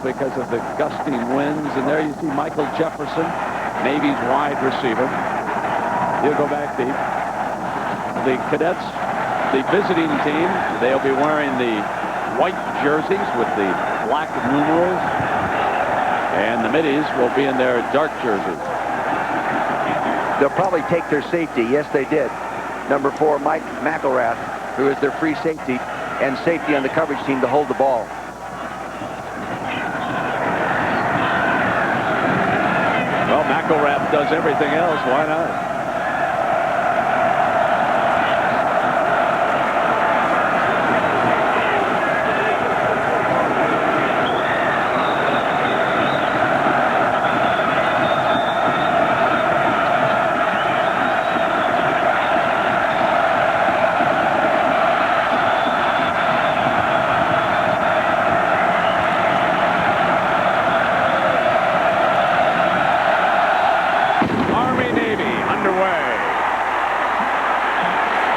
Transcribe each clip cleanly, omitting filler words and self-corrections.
because of the gusting winds. And there you see Michael Jefferson, Navy's wide receiver. He'll go back deep. The Cadets, the visiting team, they'll be wearing the white jerseys with the black numerals. And the middies will be in their dark jerseys. They'll probably take their safety. Yes, they did. Number 4, Mike McElrath, who is their free safety and safety on the coverage team to hold the ball. Well, McElrath does everything else. Why not?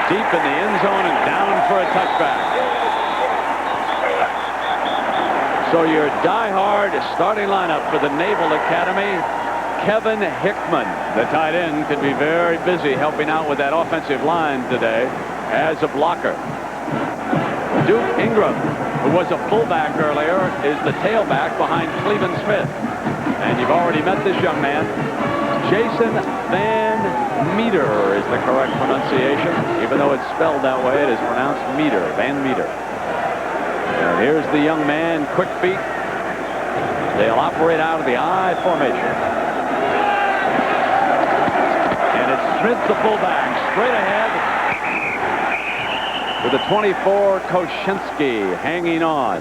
Deep in the end zone and down for a touchback. So your die-hard starting lineup for the Naval Academy, Kevin Hickman, the tight end, could be very busy helping out with that offensive line today as a blocker. Duke Ingram, who was a fullback earlier, is the tailback behind Cleveland Smith. And you've already met this young man. Jason Van Meter is the correct pronunciation. Even though it's spelled that way, it is pronounced Meter, Van Meter. And here's the young man, quick feet. They'll operate out of the I formation. And it's Smith, the fullback, straight ahead with the 24, Koshinski, hanging on.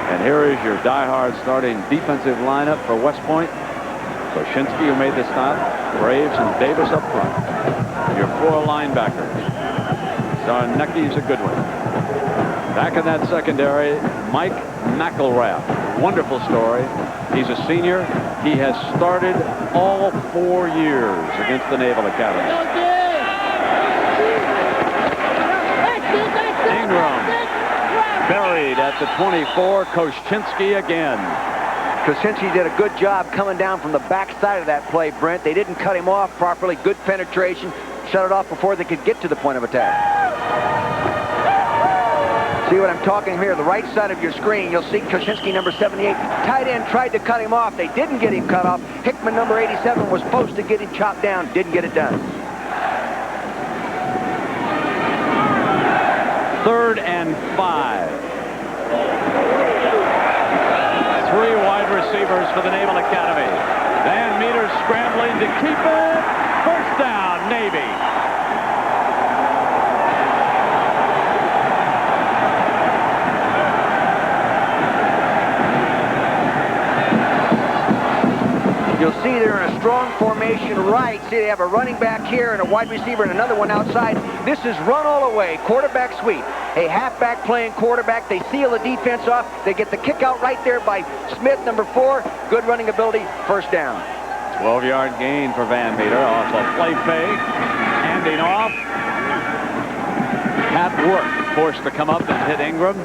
And here is your die-hard starting defensive lineup for West Point. Koshinski, who made the stop, Graves and Davis up front. Your 4 linebackers. Zarnecki's a good one. Back in that secondary, Mike McElrath. Wonderful story. He's a senior. He has started all 4 years against the Naval Academy. Ingram buried at the 24. Koshinski again. Koshinski did a good job coming down from the backside of that play, Brent. They didn't cut him off properly. Good penetration. Shut it off before they could get to the point of attack. See what I'm talking here? The right side of your screen, you'll see Koshinski, number 78. Tight end tried to cut him off. They didn't get him cut off. Hickman, number 87, was supposed to get him chopped down. Didn't get it done. 3rd and 5. 3 wide receivers for the Naval Academy. Van Meter scrambling to keep it. First down, Navy. You'll see they're in a strong formation right. See, they have a running back here and a wide receiver and another one outside. This is run all the way, quarterback sweep. A halfback playing quarterback. They seal the defense off. They get the kick out right there by Smith, number 4. Good running ability, first down. 12-yard gain for Van Meter off a play fake. Handing off. Pat Work forced to come up and hit Ingram.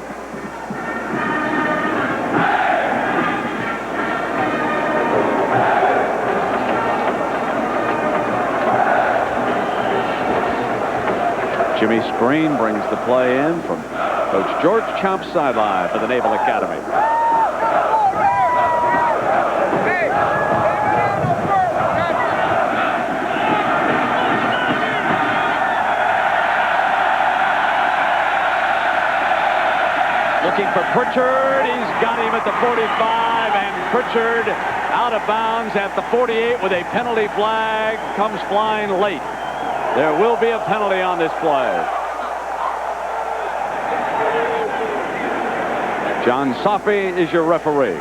Jimmy Spreen brings the play in from Coach George Chomp's sideline for the Naval Academy. Looking for Pritchard. He's got him at the 45, and Pritchard out of bounds at the 48 with a penalty flag. Comes flying late. There will be a penalty on this play. John Sophie is your referee.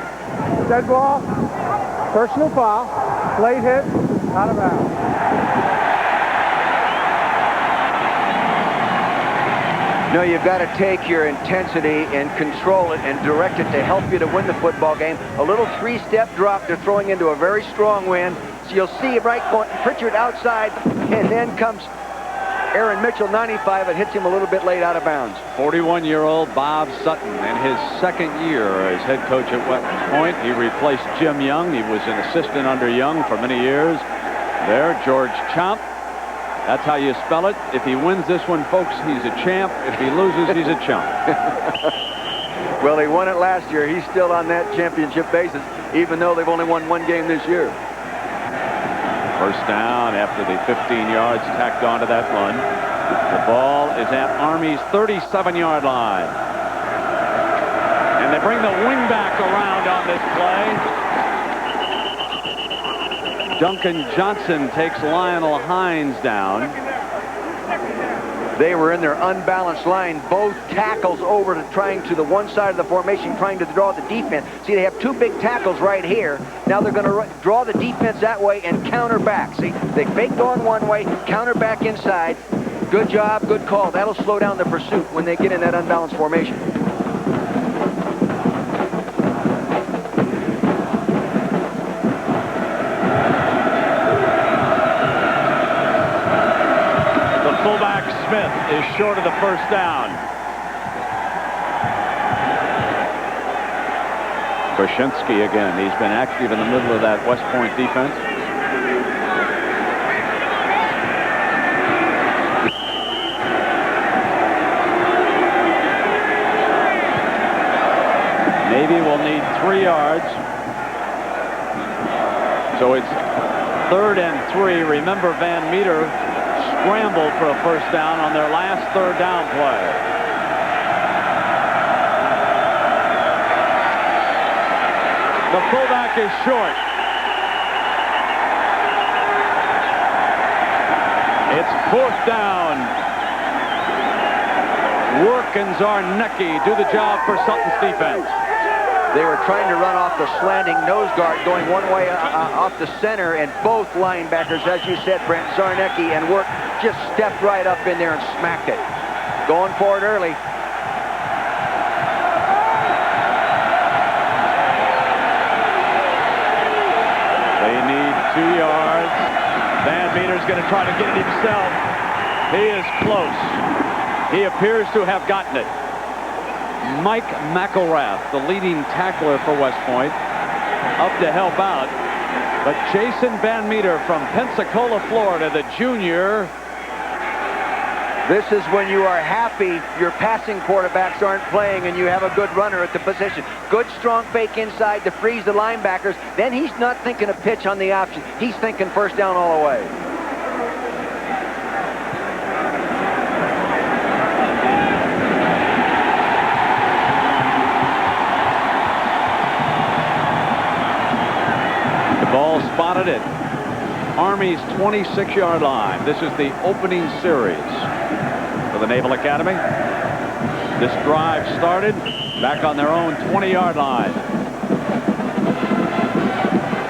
Dead ball, personal foul, late hit, out of bounds. No, you've got to take your intensity and control it and direct it to help you to win the football game. A little 3-step drop. They're throwing into a very strong wind. So you'll see right going Pritchard outside, and then comes Aaron Mitchell, 95. It hits him a little bit late out of bounds. 41-year-old Bob Sutton in his second year as head coach at West Point. He replaced Jim Young. He was an assistant under Young for many years. There, George Chomp. That's how you spell it. If he wins this one, folks, he's a champ. If he loses, he's a chump. Well, he won it last year. He's still on that championship basis, even though they've only won one game this year. First down after the 15 yards tacked onto that run. The ball is at Army's 37-yard line. And they bring the wingback around on this play. Duncan Johnson takes Lionel Hines down. They were in their unbalanced line, both tackles over to trying to the one side of the formation, trying to draw the defense. See, they have two big tackles right here. Now they're going to draw the defense that way and counter back. See, they faked on one way, counter back inside. Good job, good call. That'll slow down the pursuit when they get in that unbalanced formation. Fullback Smith is short of the first down. Krashinsky again. He's been active in the middle of that West Point defense. Navy will need 3 yards. So it's 3rd and 3. Remember, Van Meter scrambled for a first down on their last 3rd down play. The fullback is short. It's 4th down. Work and Zarnecki do the job for Sutton's defense. They were trying to run off the slanting nose guard, going one way off the center, and both linebackers, as you said, Brent, Zarnecki and Work, just stepped right up in there and smacked it. Going for it early. They need 2 yards. Van Meter's going to try to get it himself. He is close. He appears to have gotten it. Mike McElrath, the leading tackler for West Point, up to help out. But Jason Van Meter from Pensacola, Florida, the junior. This is when you are happy your passing quarterbacks aren't playing and you have a good runner at the position. Good strong fake inside to freeze the linebackers. Then he's not thinking a pitch on the option. He's thinking first down all the way. Ball spotted at Army's 26-yard line. This is the opening series for the Naval Academy. This drive started back on their own 20-yard line.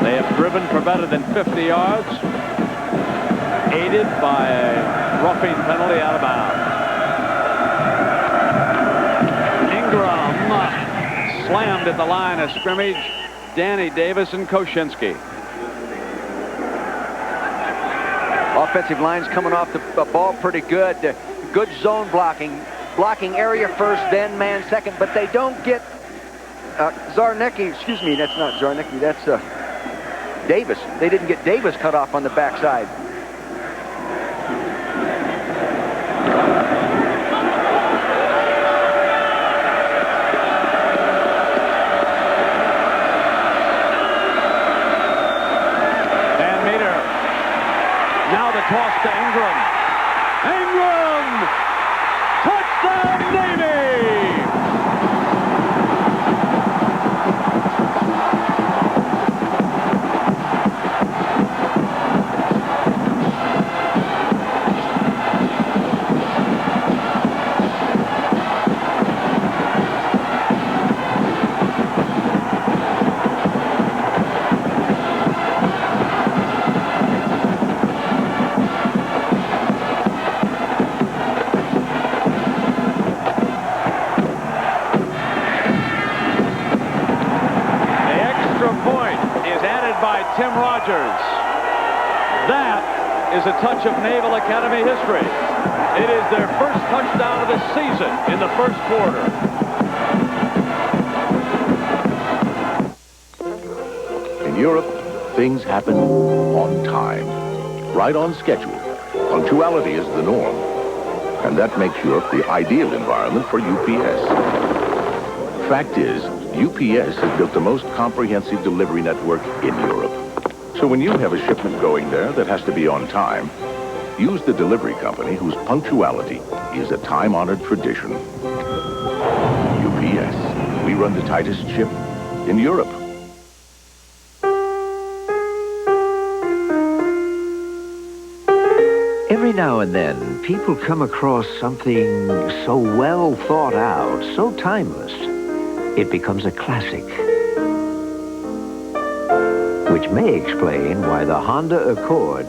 They have driven for better than 50 yards, aided by a roughing penalty out of bounds. Ingram slammed at the line of scrimmage. Danny Davis and Krashinsky. Offensive line's coming off the ball pretty good. Good zone blocking. Blocking area first, then man second, but they don't get Zarnecki. Excuse me, that's not Zarnecki. That's Davis. They didn't get Davis cut off on the backside. Toss to Ingram. Ingram! Touchdown, Navy! Tim Rogers. That is a touch of Naval Academy history. It is their first touchdown of the season in the first quarter. In Europe, things happen on time, right on schedule. Punctuality is the norm, and that makes Europe the ideal environment for UPS. Fact is, UPS has built the most comprehensive delivery network in Europe. So when you have a shipment going there that has to be on time, use the delivery company whose punctuality is a time-honored tradition. UPS. We run the tightest ship in Europe. Every now and then, people come across something so well thought out, so timeless, it becomes a classic. Which may explain why the Honda Accord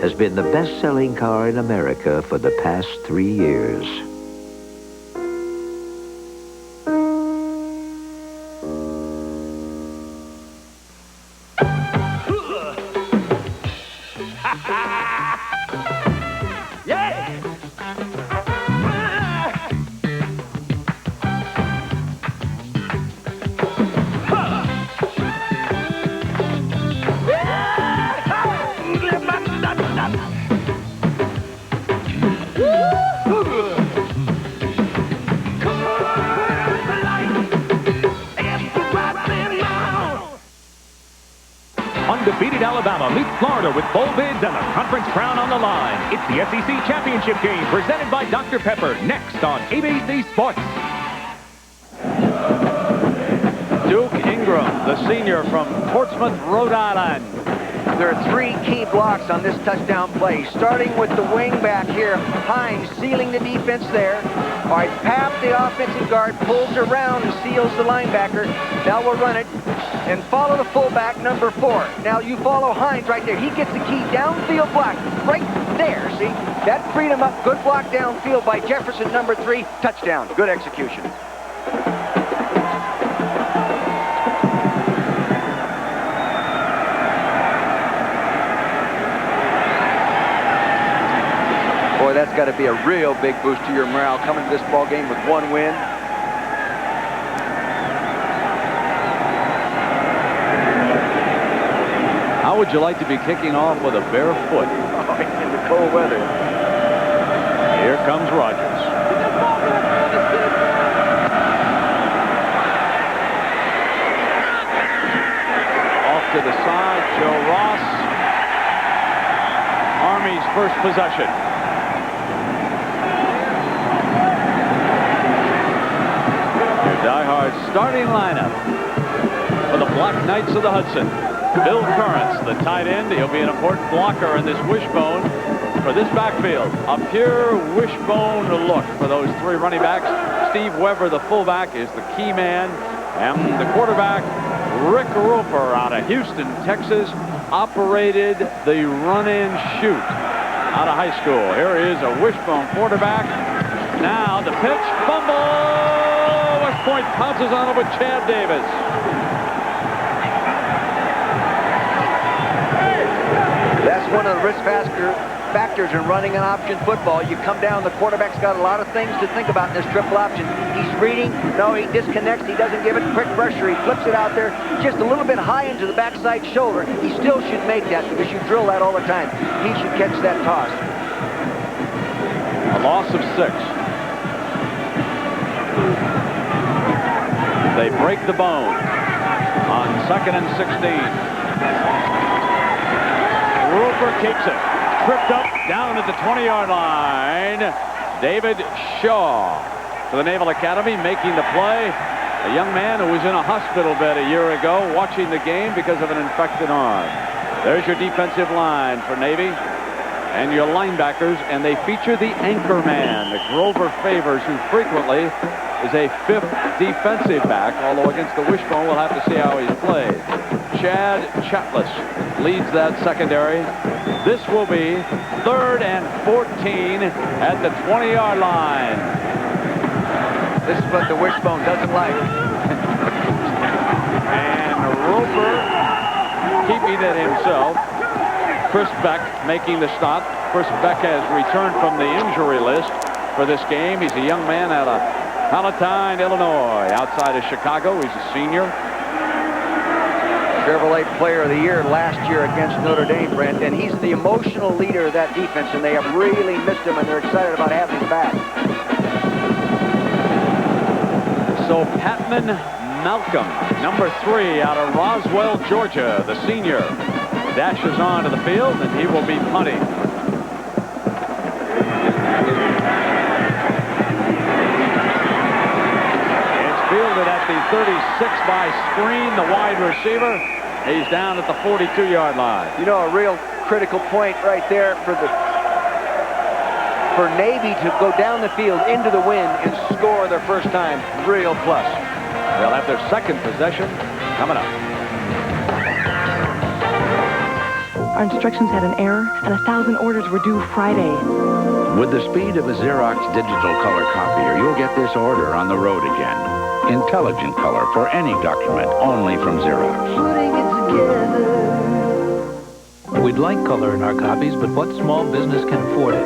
has been the best-selling car in America for the past 3 years. Undefeated Alabama meets Florida with bowl bids and the conference crown on the line. It's the SEC Championship game presented by Dr. Pepper, next on ABC Sports. Duke Ingram, the senior from Portsmouth, Rhode Island. There are 3 key blocks on this touchdown play, starting with the wing back here. Hines sealing the defense there. All right, Pap, the offensive guard, pulls around and seals the linebacker. Now we'll run it and follow the fullback, number 4. Now you follow Hines right there. He gets the key downfield block right there, see? That freed him up. Good block downfield by Jefferson, number 3. Touchdown. Good execution. Boy, that's got to be a real big boost to your morale coming to this ball game with 1 win. How would you like to be kicking off with a bare foot? In the cold weather. Here comes Rogers. Off to the side, Joe Ross. Army's first possession. Your die-hard starting lineup for the Black Knights of the Hudson. Bill Currents, the tight end. He'll be an important blocker in this wishbone for this backfield. A pure wishbone look for those 3 running backs. Steve Weber, the fullback, is the key man. And the quarterback, Rick Roper, out of Houston, Texas, operated the run-and-shoot out of high school. Here is a wishbone quarterback. Now the pitch, fumble! West Point pounces on it with Chad Davis. That's one of the risk factors in running an option football. You come down, the quarterback's got a lot of things to think about in this triple option. He's reading, no, he disconnects, he doesn't give it quick pressure, he flips it out there just a little bit high into the backside shoulder. He still should make that because you drill that all the time. He should catch that toss. A loss of 6. They break the bone on 2nd and 16. Roper keeps it. Tripped up down at the 20-yard line. David Shaw for the Naval Academy making the play. A young man who was in a hospital bed a year ago watching the game because of an infected arm. There's your defensive line for Navy and your linebackers, and they feature the anchor man, Grover Favors, who frequently is a 5th defensive back, although against the wishbone we'll have to see how he's played. Chad Chatlis leads that secondary. This will be 3rd and 14 at the 20-yard line. This is what the wishbone doesn't like. And Roper keeping it himself. Chris Beck making the stop. Chris Beck has returned from the injury list for this game. He's a young man out of Palatine, Illinois, outside of Chicago. He's a senior. Chevrolet Player of the Year last year against Notre Dame, Brent, and he's the emotional leader of that defense, and they have really missed him, and they're excited about having him back. So Patman Malcolm, number 3 out of Roswell, Georgia, the senior, dashes onto the field, and he will be punting. It's fielded at the 36 by Screen, the wide receiver. He's down at the 42-yard line. You know, a real critical point right there for Navy to go down the field into the wind and score their first time. Real plus. They'll have their second possession coming up. Our instructions had an error, and 1,000 orders were due Friday. With the speed of a Xerox digital color copier, you'll get this order on the road again. Intelligent color for any document, only from Xerox. We'd like color in our copies, but what small business can afford it?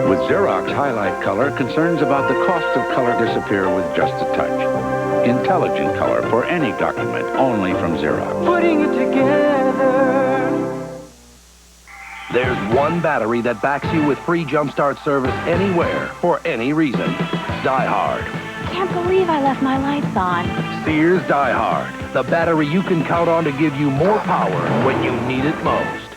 With Xerox Highlight Color, concerns about the cost of color disappear with just a touch. Intelligent color for any document, only from Xerox. Putting it together. There's one battery that backs you with free Jumpstart service anywhere, for any reason. Die Hard. Can't believe I left my lights on. Sears Die Hard. The battery you can count on to give you more power when you need it most.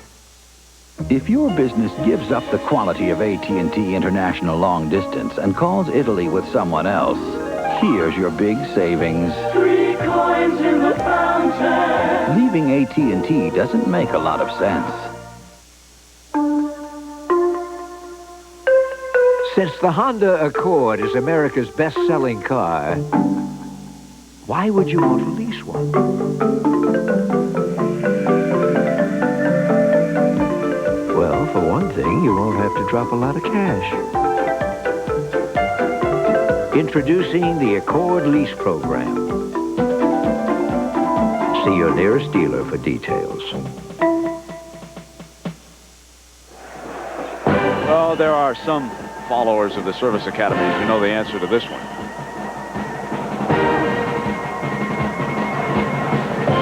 If your business gives up the quality of AT&T International Long Distance and calls Italy with someone else, here's your big savings. 3 coins in the fountain. Leaving AT&T doesn't make a lot of sense. Since the Honda Accord is America's best-selling car, why would you want to lease one? Well, for one thing, you won't have to drop a lot of cash. Introducing the Accord Lease Program. See your nearest dealer for details. Oh, there are some followers of the service academies who know the answer to this one.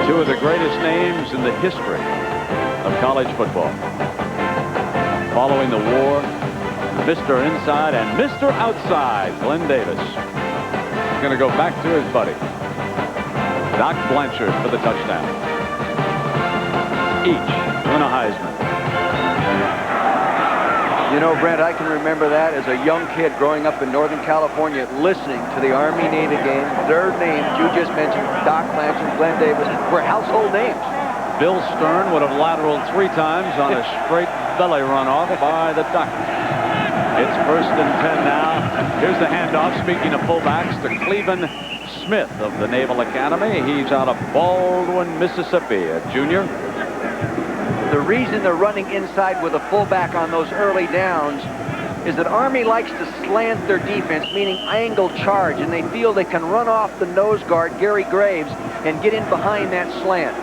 Two of the greatest names in the history of college football. Following the war, Mr. Inside and Mr. Outside, Glenn Davis. He's going to go back to his buddy, Doc Blanchard, for the touchdown. Each win a Heisman. You know, Brent, I can remember that as a young kid growing up in Northern California, listening to the Army-Navy game. Their names, you just mentioned, Doc Blanchard, Glenn Davis, were household names. Bill Stern would have lateraled 3 times on a straight belly runoff by the Duck. It's 1st and 10 now. Here's the handoff, speaking of fullbacks, to Cleveland Smith of the Naval Academy. He's out of Baldwin, Mississippi, a junior. The reason they're running inside with a fullback on those early downs is that Army likes to slant their defense, meaning angle charge, and they feel they can run off the nose guard, Gary Graves, and get in behind that slant.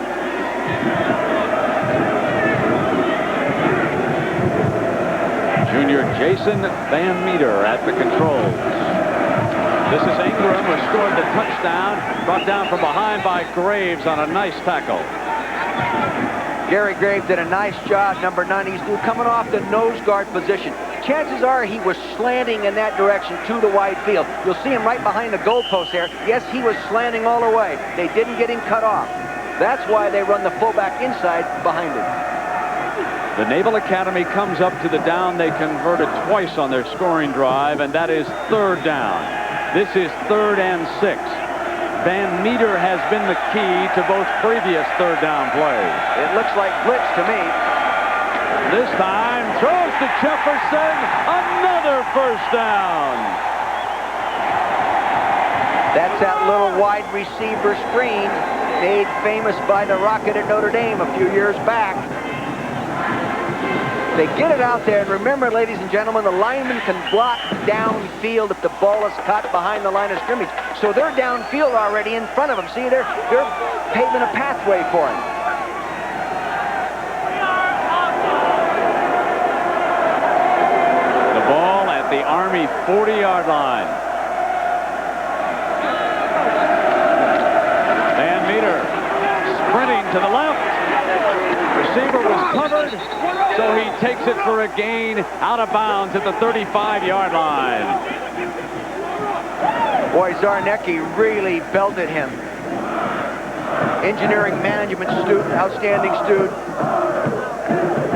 Junior Jason Van Meter at the controls. This is Ingram, who scored the touchdown, brought down from behind by Graves on a nice tackle. Gary Graves did a nice job, number 9. He's coming off the nose guard position. Chances are he was slanting in that direction to the wide field. You'll see him right behind the goalpost there. Yes, he was slanting all the way. They didn't get him cut off. That's why they run the fullback inside behind him. The Naval Academy comes up to the down they converted twice on their scoring drive, and that is 3rd down. This is 3rd and 6. Van Meter has been the key to both previous 3rd down plays. It looks like blitz to me. This time, throws to Jefferson, another 1st down. That's that little wide receiver screen made famous by the Rocket at Notre Dame a few years back. They get it out there, and remember, ladies and gentlemen, the lineman can block downfield if the ball is caught behind the line of scrimmage. So they're downfield already in front of them. See, they're paving a pathway for him. at the Army 40-yard line. Van Meter sprinting to the left. Receiver was covered, so he takes it for a gain out of bounds at the 35-yard line. Boy, Zarnecki really belted him. Engineering management student, outstanding student.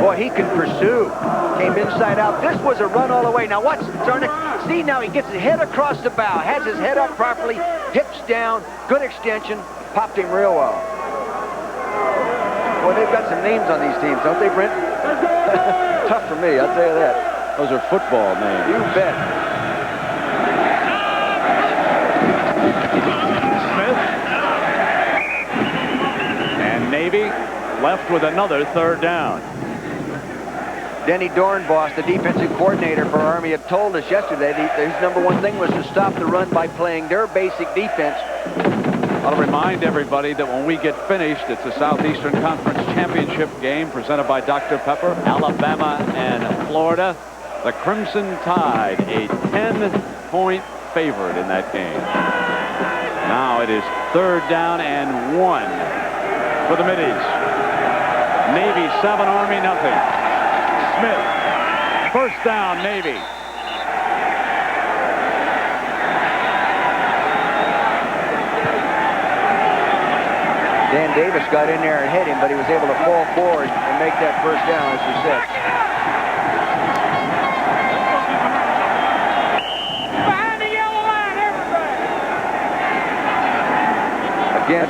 Boy, he can pursue. Came inside out. This was a run all the way. Now watch Zarnecki. See, now he gets his head across the bow. Has his head up properly. Hips down. Good extension. Popped him real well. Boy, they've got some names on these teams, don't they, Brent? Tough for me, I'll tell you that. Those are football names. You bet. Smith. And Navy left with another third down. Denny Dornbos, the defensive coordinator for Army, had told us yesterday that his #1 thing was to stop the run by playing their basic defense. I'll remind everybody that when we get finished, it's a Southeastern Conference Championship game presented by Dr. Pepper, Alabama and Florida. The Crimson Tide, a 10-point favorite in that game. Now it is 3rd down and 1 for the Middies. Navy 7, Army nothing. Smith, 1st down, Navy. Dan Davis got in there and hit him, but he was able to fall forward and make that 1st down, as we said. Behind the yellow line, everybody. Again,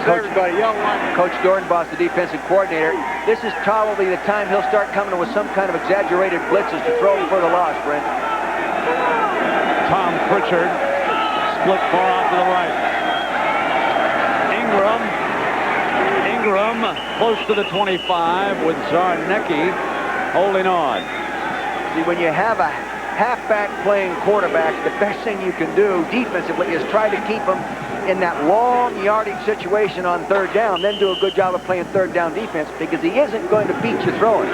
Coach Dornbos, the defensive coordinator, this is probably the time he'll start coming with some kind of exaggerated blitzes to throw for the loss, Brent. Tom Pritchard split far out to the right. Ingram close to the 25 with Zarnecki holding on. See, when you have a halfback playing quarterback, the best thing you can do defensively is try to keep him in that long yardage situation on 3rd down, then do a good job of playing 3rd down defense, because he isn't going to beat you throwing.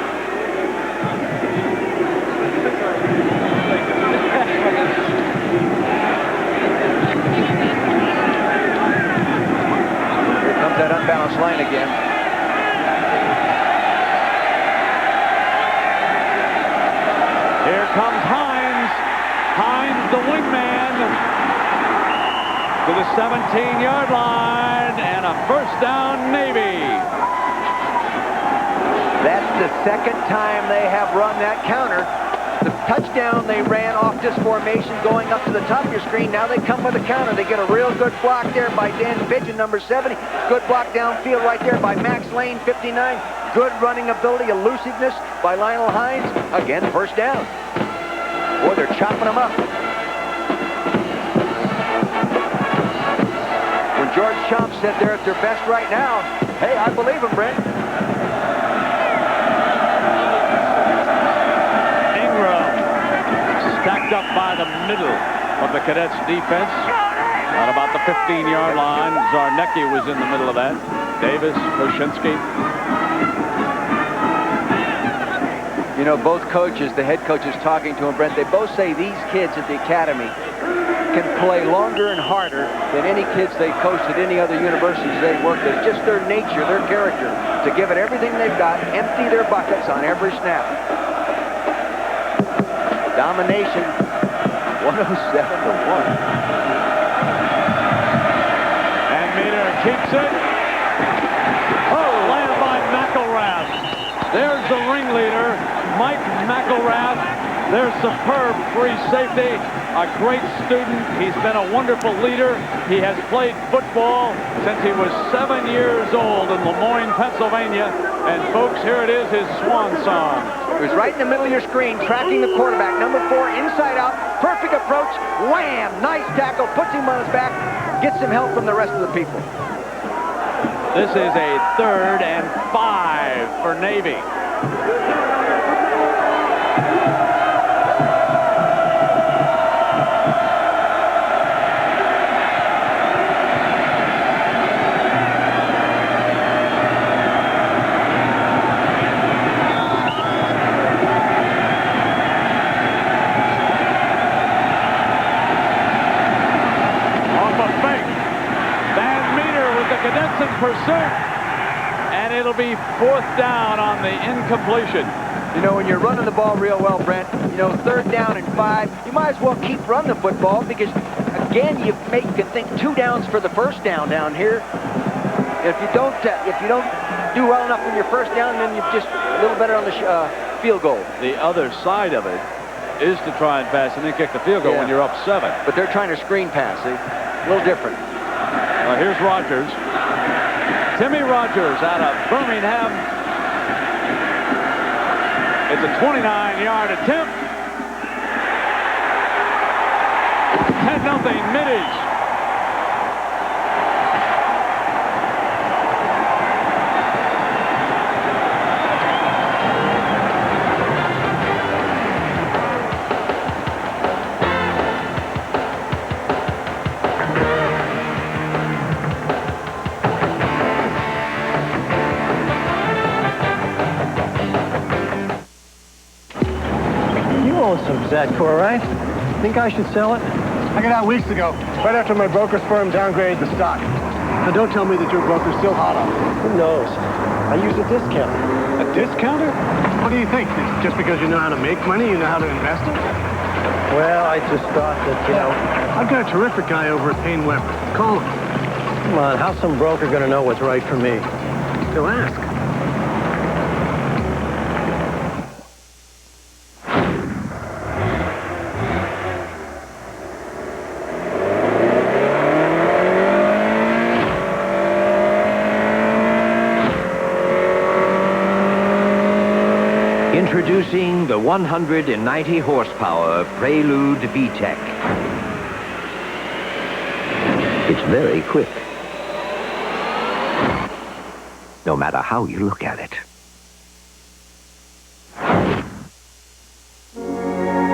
That unbalanced line again. Here comes Hines. Hines, the wingman, to the 17-yard line, and a 1st down, Navy. That's the 2nd time they have run that counter. The touchdown they ran off this formation going up to the top of your screen. Now they come with a counter. They get a real good block there by Dan Pigeon, number 70. Good block downfield right there by Max Lane, 59. Good running ability, elusiveness by Lionel Hines. Again, 1st down. Boy, they're chopping them up. When George Chomp said they're at their best right now, hey, I believe him, Brent. Stacked up by the middle of the Cadets defense at about the 15-yard line. Zarnecki was in the middle of that. Davis, Koshinski. You know, both coaches, the head coaches talking to him, Brent, they both say these kids at the academy can play longer and harder than any kids they coached at any other universities they worked at. It's just their nature, their character, to give it everything they've got, empty their buckets on every snap. Domination, 107-1. And Meter keeps it. Oh, landed by McElrath. There's the ringleader, Mike McElrath. Their superb free safety, a great student. He's been a wonderful leader. He has played football since he was 7 years old in Lemoyne, Pennsylvania. And folks, here it is, his swan song. He was right in the middle of your screen, tracking the quarterback. Number 4, inside out, perfect approach, wham, nice tackle, puts him on his back, gets some help from the rest of the people. This is a 3rd and 5 for Navy. pursuit. And it'll be 4th down on the incompletion. You know, when you're running the ball real well, Brent, you know, 3rd down and 5, you might as well keep running the football because, again, you can think 2 downs for the 1st down down here. If you don't do well enough on your 1st down, then you're just a little better on the field goal. The other side of it is to try and pass and then kick the field goal when you're up 7. But they're trying to screen pass, see? A little different. Here's Rogers. Timmy Rogers out of Birmingham. It's a 29-yard attempt. 10-0 Middies. Some Zadcor, right? Think I should sell it? I got out weeks ago, right after my broker's firm downgraded the stock. Now don't tell me that your broker's still hot on it. Who knows? I use a discounter. A discounter? What do you think? Just because you know how to make money, you know how to invest it? Well, I just thought that, you know... I've got a terrific guy over at Payne Webber. Call him. Come on, how's some broker going to know what's right for me? Go ask. Introducing the 190 horsepower Prelude VTEC. It's very quick, no matter how you look at it.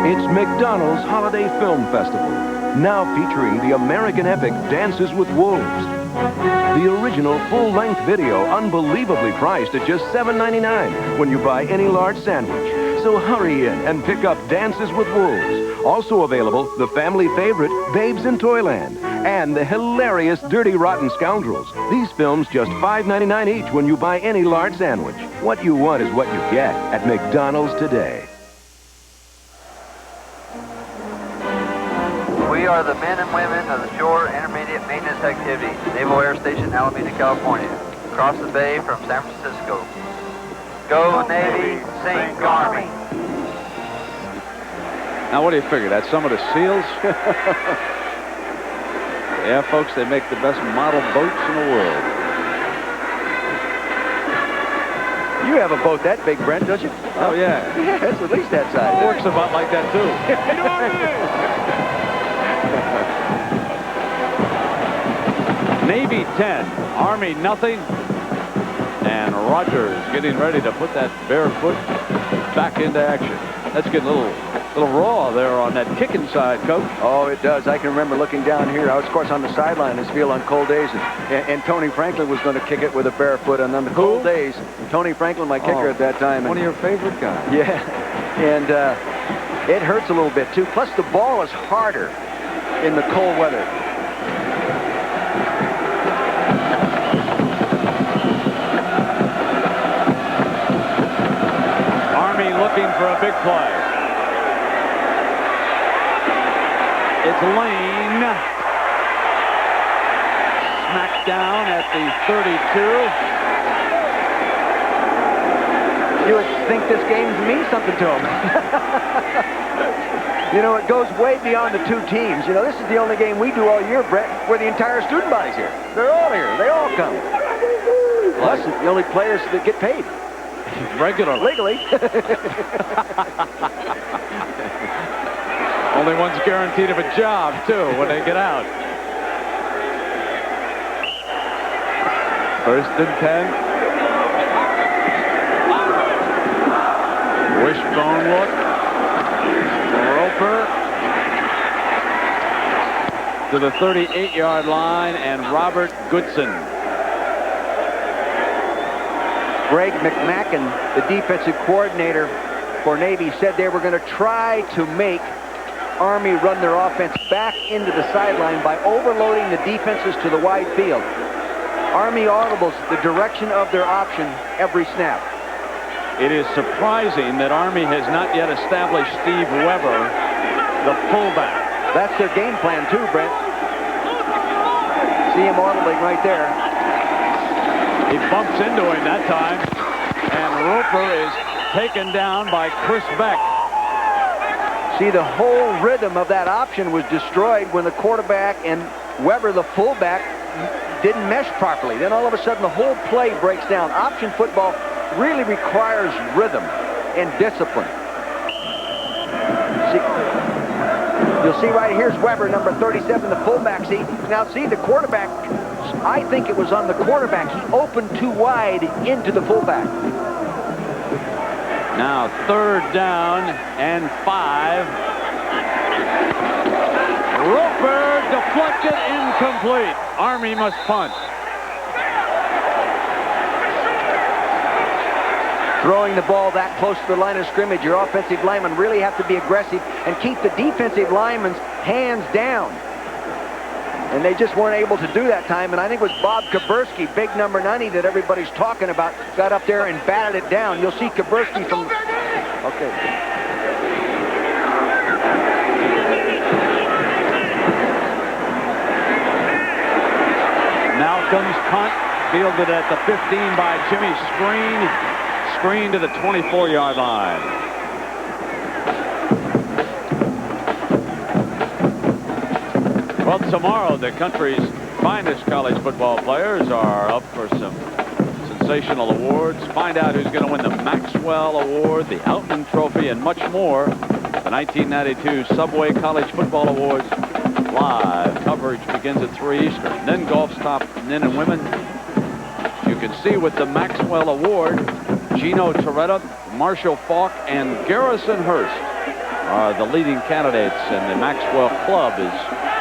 It's McDonald's Holiday Film Festival, now featuring the American epic Dances with Wolves. The original full-length video unbelievably priced at just $7.99 when you buy any large sandwich. So hurry in and pick up Dances with Wolves. Also available, the family favorite Babes in Toyland and the hilarious Dirty Rotten Scoundrels. These films just $5.99 each when you buy any large sandwich. What you want is what you get at McDonald's today. We are the men and women of the Shore Intermediate Maintenance Activity, Naval Air Station, Alameda, California, across the bay from San Francisco. Go Navy, sing Army. Now, what do you figure? That's some of the SEALs? Yeah, folks, they make the best model boats in the world. You have a boat that big, Brent, don't you? Oh, yeah. Yeah, it's at least that size. It works about like that, too. Navy 10, Army nothing, and Rogers getting ready to put that bare foot back into action. That's getting a little raw there on that kicking side, Coach. Oh, it does. I can remember looking down here. I was, of course, on the sideline in this field on cold days, and Tony Franklin was going to kick it with a bare foot. And on the cold days, Tony Franklin, my kicker at that time. One of your favorite guys. Yeah, and it hurts a little bit, too. Plus, the ball is harder in the cold weather. Looking for a big play. It's Lane. Smacked down at the 32. You would think this game means something to them. You know, it goes way beyond the two teams. You know, this is the only game we do all year, Brett, where the entire student body's here. They're all here. They all come. Plus, it's the only players that get paid. Regularly. Legally. Only one's guaranteed of a job, too, when they get out. 1st and 10. Wishbone look. Roper to the 38-yard line, and Robert Goodson. Greg McMacken, the defensive coordinator for Navy, said they were going to try to make Army run their offense back into the sideline by overloading the defenses to the wide field. Army audibles the direction of their option every snap. It is surprising that Army has not yet established Steve Weber, the fullback. That's their game plan, too, Brent. See him audibling right there. He bumps into him that time, and Roper is taken down by Chris Beck. See, the whole rhythm of that option was destroyed when the quarterback and Weber, the fullback, didn't mesh properly. Then all of a sudden, the whole play breaks down. Option football really requires rhythm and discipline. You'll see right here's Weber, number 37, the fullback. See, now see the quarterback. I think it was on the quarterback. He opened too wide into the fullback. Now 3rd down and 5. Roper deflected, incomplete. Army must punt. Throwing the ball that close to the line of scrimmage, your offensive linemen really have to be aggressive and keep the defensive linemen's hands down. And they just weren't able to do that time. And I think it was Bob Kaburski, big number 90 that everybody's talking about, got up there and batted it down. You'll see Kaburski from... Okay. Malcolm's punt, fielded at the 15 by Jimmy Screen. Screen to the 24-yard line. Well, tomorrow the country's finest college football players are up for some sensational awards. Find out who's going to win the Maxwell Award, the Outman Trophy, and much more. The 1992 Subway College Football Awards live. Coverage begins at 3 Eastern. Then golf's top men and women. You can see with the Maxwell Award, Gino Torretta, Marshall Falk, and Garrison Hurst are the leading candidates, and the Maxwell Club is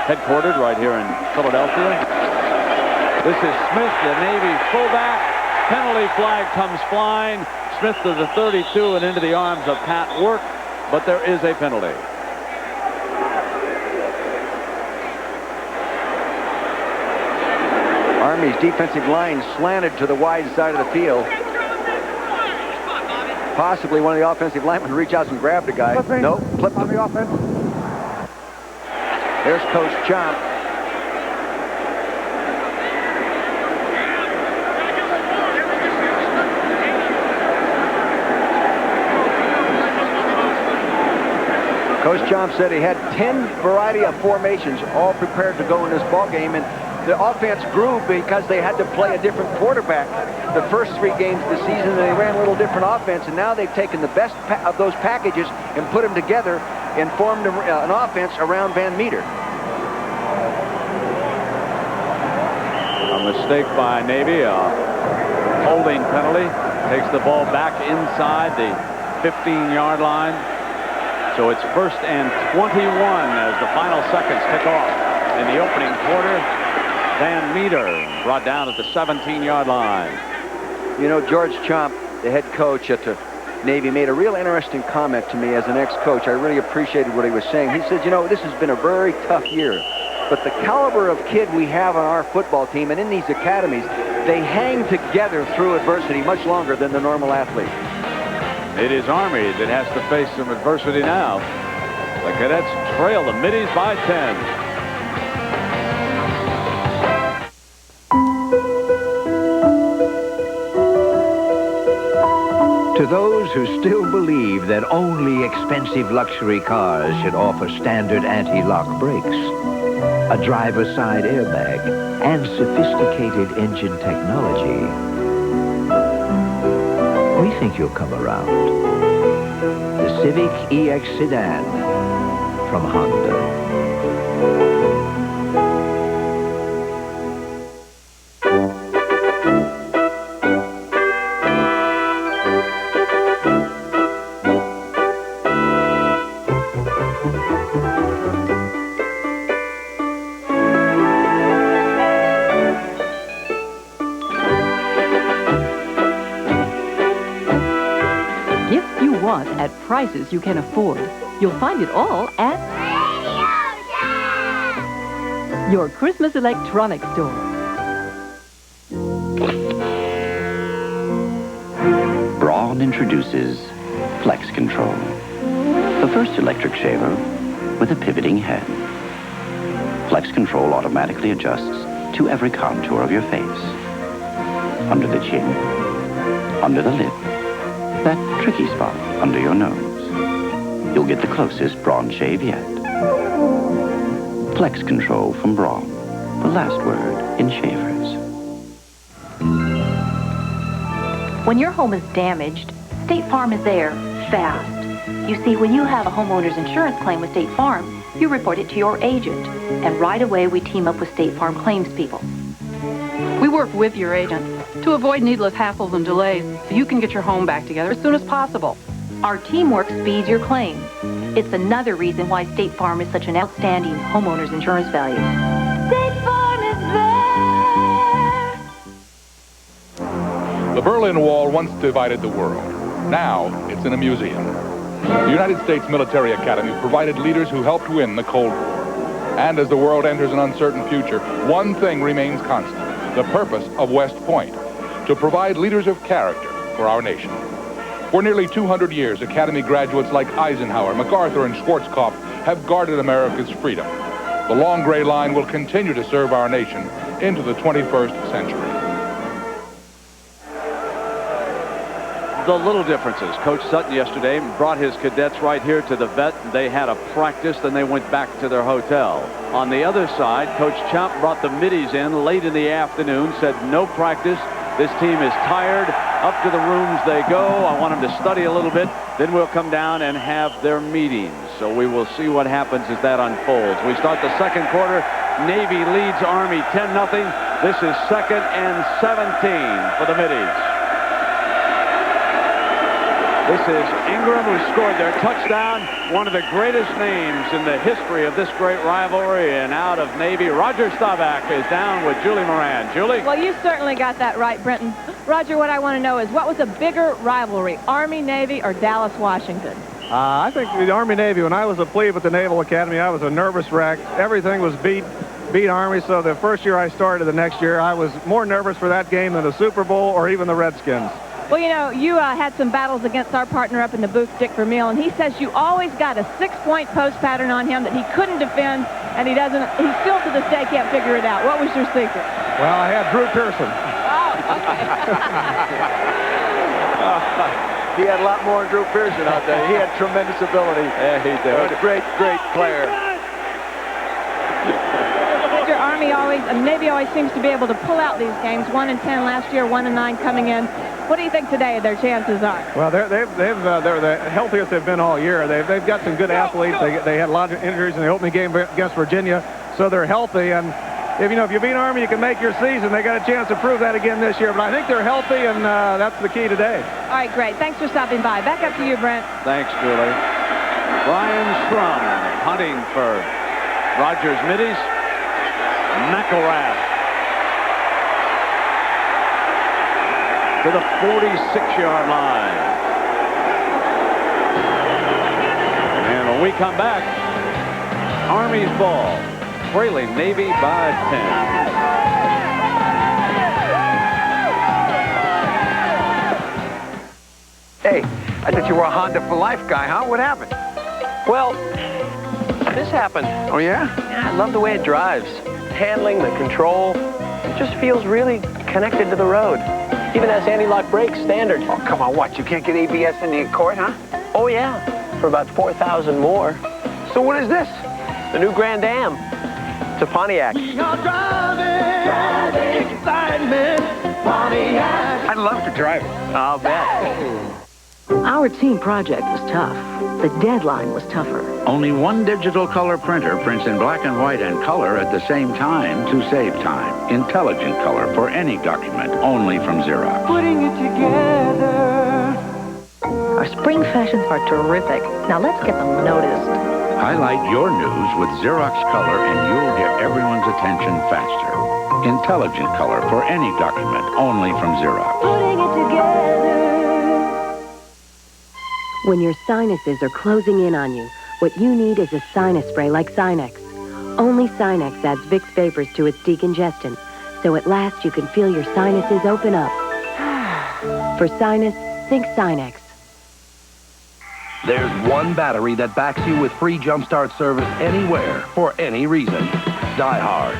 headquartered right here in Philadelphia. This is Smith, the Navy fullback. Penalty flag comes flying. Smith to the 32 and into the arms of Pat Work, but there is a penalty. Army's defensive line slanted to the wide side of the field. Possibly one of the offensive linemen to reach out and grab the guy. Nope, flipped on the offense. There's Coach Chomp. Coach Chomp said he had 10 variety of formations all prepared to go in this ball game, and the offense grew because they had to play a different quarterback the first 3 games of the season, and they ran a little different offense, and now they've taken the best of those packages and put them together and formed an offense around Van Meter. A mistake by Navy, a holding penalty. Takes the ball back inside the 15-yard line. So it's 1st and 21 as the final seconds tick off in the opening quarter. Van Meter brought down at the 17-yard line. You know, George Chomp, the head coach at the Navy, made a real interesting comment to me as an ex-coach. I really appreciated what he was saying. He said, you know, this has been a very tough year, but the caliber of kid we have on our football team and in these academies, they hang together through adversity much longer than the normal athlete. It is Army that has to face some adversity now. The Cadets trail the Middies by 10. To those who still believe that only expensive luxury cars should offer standard anti-lock brakes, a driver's side airbag, and sophisticated engine technology, we think you'll come around. The Civic EX sedan from Honda. At prices you can afford. You'll find it all at your Christmas electronics store. introduces Flex Control, the first electric shaver with a pivoting head. Flex Control automatically adjusts to every contour of your face. Under the chin, under the lip, that tricky spot under your nose. You'll get the closest Braun shave yet. Flex Control from Braun, the last word in shavers. When your home is damaged, State Farm is there fast. You see, when you have a homeowner's insurance claim with State Farm, you report it to your agent, and right away we team up with State Farm claims people. We work with your agent to avoid needless hassles and delays so you can get your home back together as soon as possible. Our teamwork speeds your claim. It's another reason why State Farm is such an outstanding homeowner's insurance value. State Farm is there! The Berlin Wall once divided the world. Now, it's in a museum. The United States Military Academy provided leaders who helped win the Cold War. And as the world enters an uncertain future, one thing remains constant, the purpose of West Point, to provide leaders of character for our nation. For nearly 200 years, Academy graduates like Eisenhower, MacArthur, and Schwarzkopf have guarded America's freedom. The long gray line will continue to serve our nation into the 21st century. The little differences. Coach Sutton yesterday brought his cadets right here to the vet. They had a practice, then they went back to their hotel. On the other side, Coach Chomp brought the middies in late in the afternoon, said no practice. This team is tired. Up to the rooms they go. I want them to study a little bit. Then we'll come down and have their meetings. So we will see what happens as that unfolds. We start the second quarter. Navy leads Army 10-0. This is 2nd and 17 for the middies. This is Ingram, who scored their touchdown. One of the greatest names in the history of this great rivalry. And out of Navy, Roger Staubach is down with Julie Moran. Julie? Well, you certainly got that right, Brenton. Roger, what I want to know is, what was a bigger rivalry, Army-Navy or Dallas-Washington? I think the Army-Navy, when I was a plebe at the Naval Academy, I was a nervous wreck. Everything was beat Army, so the first year I started, the next year, I was more nervous for that game than the Super Bowl or even the Redskins. Well, you know, you had some battles against our partner up in the booth, Dick Vermeil, and he says you always got a 6-point post pattern on him that he couldn't defend, and he still to this day can't figure it out. What was your secret? Well, I had Drew Pearson. Oh, okay. He had a lot more than Drew Pearson out there. He had tremendous ability. Yeah, he did. A great player. Navy always seems to be able to pull out these games. 1-10 last year, 1-9 coming in. What do you think today their chances are? Well, they're the healthiest they've been all year. They've got some good athletes. They had a lot of injuries in the opening game against Virginia, so they're healthy. And if you beat Army, you can make your season. They got a chance to prove that again this year. But I think they're healthy, and that's the key today. All right, great. Thanks for stopping by. Back up to you, Brent. Thanks, Julie. Brian Schrum hunting for Rogers middies. McElrath to the 46-yard line. And when we come back, Army's ball. Fraley Navy by 10. Hey, I thought you were a Honda for life guy, huh? What happened? Well, this happened. Oh, yeah? Yeah, I love the way it drives. Handling, the control, it just feels really connected to the road. Even has anti-lock brakes standard. Oh, come on, what? You can't get ABS in the Accord, huh? Oh, yeah, for about 4,000 more. So what is this? The new Grand Am. It's a Pontiac. Driving excitement, Pontiac. I'd love to drive it. I'll bet. Our team project was tough. The deadline was tougher. Only one digital color printer prints in black and white and color at the same time to save time. Intelligent color for any document, only from Xerox. Putting it together. Our spring fashions are terrific. Now let's get them noticed. Highlight your news with Xerox Color and you'll get everyone's attention faster. Intelligent color for any document, only from Xerox. Putting it together. When your sinuses are closing in on you, what you need is a sinus spray like Sinex. Only Sinex adds Vicks Vapors to its decongestant, so at last you can feel your sinuses open up. For sinus, think Sinex. There's one battery that backs you with free jumpstart service anywhere, for any reason. Die Hard.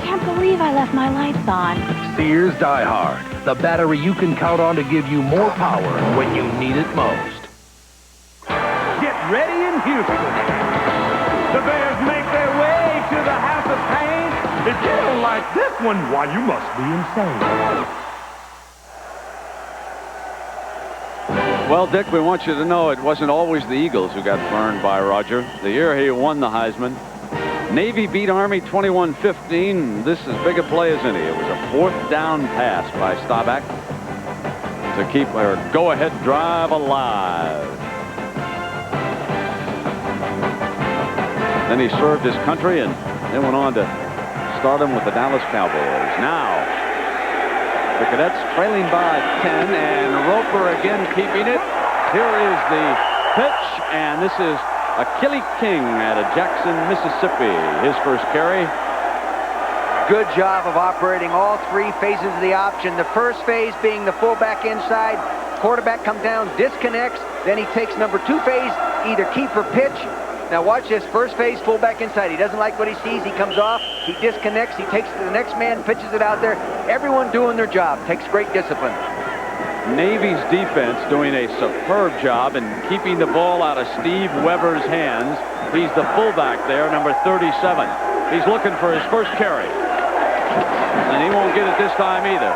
Can't believe I left my lights on. Sears Die Hard. The battery you can count on to give you more power when you need it most. Get ready in Houston. The Bears make their way to the House of Pain. If you don't like this one, why, you must be insane. Well, Dick, we want you to know it wasn't always the Eagles who got burned by Roger. The year he won the Heisman, Navy beat Army 21-15. This is as big a play as any. It was a 4th down pass by Staubach to keep their go-ahead drive alive. Then he served his country and then went on to start him with the Dallas Cowboys. Now, the Cadets trailing by 10, and Roper again keeping it. Here is the pitch, and this is Achille King out of Jackson, Mississippi. His first carry. Good job of operating all 3 phases of the option. The first phase being the fullback inside. Quarterback comes down, disconnects. Then he takes number 2 phase, either keep or pitch. Now watch this. First phase, fullback inside. He doesn't like what he sees. He comes off. He disconnects. He takes it to the next man, pitches it out there. Everyone doing their job. Takes great discipline. Navy's defense doing a superb job in keeping the ball out of Steve Weber's hands. He's the fullback there, number 37. He's looking for his first carry. And he won't get it this time either.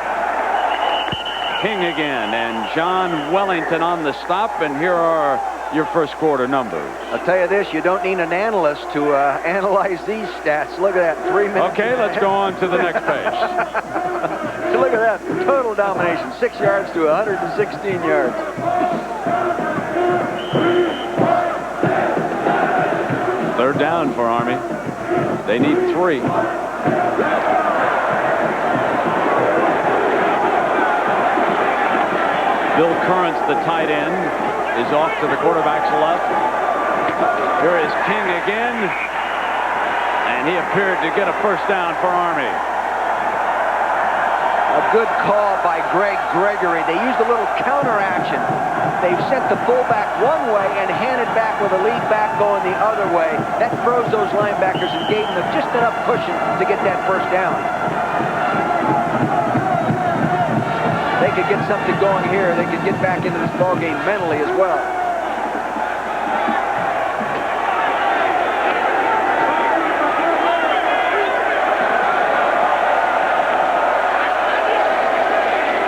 King again, and John Wellington on the stop, and here are your first quarter numbers. I'll tell you this, you don't need an analyst to analyze these stats. Look at that, 3 minutes. Okay, let's go on to the next page. Look at that, total domination, 6 yards to 116 yards. Third down for Army. They need 3. Bill Currents, the tight end, is off to the quarterback's left. Here is King again, and he appeared to get a first down for Army. A good call by Greg Gregory. They used a little counter action. They've sent the fullback one way and handed back with a lead back going the other way. That froze those linebackers and gave them just enough cushion to get that first down. They could get something going here. They could get back into this ball game mentally as well.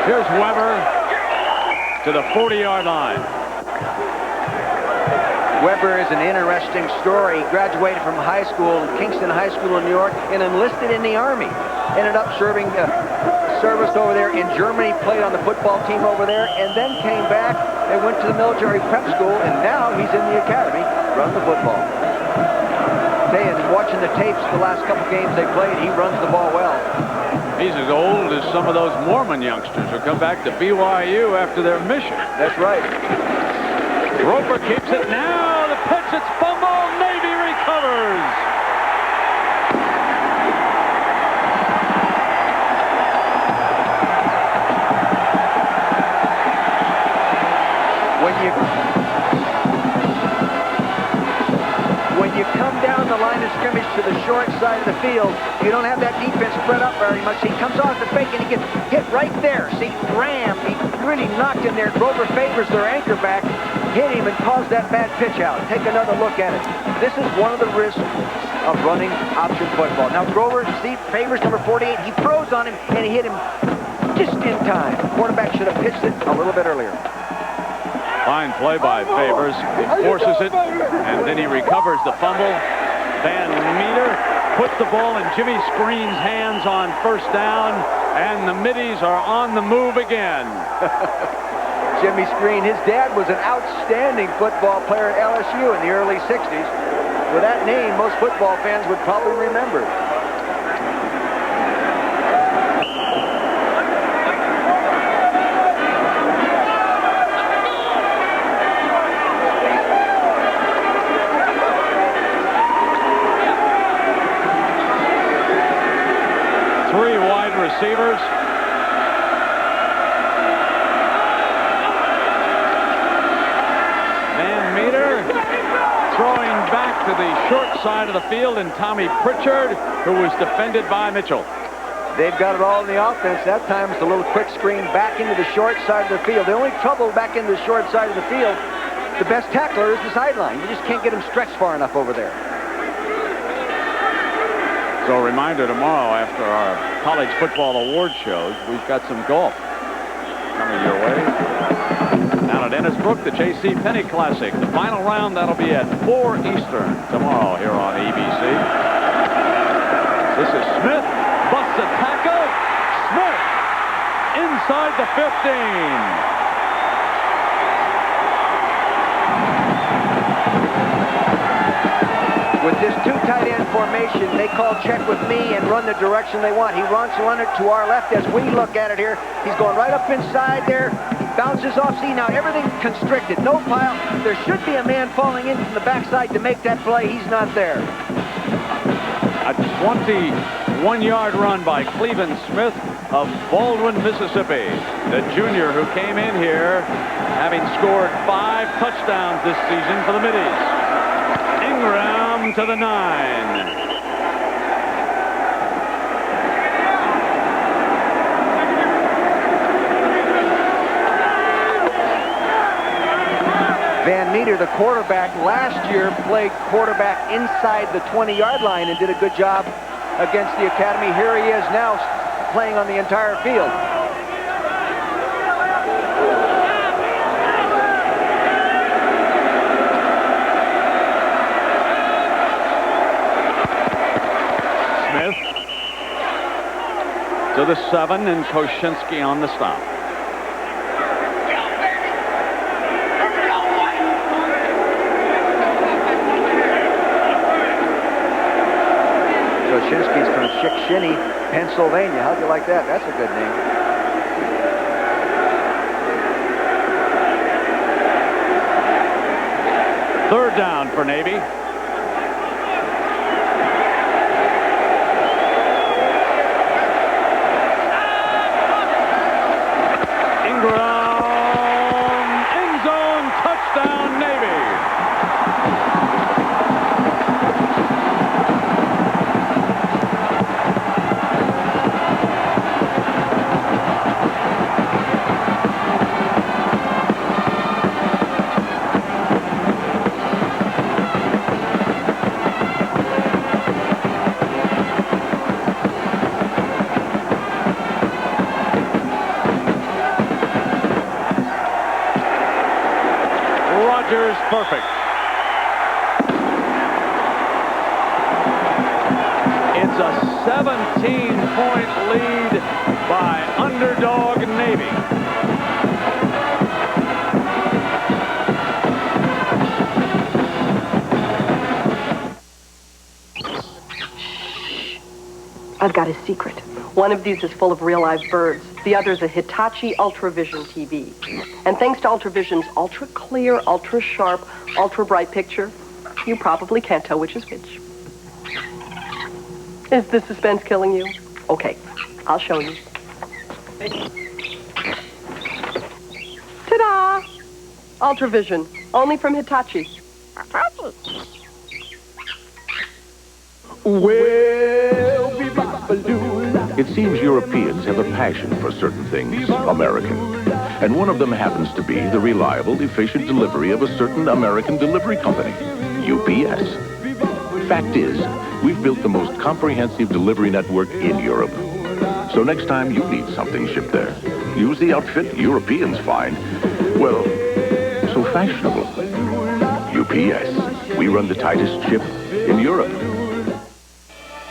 Here's Weber to the 40-yard line. Weber is an interesting story. He graduated from high school, Kingston High School in New York, and enlisted in the Army. Ended up serving service over there in Germany, played on the football team over there, and then came back and went to the military prep school, and now he's in the academy, running the football. Tell you, watching the tapes the last couple games they played, he runs the ball well. He's as old as some of those Mormon youngsters who come back to BYU after their mission. That's right. Roper keeps it now. The pitch, it's fumble. Navy recovers. When you come down the line of scrimmage to the short side of the field, you don't have that defense spread up very much. He comes off the fake and he gets hit right there. See, Graham, he really knocked in there. Grover Favors, their anchor back, hit him and caused that bad pitch out. Take another look at it. This is one of the risks of running option football. Now, Grover, see, Favors, number 48, he froze on him and he hit him just in time. Quarterback should have pitched it a little bit earlier. Fine play by Favors. He forces it, and then he recovers the fumble. Van Meter puts the ball in Jimmy Screen's hands on first down, and the Middies are on the move again. Jimmy Screen, his dad was an outstanding football player at LSU in the early 60s. With that name, most football fans would probably remember. Three wide receivers. the short side of the field in Tommy Pritchard, who was defended by Mitchell. They've got it all in the offense. That time it's a little quick screen back into the short side of the field. The only trouble back into the short side of the field, the best tackler is the sideline. You just can't get him stretched far enough over there. So a reminder tomorrow after our college football award shows, we've got some golf coming your way. Down at Ennisbrook, the J.C. Penney Classic. The final round, that'll be at 4 Eastern tomorrow here on ABC. This is Smith. Busts a tackle. Smith inside the 15. With this two tight end formation, they call check with me and run the direction they want. He runs it to our left as we look at it here. He's going right up inside there. He bounces off. See, now everything's constricted. No pile. There should be a man falling in from the backside to make that play. He's not there. A 21-yard run by Cleveland Smith of Baldwin, Mississippi. The junior who came in here having scored 5 touchdowns this season for the Middies. Ingram to the 9. Van Meter, the quarterback, last year played quarterback inside the 20-yard line and did a good job against the Academy. Here he is now playing on the entire field. Smith to the 7 and Koshinski on the stop. Koshinski's from Shikshini, Pennsylvania. How'd you like that? That's a good name. Third down for Navy. Ingram, end zone, touchdown, Navy. Perfect. It's a 17-point lead by underdog Navy. I've got a secret. One of these is full of real live birds. The other's a Hitachi Ultravision TV. And thanks to Ultravision's ultra-clear, ultra-sharp, ultra-bright picture, you probably can't tell which is which. Is the suspense killing you? Okay, I'll show you. Ta-da! Ultravision, only from Hitachi. It seems Europeans have a passion for certain things American. And one of them happens to be the reliable, efficient delivery of a certain American delivery company, UPS. Fact is, we've built the most comprehensive delivery network in Europe. So next time you need something shipped there, use the outfit Europeans find, well, so fashionable. UPS. We run the tightest ship in Europe.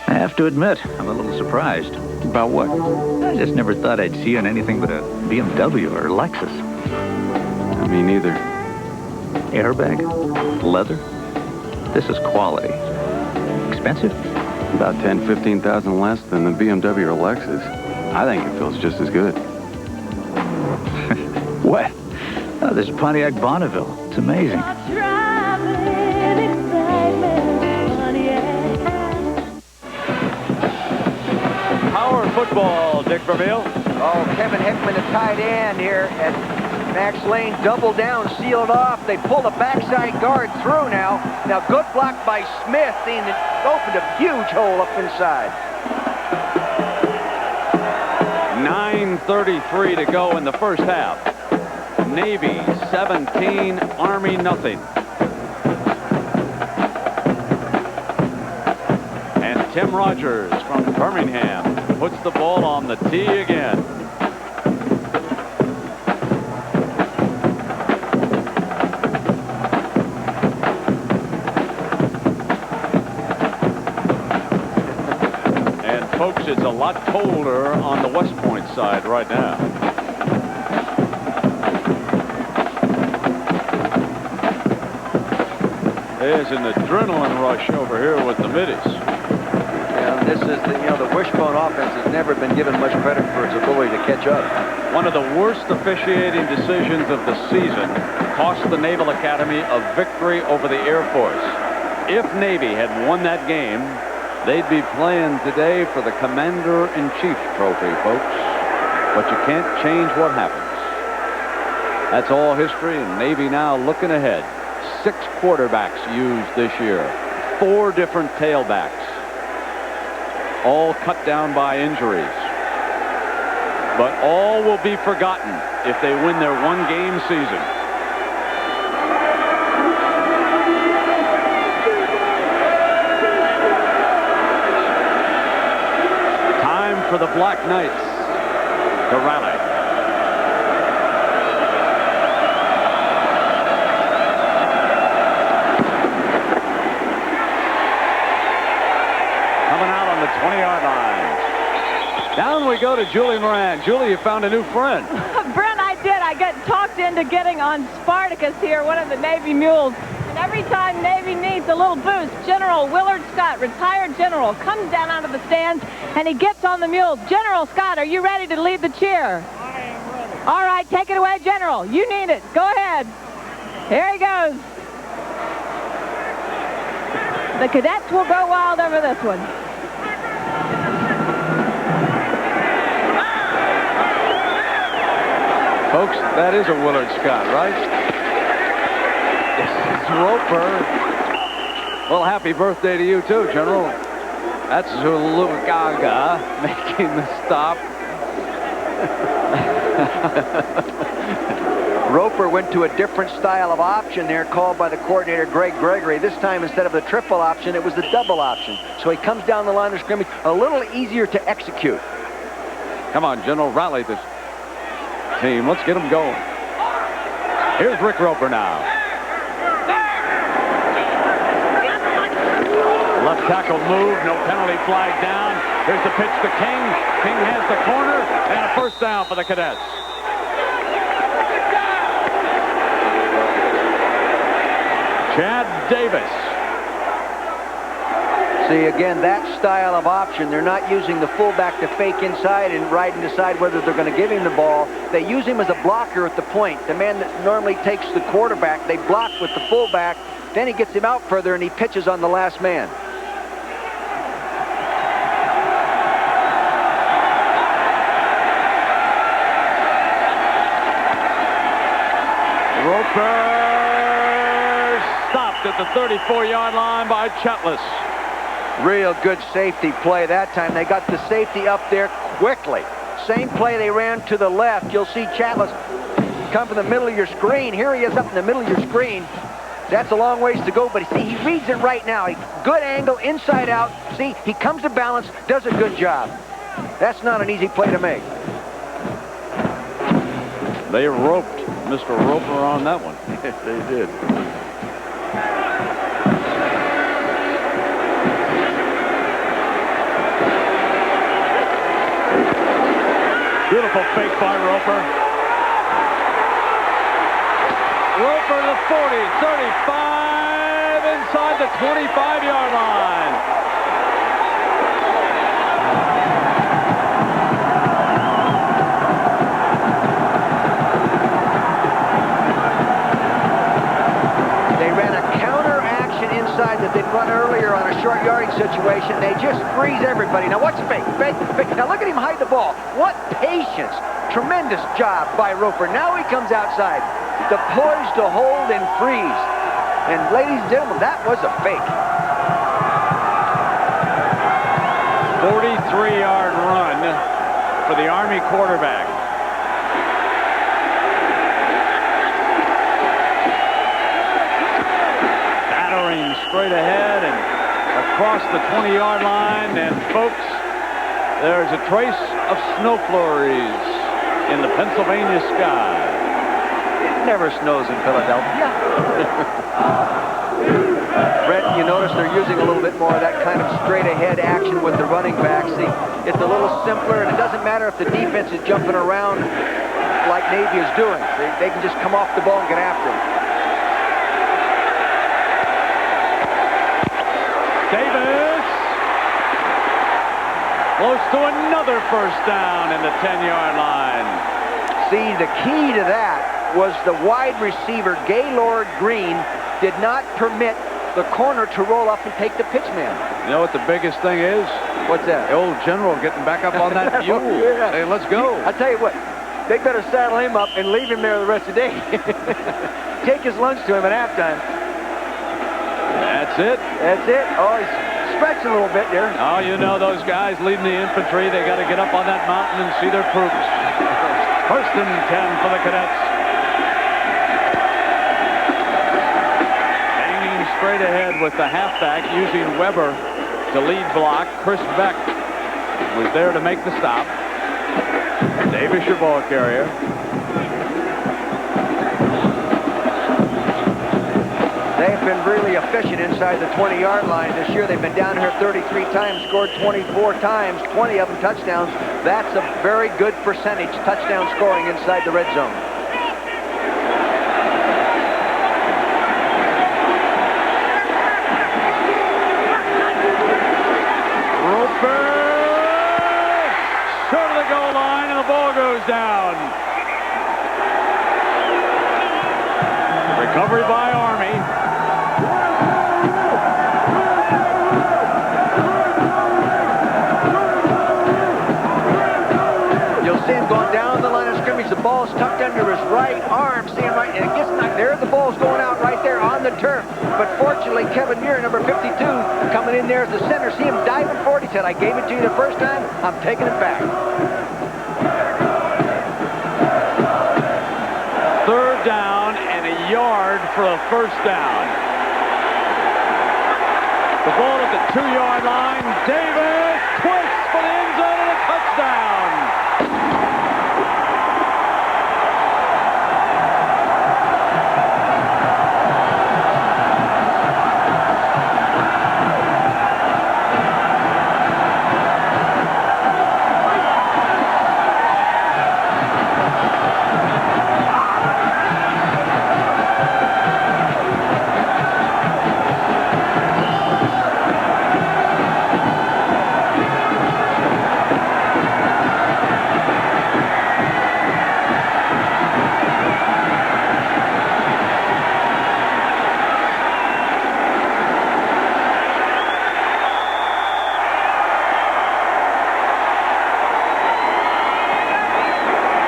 I have to admit, I'm a little surprised. About what? I just never thought I'd see you in anything but a BMW or Lexus. Me neither. Airbag? Leather? This is quality. Expensive? About 10, 15,000 less than the BMW or Lexus. I think it feels just as good. What? Oh, this Pontiac Bonneville. It's amazing. Power football, Dick Vermeil. Oh, Kevin Hickman, the tight end here at Max Lane double down, sealed off. They pull the backside guard through now. Now good block by Smith. He opened a huge hole up inside. 9:33 to go in the first half. Navy 17, Army nothing. And Tim Rogers from Birmingham puts the ball on the tee again. And folks, it's a lot colder on the West Point side right now. There's an adrenaline rush over here with the middies. And this is the Wishbone offense has never been given much credit for its ability to catch up. One of the worst officiating decisions of the season cost the Naval Academy a victory over the Air Force. If Navy had won that game, they'd be playing today for the Commander-in-Chief trophy, folks. But you can't change what happens. That's all history, and Navy now looking ahead. 6 quarterbacks used this year. 4 different tailbacks. All cut down by injuries. But all will be forgotten if they win their one-game season. Time for the Black Knights to rally. Coming out on the 20-yard line. Down we go to Julie Moran. Julie, you found a new friend. Brent, I did. I got talked into getting on Spartacus here, one of the Navy mules. And every time Navy needs a little boost, General Willard Scott, retired general, comes down out of the stands and he gets on the mules. General Scott, are you ready to lead the cheer? I am ready. All right, take it away, General. You need it. Go ahead. Here he goes. The cadets will go wild over this one. Folks, that is a Willard Scott, right? This is Roper. Well, happy birthday to you, too, General. That's Zulugaga making the stop. Roper went to a different style of option there called by the coordinator, Greg Gregory. This time, instead of the triple option, it was the double option. So he comes down the line of scrimmage a little easier to execute. Come on, General, rally this team. Let's get them going. Here's Rick Roper now. Left tackle move, no penalty flag down. Here's the pitch to King. King has the corner, and a first down for the Cadets. Chad Davis. See, again, that style of option, they're not using the fullback to fake inside and ride and decide whether they're going to give him the ball. They use him as a blocker at the point. The man that normally takes the quarterback, they block with the fullback. Then he gets him out further, and he pitches on the last man. Roper stopped at the 34-yard line by Chatlis. Real good safety play that time. They got the safety up there quickly. Same play they ran to the left. You'll see Chatlis come from the middle of your screen. Here he is up in the middle of your screen. That's a long ways to go, but see, he reads it right now. Good angle, inside out. See, he comes to balance, does a good job. That's not an easy play to make. They roped Mr. Roper on that one. Yes, they did. Beautiful fake by Roper. Roper to 40, 35, inside the 25-yard line. They ran a counter action inside that they'd run earlier on a short yardage situation. They just freeze everybody. Now watch fake, fake, fake. Now look at him hide the ball. What patience. Tremendous job by Roper. Now he comes outside. The poise to hold and freeze. And ladies and gentlemen, that was a fake. 43-yard run for the Army quarterback. Battering straight ahead and across the 20-yard line. And folks, there's a trace of snow flurries in the Pennsylvania sky. It never snows in Philadelphia. Brett, you notice they're using a little bit more of that kind of straight-ahead action with the running backs. See, it's a little simpler, and it doesn't matter if the defense is jumping around like Navy is doing. They can just come off the ball and get after them. Davis close to another first down in the 10-yard line. See, the key to that was the wide receiver, Gaylord Green, did not permit the corner to roll up and take the pitch man. You know what the biggest thing is? What's that? The old general getting back up on that mule. Yeah. Hey, let's go. I tell you what, they better saddle him up and leave him there the rest of the day. Take his lunch to him at halftime. That's it. That's it. Oh, he's stretching a little bit there. Oh, you know those guys leading the infantry, they got to get up on that mountain and see their troops. First and 10 for the cadets. Hanging straight ahead with the halfback using Weber to lead block. Chris Beck was there to make the stop. Davis, your ball carrier. They've been really efficient inside the 20-yard line this year. They've been down here 33 times, scored 24 times, 20 of them touchdowns. That's a very good percentage, touchdown scoring inside the red zone. Roper, short of the goal line, and the ball goes down. Recovery by Army. You'll see him going down the line of scrimmage. The ball's tucked under his right arm. See him right, and it gets knocked there. The ball's going out right there on the turf. But fortunately, Kevin Muir, number 52, coming in there as the center. See him diving forward. He said, I gave it to you the first time. I'm taking it back. Third down and a yard for a first down. The ball at the 2-yard line. Davis twists for the end zone and a touchdown.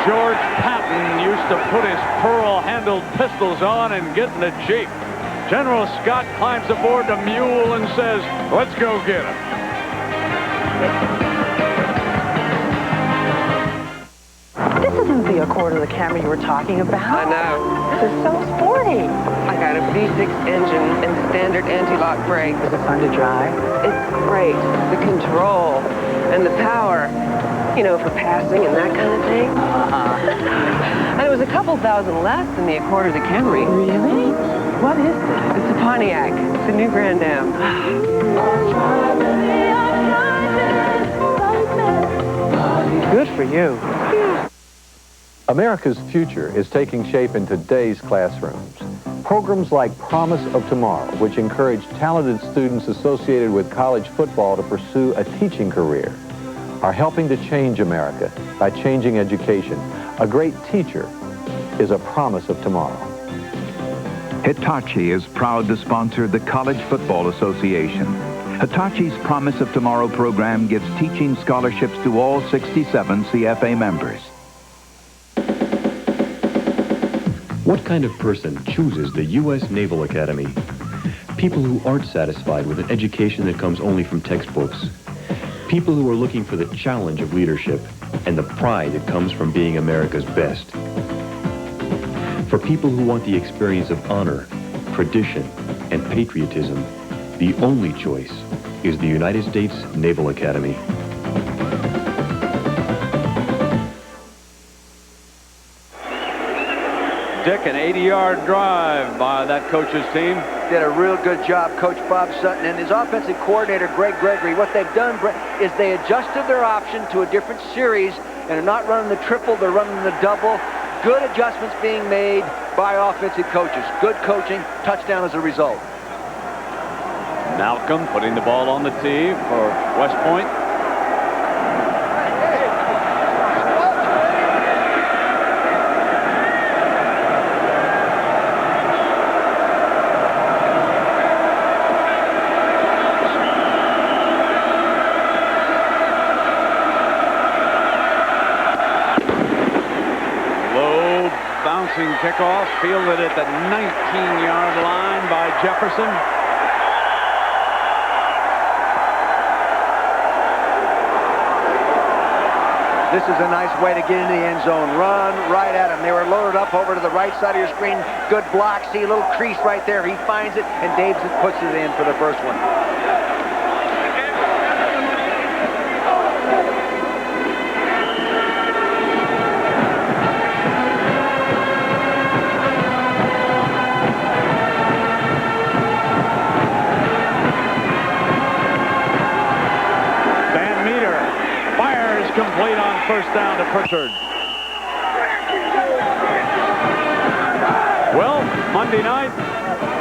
George Patton used to put his pearl-handled pistols on and get in the Jeep. General Scott climbs aboard the mule and says, let's go get him. This isn't the Accord or the Camry you were talking about. I know. This is so sporty. I got a V6 engine and standard anti-lock brakes. Is it fun to drive? It's great. The control and the power. You know, for passing and that kind of thing. And it was a couple thousand less than the Accord or the Camry. Really? What is this? It's a Pontiac. It's a new Grand Am. Good for you. America's future is taking shape in today's classrooms. Programs like Promise of Tomorrow, which encourage talented students associated with college football to pursue a teaching career, are helping to change America by changing education. A great teacher is a promise of tomorrow. Hitachi is proud to sponsor the College Football Association. Hitachi's Promise of Tomorrow program gives teaching scholarships to all 67 CFA members. What kind of person chooses the U.S. Naval Academy? People who aren't satisfied with an education that comes only from textbooks. People who are looking for the challenge of leadership and the pride that comes from being America's best. For people who want the experience of honor, tradition, and patriotism, the only choice is the United States Naval Academy. Dick, an 80-yard drive by that coach's team. Did a real good job, Coach Bob Sutton and his offensive coordinator, Greg Gregory. What they've done is they adjusted their option to a different series, and they're not running the triple, they're running the double. Good adjustments being made by offensive coaches. Good coaching, touchdown as a result. Malcolm putting the ball on the tee for West Point. Bouncing kickoff, fielded at the 19-yard line by Jefferson. This is a nice way to get into the end zone. Run right at him. They were loaded up over to the right side of your screen. Good block. See a little crease right there. He finds it, and Davis puts it in for the first one. Complete on first down to Pritchard. Well, Monday night,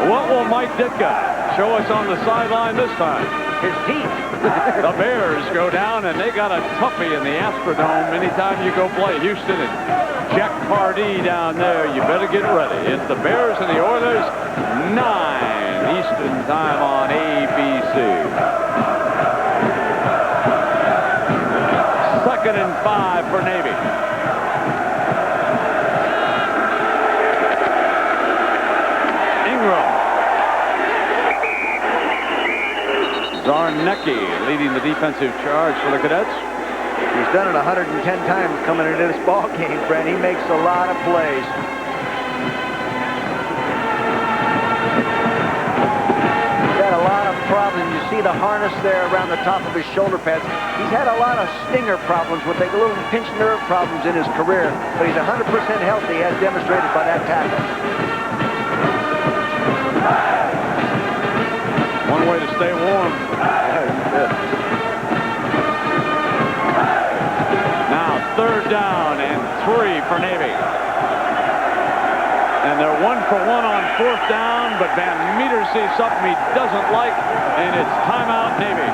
what will Mike Ditka show us on the sideline this time? His teeth. The Bears go down, and they got a toughie in the Astrodome anytime you go play Houston. And Jack Pardee down there, you better get ready. It's the Bears and the Oilers, 9 Eastern time on ABC. 2nd and 5 for Navy. Ingram. Zarnecki leading the defensive charge for the Cadets. He's done it 110 times coming into this ball game, Brent. He makes a lot of plays. He's had a lot of problems. You see the harness there around the top of his shoulder pads. He's had a lot of stinger problems with like little pinched nerve problems in his career, but he's 100% healthy, as demonstrated by that tackle. One way to stay warm. Now 3rd down and 3 for Navy. And they're 1 for 1 on 4th down, but Van Meter sees something he doesn't like, and it's timeout Navy.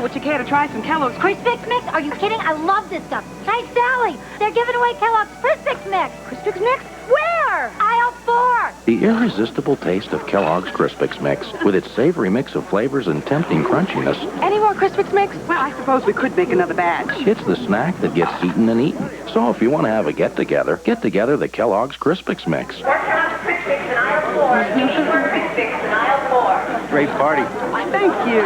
Would you care to try some Kellogg's Crispix Mix? Are you kidding? I love this stuff. Hey, Sally, they're giving away Kellogg's Crispix Mix. Crispix Mix? Where? Aisle 4. The irresistible taste of Kellogg's Crispix Mix, with its savory mix of flavors and tempting crunchiness. Any more Crispix Mix? Well, I suppose we could make another batch. It's the snack that gets eaten and eaten. So if you want to have a get-together the Kellogg's Crispix Mix. Working on the Crispix in aisle 4. Crispix in aisle 4. Great party. Thank you.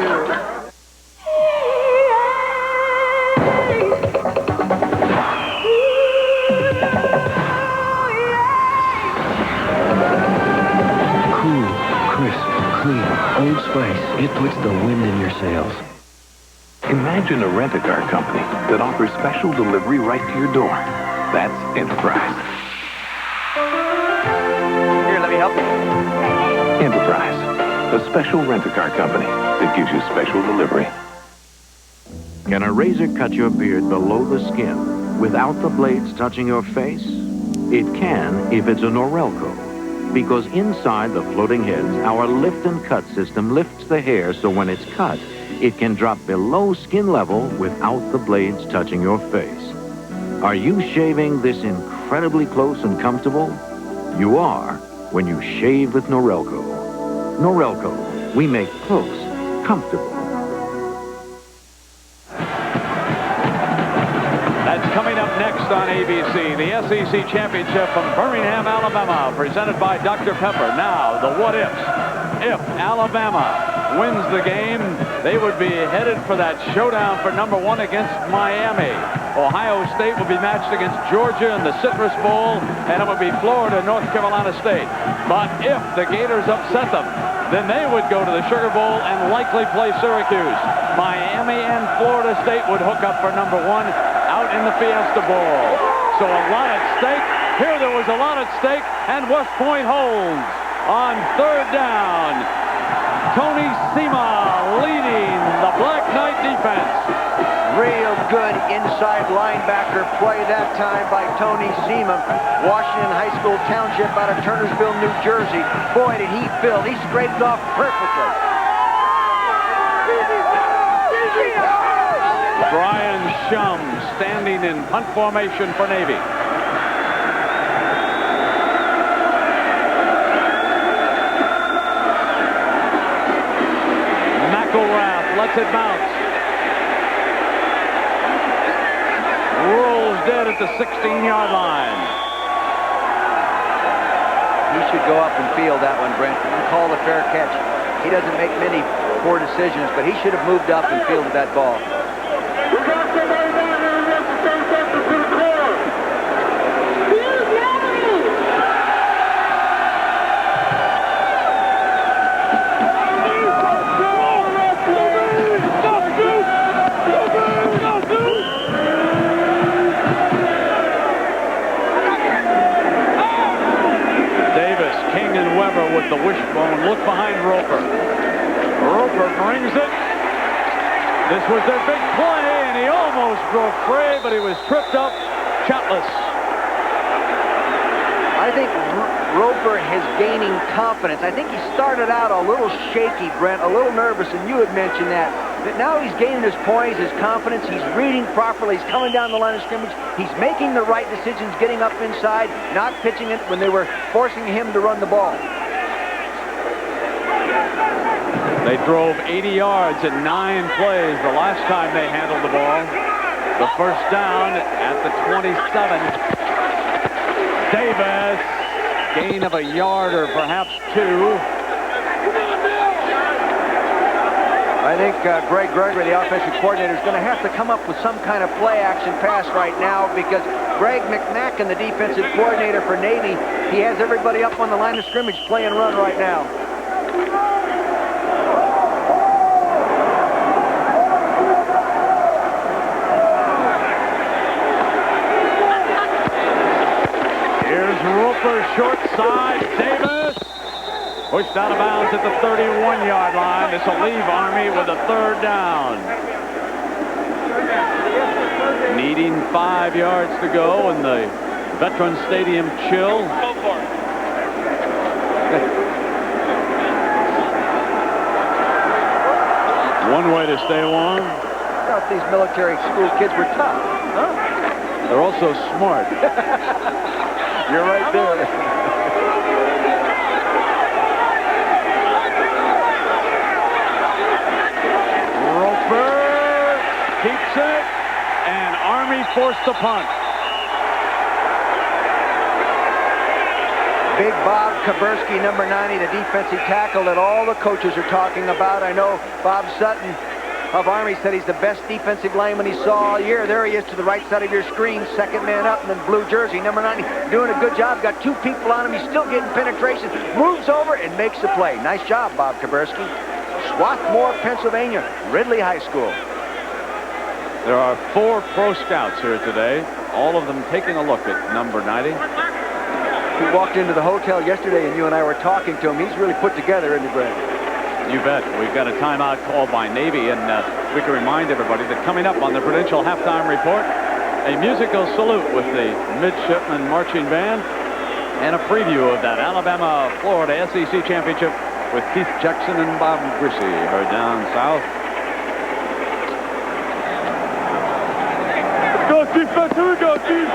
Old Spice, it puts the wind in your sails. Imagine a rent-a-car company that offers special delivery right to your door. That's Enterprise. Here, let me help you. Enterprise, a special rent-a-car company that gives you special delivery. Can a razor cut your beard below the skin without the blades touching your face? It can if it's a Norelco. Because inside the floating heads, our lift and cut system lifts the hair so when it's cut, it can drop below skin level without the blades touching your face. Are you shaving this incredible incredibly close and comfortable? You are when you shave with Norelco. Norelco, we make close comfortable. That's coming up next on ABC, the SEC Championship from Birmingham, Alabama, presented by Dr. Pepper. Now, the what-ifs. If Alabama wins the game, they would be headed for that showdown for #1 against Miami. Ohio State will be matched against Georgia in the Citrus Bowl, and it would be Florida, North Carolina State. But if the Gators upset them, then they would go to the Sugar Bowl and likely play Syracuse. Miami and Florida State would hook up for #1 out in the Fiesta Bowl. So a lot at stake. Here there was a lot at stake, and West Point holds on 3rd down. Tony Sema leading the Black Knight defense. Real good inside linebacker play that time by Tony Sema. Washington High School Township out of Turnersville, New Jersey. Boy, did he fill. He scraped off perfectly. Brian Shum standing in punt formation for Navy. McElrath lets it bounce. Rolls dead at the 16-yard line. He should go up and field that one, Brent. And call the fair catch. He doesn't make many poor decisions, but he should have moved up and fielded that ball. With the wishbone, look behind Roper. Roper brings it. This was their big play, and he almost broke free, but he was tripped up, shotless. I think Roper is gaining confidence. I think he started out a little shaky, Brent, a little nervous, and you had mentioned that. But now he's gaining his poise, his confidence. He's reading properly. He's coming down the line of scrimmage. He's making the right decisions, getting up inside, not pitching it when they were forcing him to run the ball. They drove 80 yards in 9 plays the last time they handled the ball. The first down at the 27. Davis, gain of a yard or perhaps 2. I think Greg Gregory, the offensive coordinator, is going to have to come up with some kind of play-action pass right now because Greg McNacken, the defensive coordinator for Navy, he has everybody up on the line of scrimmage play and run right now. Roper short side. Davis pushed out of bounds at the 31-yard line. This will leave Army with a 3rd down. Needing 5 yards to go in the Veterans Stadium chill. Go for it. One way to stay warm. I thought these military school kids were tough. Huh? They're also smart. You're right there. Roper keeps it, and Army forced the punt. Big Bob Kaburski, number 90, the defensive tackle that all the coaches are talking about. I know Bob Sutton of Army said he's the best defensive lineman he saw all year. There he is to the right side of your screen, second man up in the blue jersey, number 90, doing a good job. Got 2 people on him. He's still getting penetration. Moves over and makes the play. Nice job, Bob Kaburski. Swarthmore, Pennsylvania, Ridley High School. There are 4 pro scouts here today, all of them taking a look at number 90. He walked into the hotel yesterday and you and I were talking to him. He's really put together, isn't he, Brent? You bet. We've got a timeout called by Navy, and we can remind everybody that coming up on the Prudential Halftime Report, a musical salute with the Midshipman Marching Band and a preview of that Alabama-Florida SEC Championship with Keith Jackson and Bob Grissy heard down south. Go, Chief! Here we go, Chief!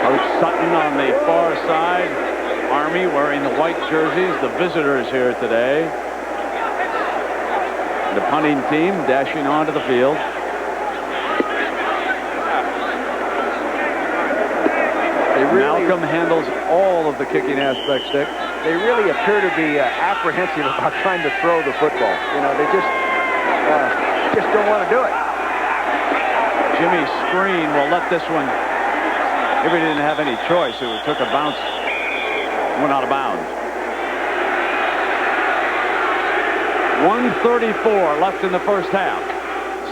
Coach Sutton on the far side. Army wearing the white jerseys, the visitors here today. The punting team dashing onto the field. Malcolm handles all of the kicking aspects, Dick. They really appear to be apprehensive about trying to throw the football. You know, they just don't want to do it. Jimmy Screen will let this one. He really didn't have any choice. It took a bounce, went out of bounds. 1:34 left in the first half.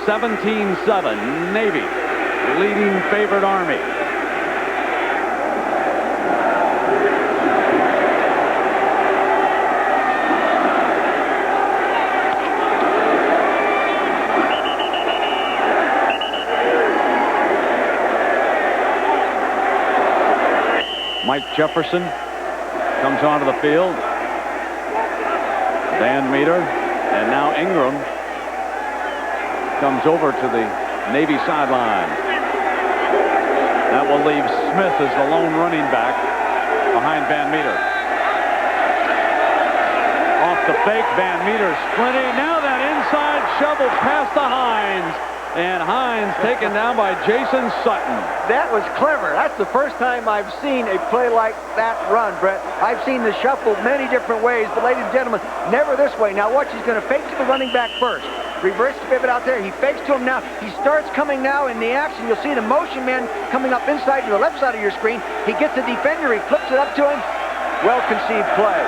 17-7, Navy leading favorite Army. Mike Jefferson comes onto the field. Van Meter, and now Ingram comes over to the Navy sideline. That will leave Smith as the lone running back behind Van Meter. Off the fake, Van Meter sprinting. Now that inside shovel past to Hines. And Hines taken down by Jason Sutton. That was clever. That's the first time I've seen a play like that run, Brett. I've seen the shuffle many different ways, but ladies and gentlemen, never this way. Now watch, he's going to fake to the running back first. Reverse pivot out there. He fakes to him now. He starts coming now in the action. You'll see the motion man coming up inside to the left side of your screen. He gets the defender. He flips it up to him. Well-conceived play.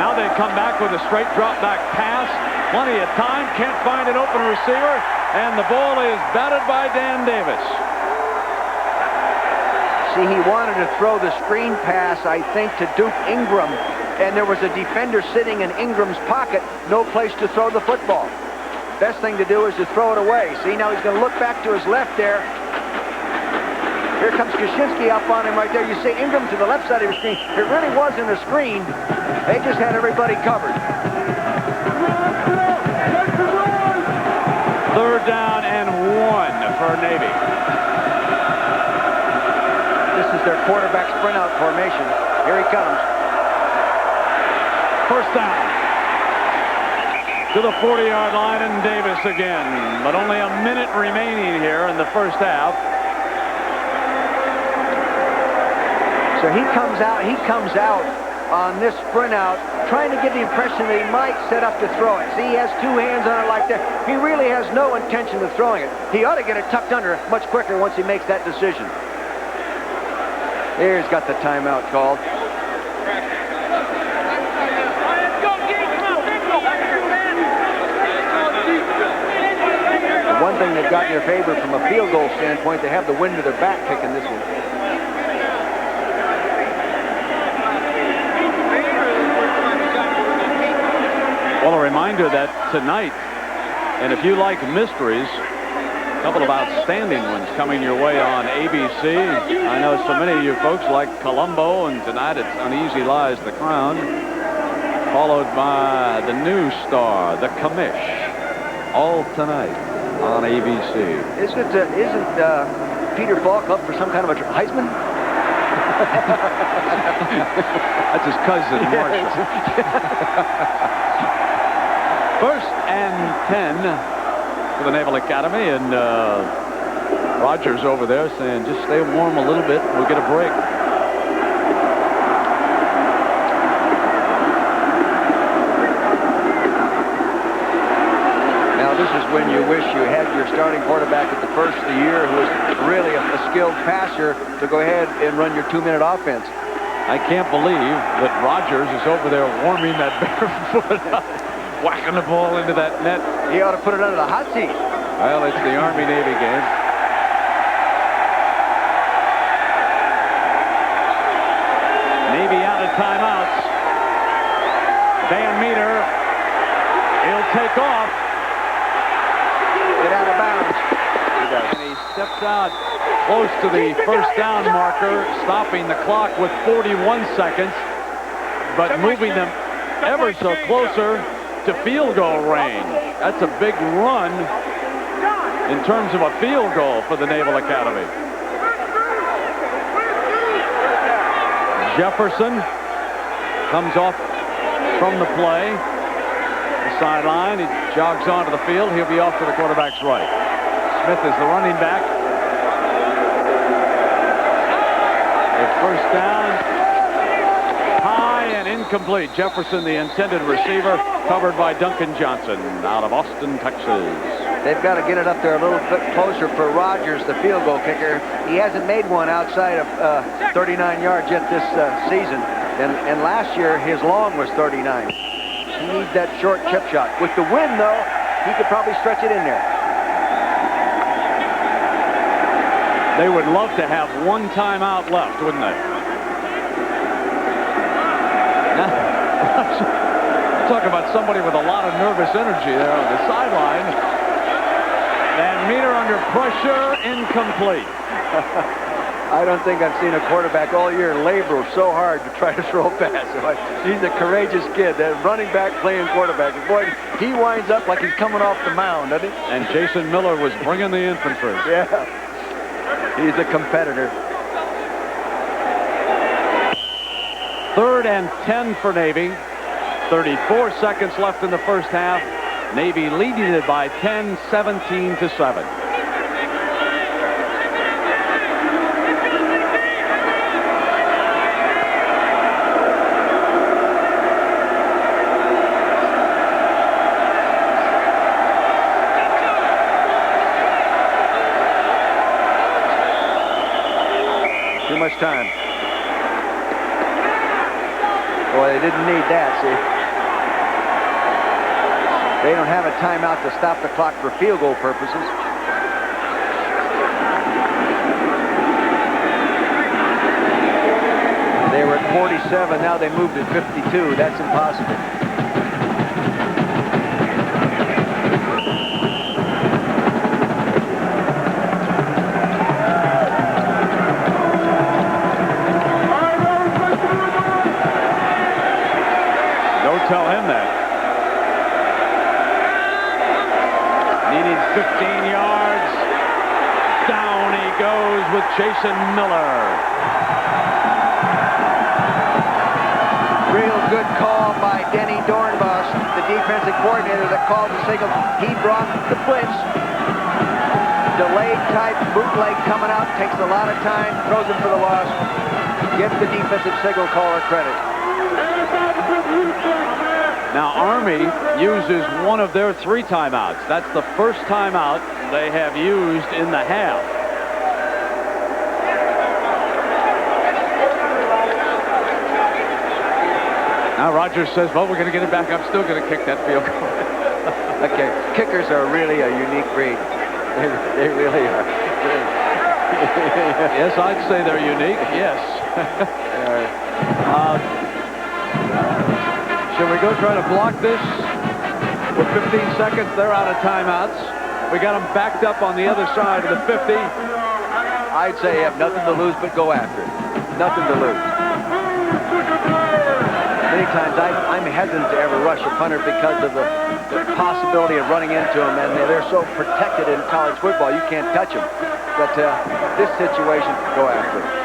Now they come back with a straight drop back pass. Plenty of time. Can't find an open receiver. And the ball is batted by Dan Davis. See, he wanted to throw the screen pass, I think, to Duke Ingram. And there was a defender sitting in Ingram's pocket. No place to throw the football. Best thing to do is to throw it away. See, now he's going to look back to his left there. Here comes Kaczynski up on him right there. You see Ingram to the left side of your screen. It really wasn't a screen. They just had everybody covered. Third down and 1 for Navy. This is their quarterback sprint out formation. Here he comes. First down. To the 40-yard line, and Davis again. But only a minute remaining here in the first half. So he comes out on this sprint out, trying to get the impression that he might set up to throw it. See, he has two hands on it like that. He really has no intention of throwing it. He ought to get it tucked under much quicker once he makes that decision. Here's got the timeout called. The one thing they've got in their favor from a field goal standpoint, they have the wind to their back kicking this one. Well, a reminder that tonight, and if you like mysteries, a couple of outstanding ones coming your way on ABC. I know so many of you folks like Columbo, and tonight it's Uneasy Lies the Crown, followed by the new star, The Commish, all tonight on ABC. Isn't Peter Falk up for some kind of a Heisman? That's his cousin, Marshall. First and 10 for the Naval Academy, and Rogers over there saying, just stay warm a little bit, we'll get a break. Now this is when you wish you had your starting quarterback at the first of the year who was really a skilled passer to go ahead and run your 2-minute offense. I can't believe that Rogers is over there warming that barefoot up, whacking the ball into that net. He ought to put it under the hot seat. Well, it's the Army-Navy game. Navy out of timeouts. Van Meter, he'll take off. Get out of bounds. And he steps out close to the first down marker, stopping the clock with 41 seconds, but moving them ever so closer to field goal range. That's a big run in terms of a field goal for the Naval Academy. Jefferson comes off from the play. The sideline. He jogs onto the field. He'll be off to the quarterback's right. Smith is the running back. It's first down. High and incomplete. Jefferson, the intended receiver, covered by Duncan Johnson out of Austin, Texas. They've got to get it up there a little bit closer for Rogers, the field goal kicker. He hasn't made one outside of 39 yards yet this season. And last year, his long was 39. He needs that short chip shot. With the wind, though, he could probably stretch it in there. They would love to have one timeout left, wouldn't they? Talk about somebody with a lot of nervous energy there on the sideline. Van Meter under pressure, incomplete. I don't think I've seen a quarterback all year labor so hard to try to throw a pass. He's a courageous kid. That running back playing quarterback. Boy, he winds up like he's coming off the mound, doesn't he? And Jason Miller was bringing the infantry. Yeah. He's a competitor. 3rd and 10 for Navy. 34 seconds left in the first half. Navy leading it by 10, 17-7. Too much time. Boy, they didn't need that, see. They don't have a timeout to stop the clock for field goal purposes. They were at 47. Now they moved to 52. That's impossible. Don't tell him that. Needing 15 yards. Down he goes with Jason Miller. Real good call by Denny Dornbus, the defensive coordinator that called the signal. He brought the blitz. Delayed type bootleg coming out. Takes a lot of time. Throws him for the loss. Give the defensive signal caller credit. Now, Army uses one of their 3 timeouts. That's the first timeout they have used in the half. Now, Rogers says, well, we're going to get it back. I'm still going to kick that field goal. Okay, kickers are really a unique breed. They really are. Yes, I'd say they're unique, yes. Should we go try to block this? With 15 seconds, they're out of timeouts. We got them backed up on the other side of the 50. I'd say you have nothing to lose but go after it. Nothing to lose. Many times I'm hesitant to ever rush a punter because of the possibility of running into them, and they're so protected in college football, you can't touch them. But this situation, go after it.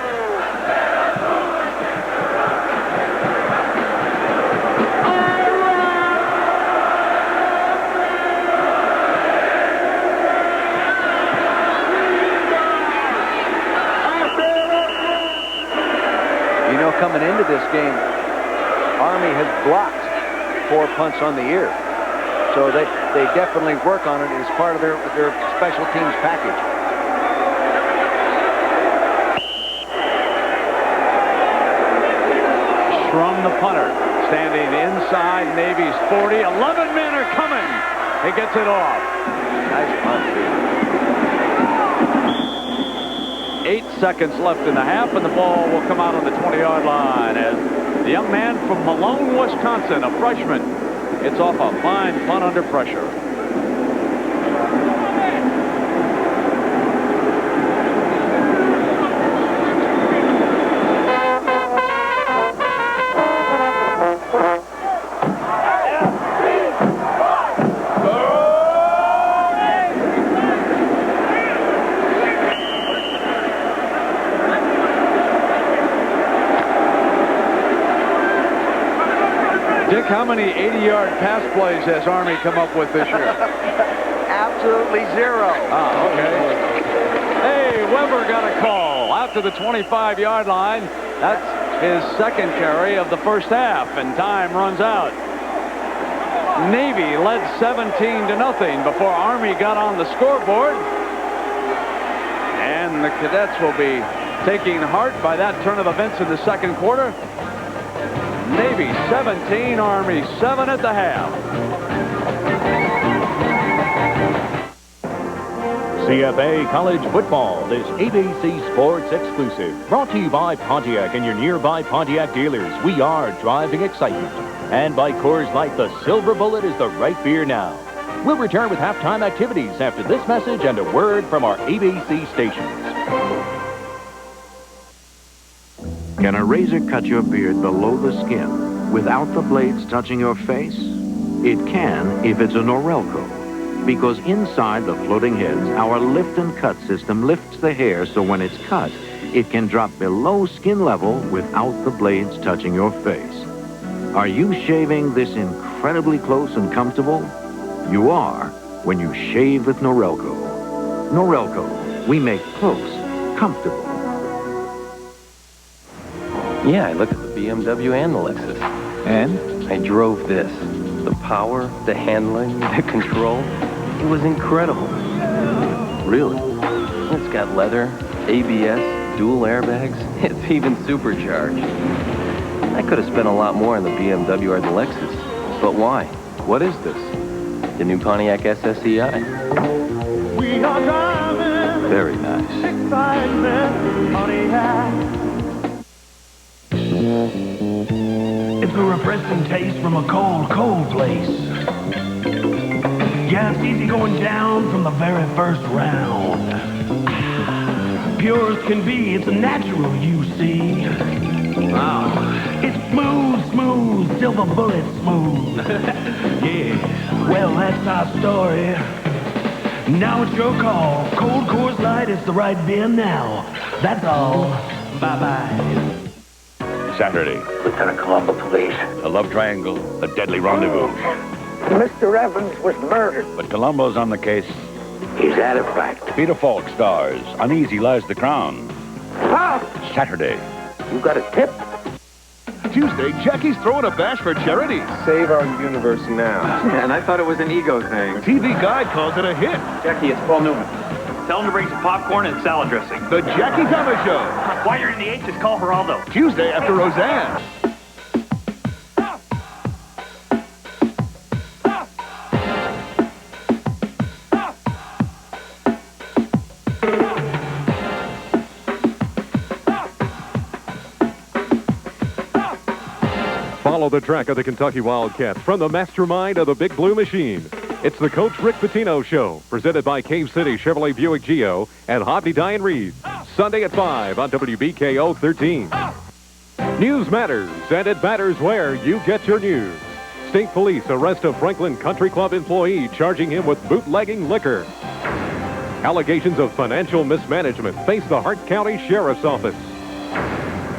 You know, coming into this game, Army has blocked 4 punts on the year. So they definitely work on it as part of their special teams package. Schrum, the punter, standing inside Navy's 40. 11 men are coming. He gets it off. Nice punt. 8 seconds left in the half, and the ball will come out on the 20-yard line as the young man from Malone, Wisconsin, a freshman, gets off a fine punt under pressure. Dick, how many 80-yard pass plays has Army come up with this year? Absolutely zero. Ah, okay. Hey, Weber got a call out to the 25-yard line. That's his second carry of the first half, and time runs out. Navy led 17-0 before Army got on the scoreboard. And the Cadets will be taking heart by that turn of events in the second quarter. Navy 17, Army 7 at the half. CFA College Football is ABC Sports exclusive. Brought to you by Pontiac and your nearby Pontiac dealers. We are driving excitement. And by Coors Light, the Silver Bullet is the right beer now. We'll return with halftime activities after this message and a word from our ABC stations. Can a razor cut your beard below the skin without the blades touching your face? It can if it's a Norelco, because inside the floating heads, our lift and cut system lifts the hair so when it's cut, it can drop below skin level without the blades touching your face. Are you shaving this incredibly close and comfortable? You are when you shave with Norelco. Norelco, we make close comfortable. Yeah, I looked at the BMW and the Lexus. And? I drove this. The power, the handling, the control. It was incredible. Really? It's got leather, ABS, dual airbags. It's even supercharged. I could have spent a lot more on the BMW or the Lexus. But why? What is this? The new Pontiac SSEI. We are driving. Very nice. Excitement, Pontiac. It's a refreshing taste from a cold, cold place. Yeah, it's easy going down from the very first round. Pure as can be, it's a natural, you see. Wow. It's smooth, smooth, silver bullet smooth. Yeah. Well, that's our story. Now it's your call. Cold Coors Light is the right beer now. That's all. Bye-bye. Saturday. Lieutenant Colombo, police. A love triangle, a deadly rendezvous. Mr. Evans was murdered. But Colombo's on the case. He's out of fact. Peter Falk stars. Uneasy lies the crown. Ah! Saturday. You got a tip? Tuesday, Jackie's throwing a bash for charity. Save our universe now. And I thought it was an ego thing. TV Guide calls it a hit. Jackie, it's Paul Newman. Tell him to bring some popcorn and salad dressing. The Jackie Thomas Show. While you're in the H, just call Geraldo. Tuesday after Roseanne. Follow the track of the Kentucky Wildcats from the mastermind of the Big Blue Machine. It's the Coach Rick Pitino Show, presented by Cave City Chevrolet Buick Geo and Hobby Dye & Reed. Sunday at 5 on WBKO 13. News matters, and it matters where you get your news. State police arrest a Franklin Country Club employee charging him with bootlegging liquor. Allegations of financial mismanagement face the Hart County Sheriff's Office.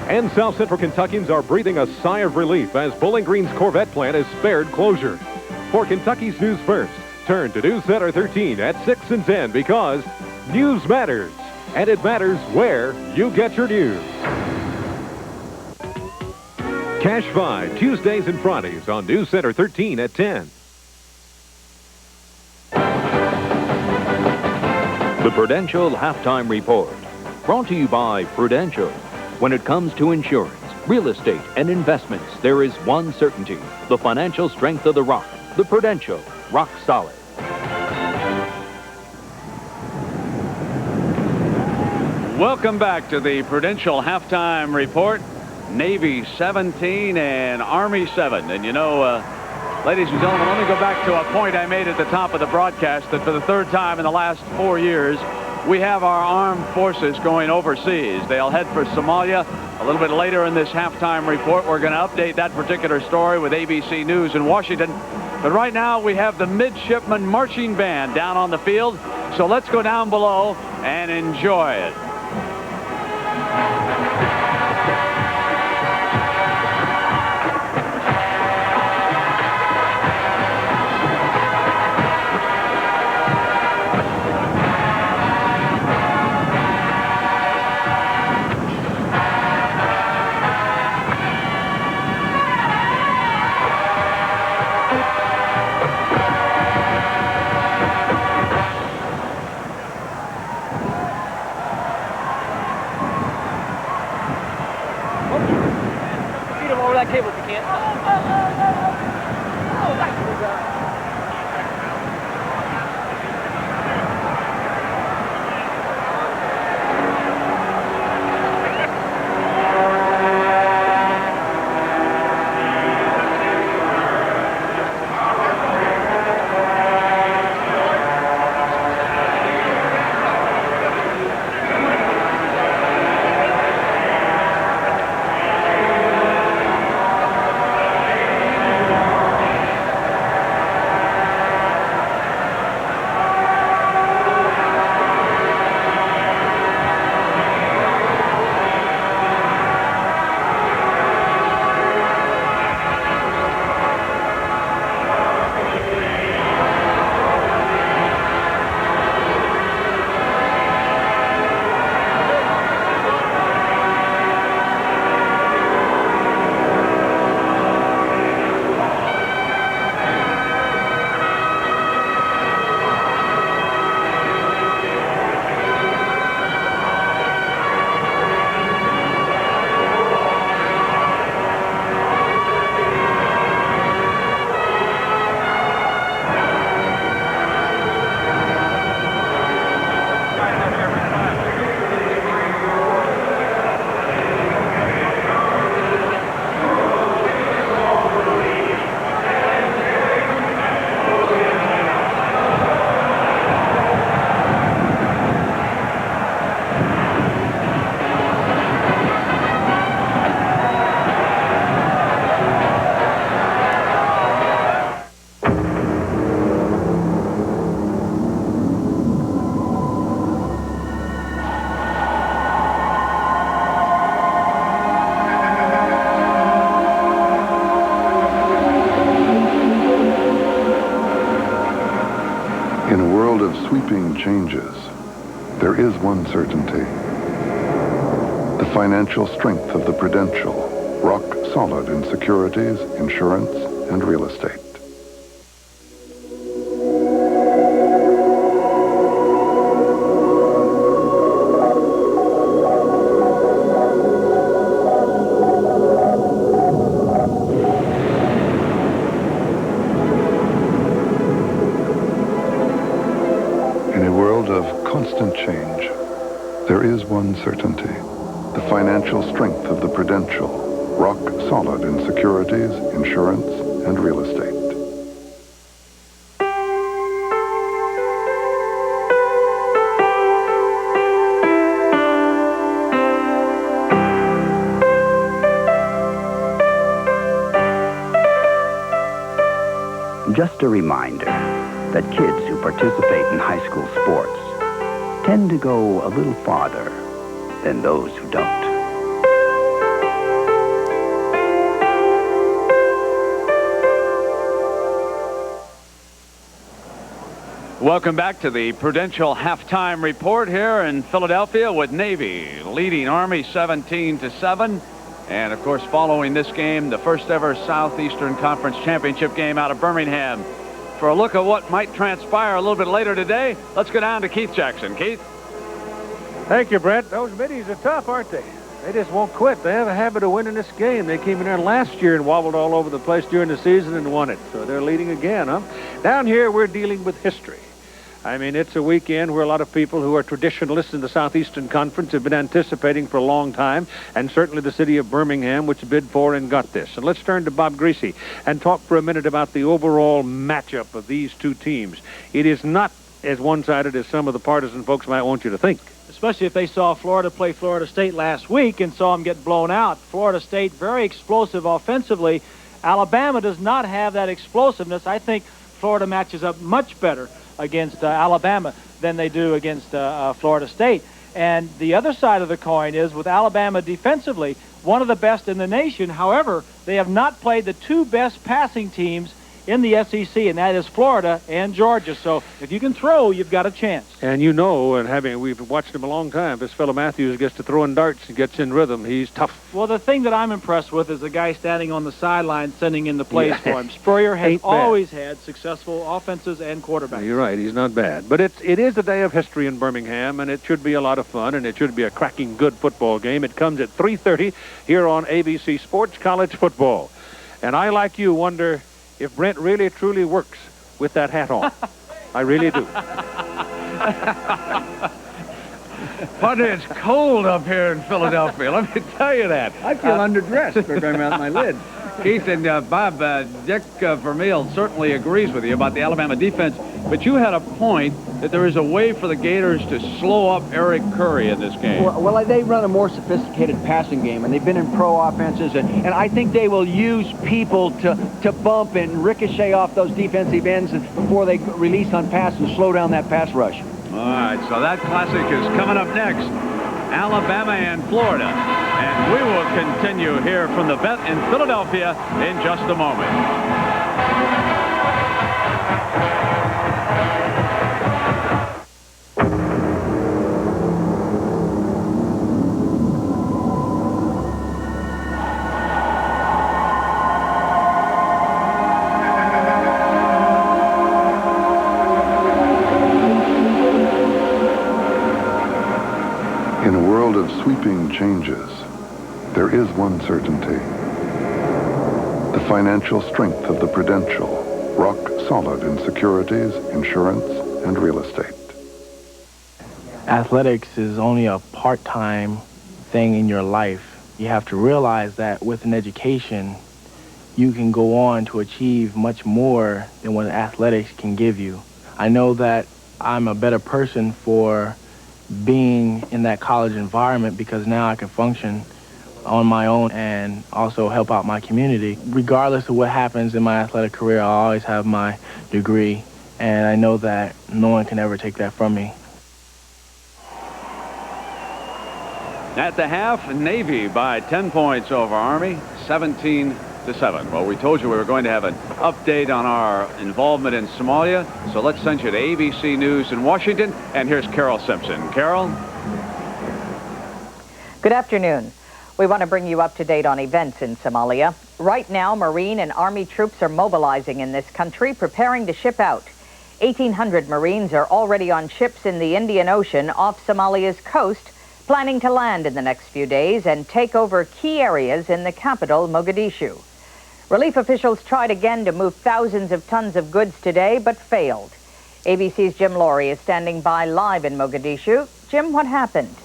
And South Central Kentuckians are breathing a sigh of relief as Bowling Green's Corvette plant is spared closure. For Kentucky's News First, turn to News Center 13 at 6 and 10 because news matters, and it matters where you get your news. Cash 5, Tuesdays and Fridays on News Center 13 at 10. The Prudential Halftime Report. Brought to you by Prudential. When it comes to insurance, real estate, and investments, there is one certainty: the financial strength of the Rock. The Prudential, rock solid. Welcome back to the Prudential Halftime Report. Navy 17 and Army 7. And you know, ladies and gentlemen, let me go back to a point I made at the top of the broadcast that for the third time in the last 4 years, we have our armed forces going overseas. They'll head for Somalia. A little bit later in this halftime report, we're going to update that particular story with ABC News in Washington. But right now, we have the Midshipman Marching Band down on the field. So let's go down below and enjoy it. that cable if you can. In a world of sweeping changes, there is one certainty. The financial strength of the Prudential, rock solid in securities, insurance, and real estate. In a world of constant change, there is one certainty. The financial strength of the Prudential, rock solid in securities, insurance, and real estate. Just a reminder that kids who participate in high school sports tend to go a little farther than those who don't. Welcome back to the Prudential halftime report here in Philadelphia with Navy leading Army 17-7. And, of course, following this game, the first ever Southeastern Conference Championship game out of Birmingham. For a look at what might transpire a little bit later today, let's go down to Keith Jackson. Keith? Thank you, Brett. Those middies are tough, aren't they? They just won't quit. They have a habit of winning this game. They came in there last year and wobbled all over the place during the season and won it. So they're leading again, huh? Down here, we're dealing with history. I mean, it's a weekend where a lot of people who are traditionalists in the Southeastern Conference have been anticipating for a long time, and certainly the city of Birmingham, which bid for and got this. And let's turn to Bob Greasy and talk for a minute about the overall matchup of these two teams. It is not as one-sided as some of the partisan folks might want you to think. Especially if they saw Florida play Florida State last week and saw them get blown out. Florida State, very explosive offensively. Alabama does not have that explosiveness. I think Florida matches up much better against Alabama than they do against Florida State. And the other side of the coin is with Alabama defensively, one of the best in the nation. However, they have not played the two best passing teams in the SEC, and that is Florida and Georgia. So if you can throw, you've got a chance. And you know, and we've watched him a long time, this fellow Matthews gets to throwing darts and gets in rhythm. He's tough. Well, the thing that I'm impressed with is the guy standing on the sideline sending in the plays for him. Spurrier has always had successful offenses and quarterbacks. You're right, he's not bad. But it is a day of history in Birmingham, and it should be a lot of fun, and it should be a cracking good football game. It comes at 3:30 here on ABC Sports College Football. And I, like you, wonder if Brent really truly works with that hat on. I really do. Partner, it's cold up here in Philadelphia. Let me tell you that. I feel underdressed for going out my lid. Keith and Bob, Dick Vermeil certainly agrees with you about the Alabama defense, but you had a point that there is a way for the Gators to slow up Eric Curry in this game. Well, they run a more sophisticated passing game, and they've been in pro offenses, and I think they will use people to bump and ricochet off those defensive ends before they release on pass and slow down that pass rush. All right, so that classic is coming up next. Alabama and Florida. And we will continue here from the vet in Philadelphia in just a moment. In a world of sweeping changes, there is one certainty. The financial strength of the Prudential, rock solid in securities, insurance, and real estate. Athletics is only a part-time thing in your life. You have to realize that with an education, you can go on to achieve much more than what athletics can give you. I know that I'm a better person for being in that college environment because now I can function on my own and also help out my community. Regardless of what happens in my athletic career, I'll always have my degree, and I know that no one can ever take that from me. At the half, Navy by 10 points over Army, 17-7. Well, we told you we were going to have an update on our involvement in Somalia, so let's send you to ABC News in Washington, and here's Carol Simpson. Carol? Good afternoon. We want to bring you up to date on events in Somalia. Right now, Marine and Army troops are mobilizing in this country, preparing to ship out. 1,800 Marines are already on ships in the Indian Ocean off Somalia's coast, planning to land in the next few days and take over key areas in the capital, Mogadishu. Relief officials tried again to move thousands of tons of goods today, but failed. ABC's Jim Laurie is standing by live in Mogadishu. Jim, what happened?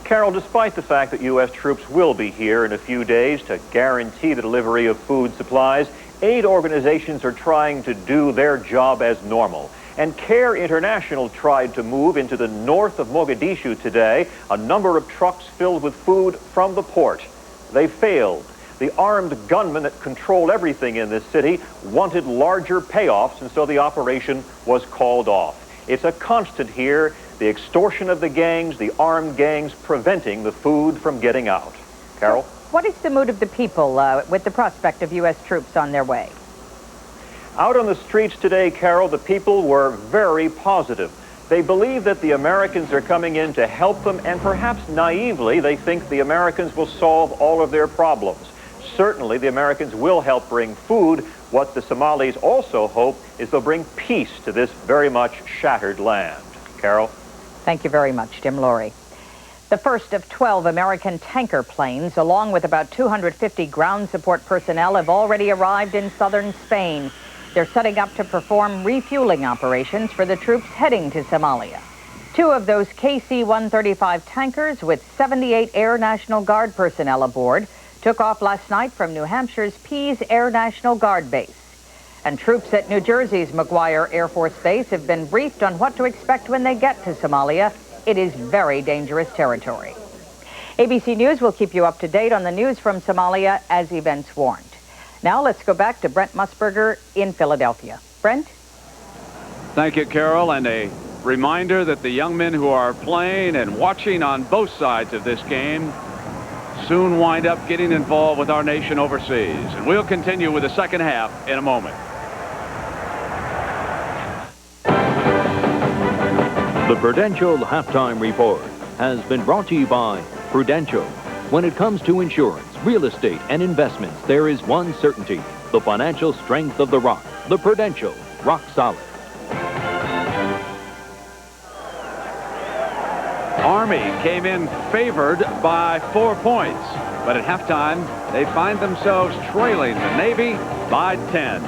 Carol, despite the fact that U.S. troops will be here in a few days to guarantee the delivery of food supplies, aid organizations are trying to do their job as normal. And CARE International tried to move into the north of Mogadishu today, a number of trucks filled with food from the port. They failed. The armed gunmen that control everything in this city wanted larger payoffs, and so the operation was called off. It's a constant here, the extortion of the gangs, the armed gangs preventing the food from getting out. Carol? What is the mood of the people with the prospect of U.S. troops on their way? Out on the streets today, Carol, the people were very positive. They believe that the Americans are coming in to help them, and perhaps naively, they think the Americans will solve all of their problems. Certainly, the Americans will help bring food. What the Somalis also hope is they'll bring peace to this very much shattered land. Carol? Thank you very much, Jim Laurie. The first of 12 American tanker planes, along with about 250 ground support personnel, have already arrived in southern Spain. They're setting up to perform refueling operations for the troops heading to Somalia. Two of those KC-135 tankers with 78 Air National Guard personnel aboard took off last night from New Hampshire's Pease Air National Guard Base. And troops at New Jersey's McGuire Air Force Base have been briefed on what to expect when they get to Somalia. It is very dangerous territory. ABC News will keep you up to date on the news from Somalia as events warrant. Now let's go back to Brent Musburger in Philadelphia. Brent? Thank you, Carol, and a reminder that the young men who are playing and watching on both sides of this game soon wind up getting involved with our nation overseas. And we'll continue with the second half in a moment. The Prudential Halftime Report has been brought to you by Prudential. When it comes to insurance, real estate, and investments, there is one certainty: the financial strength of the Rock. The Prudential, rock solid. Army came in favored by 4 points, but at halftime, they find themselves trailing the Navy by 10.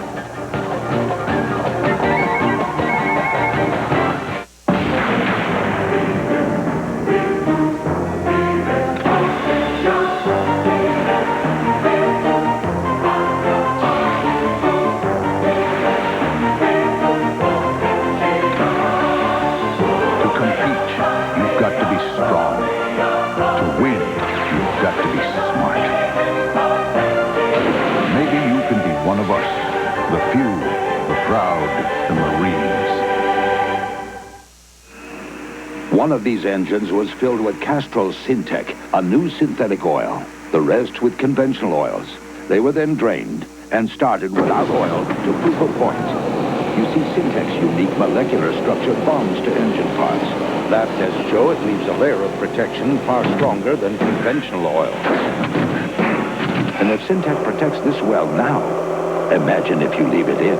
The few, the proud, the Marines. One of these engines was filled with Castrol Syntec, a new synthetic oil. The rest with conventional oils. They were then drained and started without oil to prove a point. You see, Syntec's unique molecular structure bonds to engine parts. Lab tests show it leaves a layer of protection far stronger than conventional oil. And if Syntec protects this well now, imagine if you leave it in.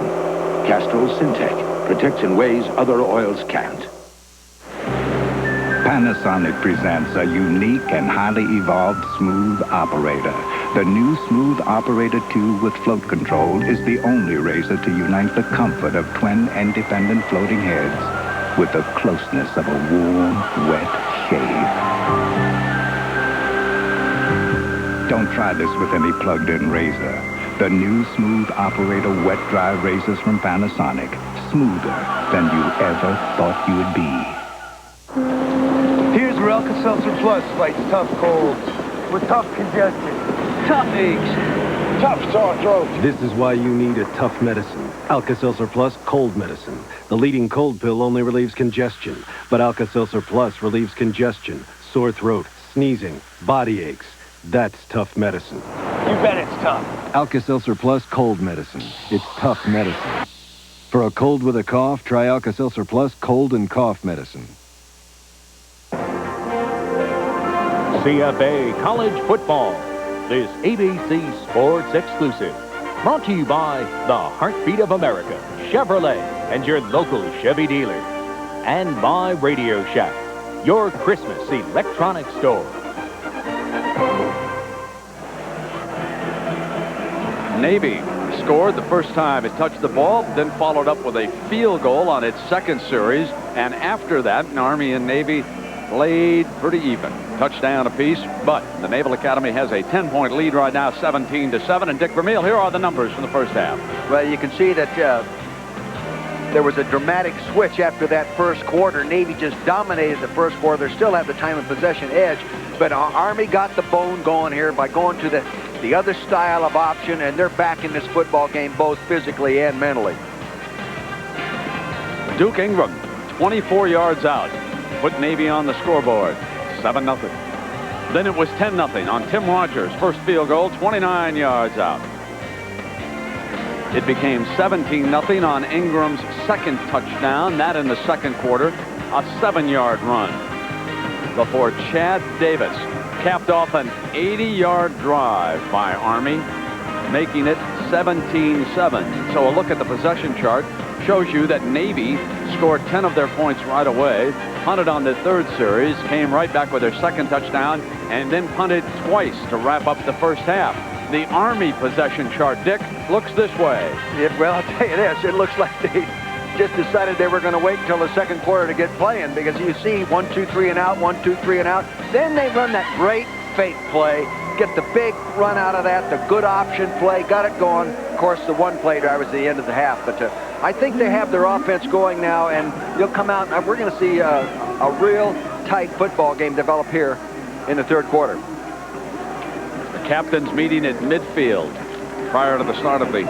Castrol Syntec protects in ways other oils can't. Panasonic presents a unique and highly evolved Smooth Operator. The new Smooth Operator 2 with float control is the only razor to unite the comfort of twin independent floating heads with the closeness of a warm, wet shave. Don't try this with any plugged-in razor. The new Smooth Operator wet dry razors from Panasonic. Smoother than you ever thought you would be. Here's where Alka-Seltzer Plus fights tough colds. With tough congestion. Tough aches. Tough sore throat. This is why you need a tough medicine. Alka-Seltzer Plus Cold Medicine. The leading cold pill only relieves congestion, but Alka-Seltzer Plus relieves congestion, sore throat, sneezing, body aches. That's tough medicine. You bet it's tough. Alka-Seltzer Plus Cold Medicine. It's tough medicine. For a cold with a cough, try Alka-Seltzer Plus Cold and Cough Medicine. CFA College Football. This ABC Sports exclusive. Brought to you by the Heartbeat of America, Chevrolet, and your local Chevy dealer. And by Radio Shack, your Christmas electronics store. Navy scored the first time it touched the ball, then followed up with a field goal on its second series. And after that, Army and Navy played pretty even. Touchdown apiece, but the Naval Academy has a 10-point lead right now, 17-7. And Dick Vermeil, here are the numbers from the first half. Well, you can see that there was a dramatic switch after that first quarter. Navy just dominated the first quarter. They still have the time and possession edge, but Army got the bone going here by going to the other style of option, and they're back in this football game both physically and mentally. Duke Ingram, 24 yards out, put Navy on the scoreboard, 7-0. Then it was 10-0 on Tim Rogers' first field goal, 29 yards out. It became 17-0 on Ingram's second touchdown, that in the second quarter, a 7-yard run. Before Chad Davis capped off an 80-yard drive by Army, making it 17-7. So a look at the possession chart shows you that Navy scored 10 of their points right away, punted on the third series, came right back with their second touchdown, and then punted twice to wrap up the first half. The Army possession chart, Dick, looks this way. Well, I'll tell you this, it looks like they just decided they were going to wait until the second quarter to get playing, because you see 1, 2, 3 and out, 1, 2, 3 and out. Then they run that great fake play, get the big run out of that, the good option play, got it going. Of course, the one play drive was the end of the half, but I think they have their offense going now, and you'll come out, and we're going to see a real tight football game develop here in the third quarter. The captains meeting at midfield prior to the start of the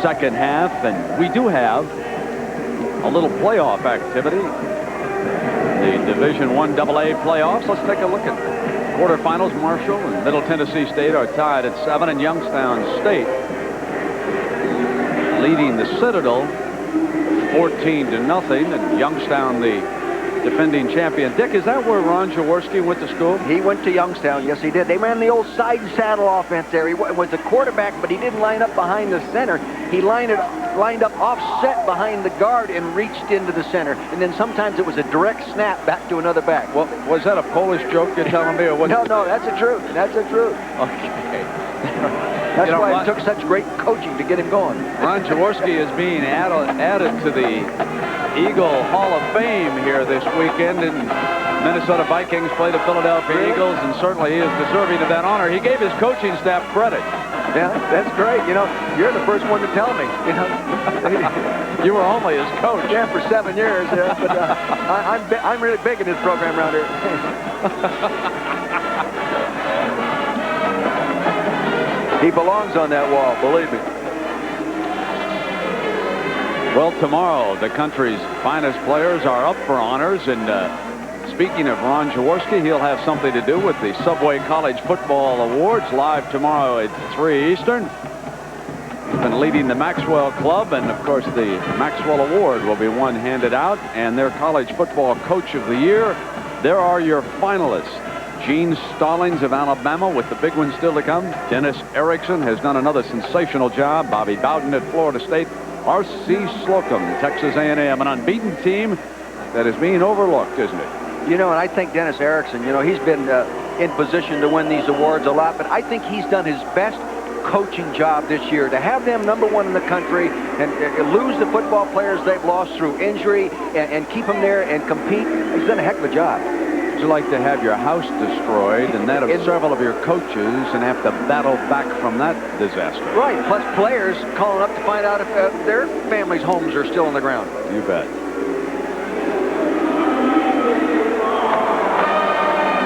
second half, and we do have a little playoff activity. The Division I AA playoffs. Let's take a look at quarterfinals, Marshall and Middle Tennessee State are tied at 7, and Youngstown State leading the Citadel 14-0, and Youngstown the defending champion. Dick, is that where Ron Jaworski went to school? He went to Youngstown, yes he did. They ran the old side and saddle offense there. He was a quarterback, but he didn't line up behind the center. He lined up offset behind the guard and reached into the center. And then sometimes it was a direct snap back to another back. Well, was that a Polish joke you're telling me? Or was No, that's the truth. That's the truth. Okay. That's why it took such great coaching to get him going. Ron Jaworski is being added to the Eagle Hall of Fame here this weekend, and Minnesota Vikings play the Philadelphia Eagles, and certainly he is deserving of that honor. He gave his coaching staff credit. Yeah, that's great. You know, you're the first one to tell me. You know, you were only his coach. Yeah, for 7 years. Yeah, but I'm really big in this program around here. He belongs on that wall, believe me. Well, tomorrow, the country's finest players are up for honors, and speaking of Ron Jaworski, he'll have something to do with the Subway College Football Awards, live tomorrow at 3 Eastern. He's been leading the Maxwell Club, and of course the Maxwell Award will be one handed out, and their College Football Coach of the Year. There are your finalists. Gene Stallings of Alabama, with the big one still to come. Dennis Erickson has done another sensational job. Bobby Bowden at Florida State. R.C. Slocum, Texas A&M, an unbeaten team that is being overlooked, isn't it? You know, and I think Dennis Erickson, you know, he's been in position to win these awards a lot, but I think he's done his best coaching job this year. To have them #1 in the country and lose the football players they've lost through injury and keep them there and compete, he's done a heck of a job. Would you like to have your house destroyed and that of several of your coaches and have to battle back from that disaster? Right, plus players calling up to find out if their families' homes are still on the ground. You bet.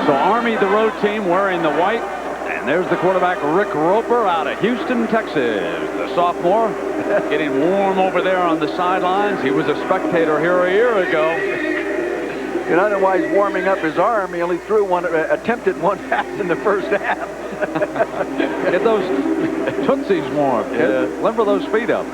So Army, the road team, wearing the white. And there's the quarterback, Rick Roper, out of Houston, Texas. The sophomore getting warm over there on the sidelines. He was a spectator here a year ago. And otherwise warming up his arm, he only attempted one pass in the first half. Get those tootsies warm. Yeah. Limber those feet up.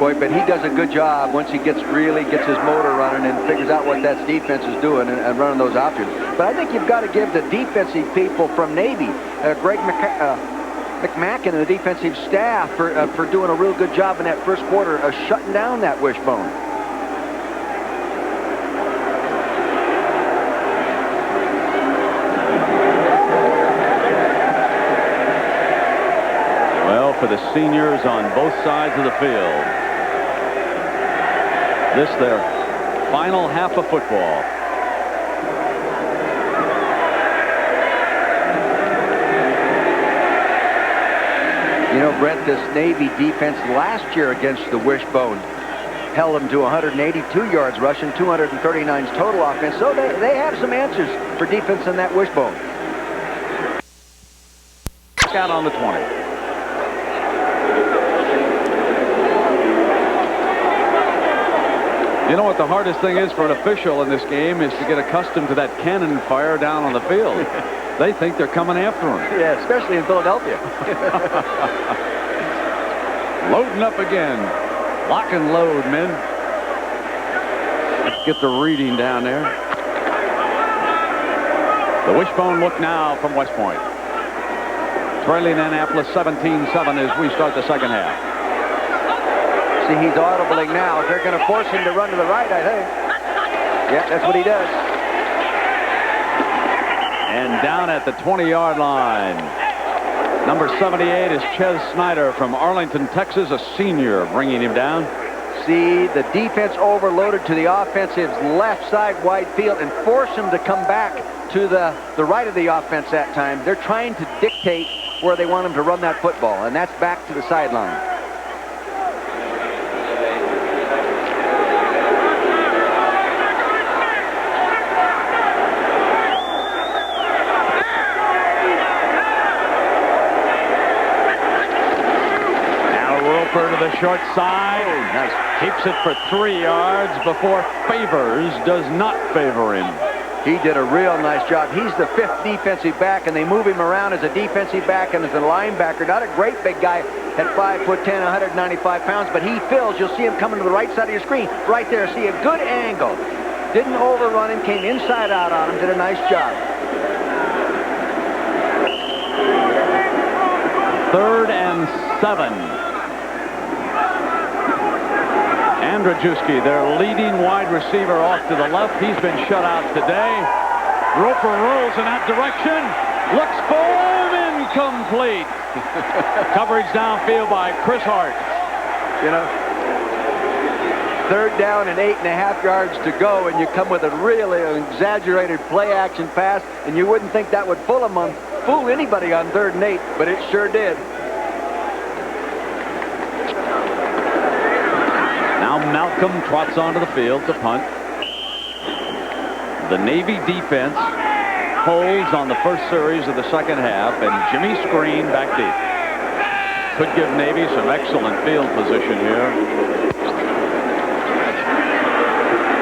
Boy, but he does a good job once he really gets his motor running and figures out what that defense is doing and running those options. But I think you've got to give the defensive people from Navy, Greg McMacken and the defensive staff for doing a real good job in that first quarter of shutting down that wishbone. For the seniors on both sides of the field. This their final half of football. You know, Brent, this Navy defense last year against the wishbone held them to 182 yards rushing, 239 total offense. So they have some answers for defense in that wishbone. Out on the 20. You know what the hardest thing is for an official in this game is to get accustomed to that cannon fire down on the field. They think they're coming after them. Yeah, especially in Philadelphia. Loading up again. Lock and load, men. Let's get the reading down there. The wishbone look now from West Point. Trailing Annapolis 17-7 as we start the second half. See, he's audibling now. If they're going to force him to run to the right, I think. Yeah, that's what he does. And down at the 20-yard line. Number 78 is Ches Snyder from Arlington, Texas, a senior, bringing him down. See, the defense overloaded to the offensive left side wide field and force him to come back to the right of the offense that time. They're trying to dictate where they want him to run that football, and that's back to the sideline. To the short side. Nice. Keeps it for 3 yards before Favors does not favor him. He did a real nice job. He's the 5th defensive back, and they move him around as a defensive back and as a linebacker. Not a great big guy at 5'10", 195 pounds, but he fills. You'll see him coming to the right side of your screen. Right there, see a good angle. Didn't overrun him, came inside out on him, did a nice job. 3rd and 7. Andrzejewski, their leading wide receiver, off to the left. He's been shut out today. Roper rolls in that direction. Looks for him, incomplete. Coverage downfield by Chris Hart. You know, 3rd down and 8.5 yards to go, and you come with a really exaggerated play-action pass, and you wouldn't think that would fool anybody on 3rd and 8, but it sure did. Now Malcolm trots onto the field to punt. The Navy defense holds on the first series of the second half, and Jimmy Screen back deep. Could give Navy some excellent field position here.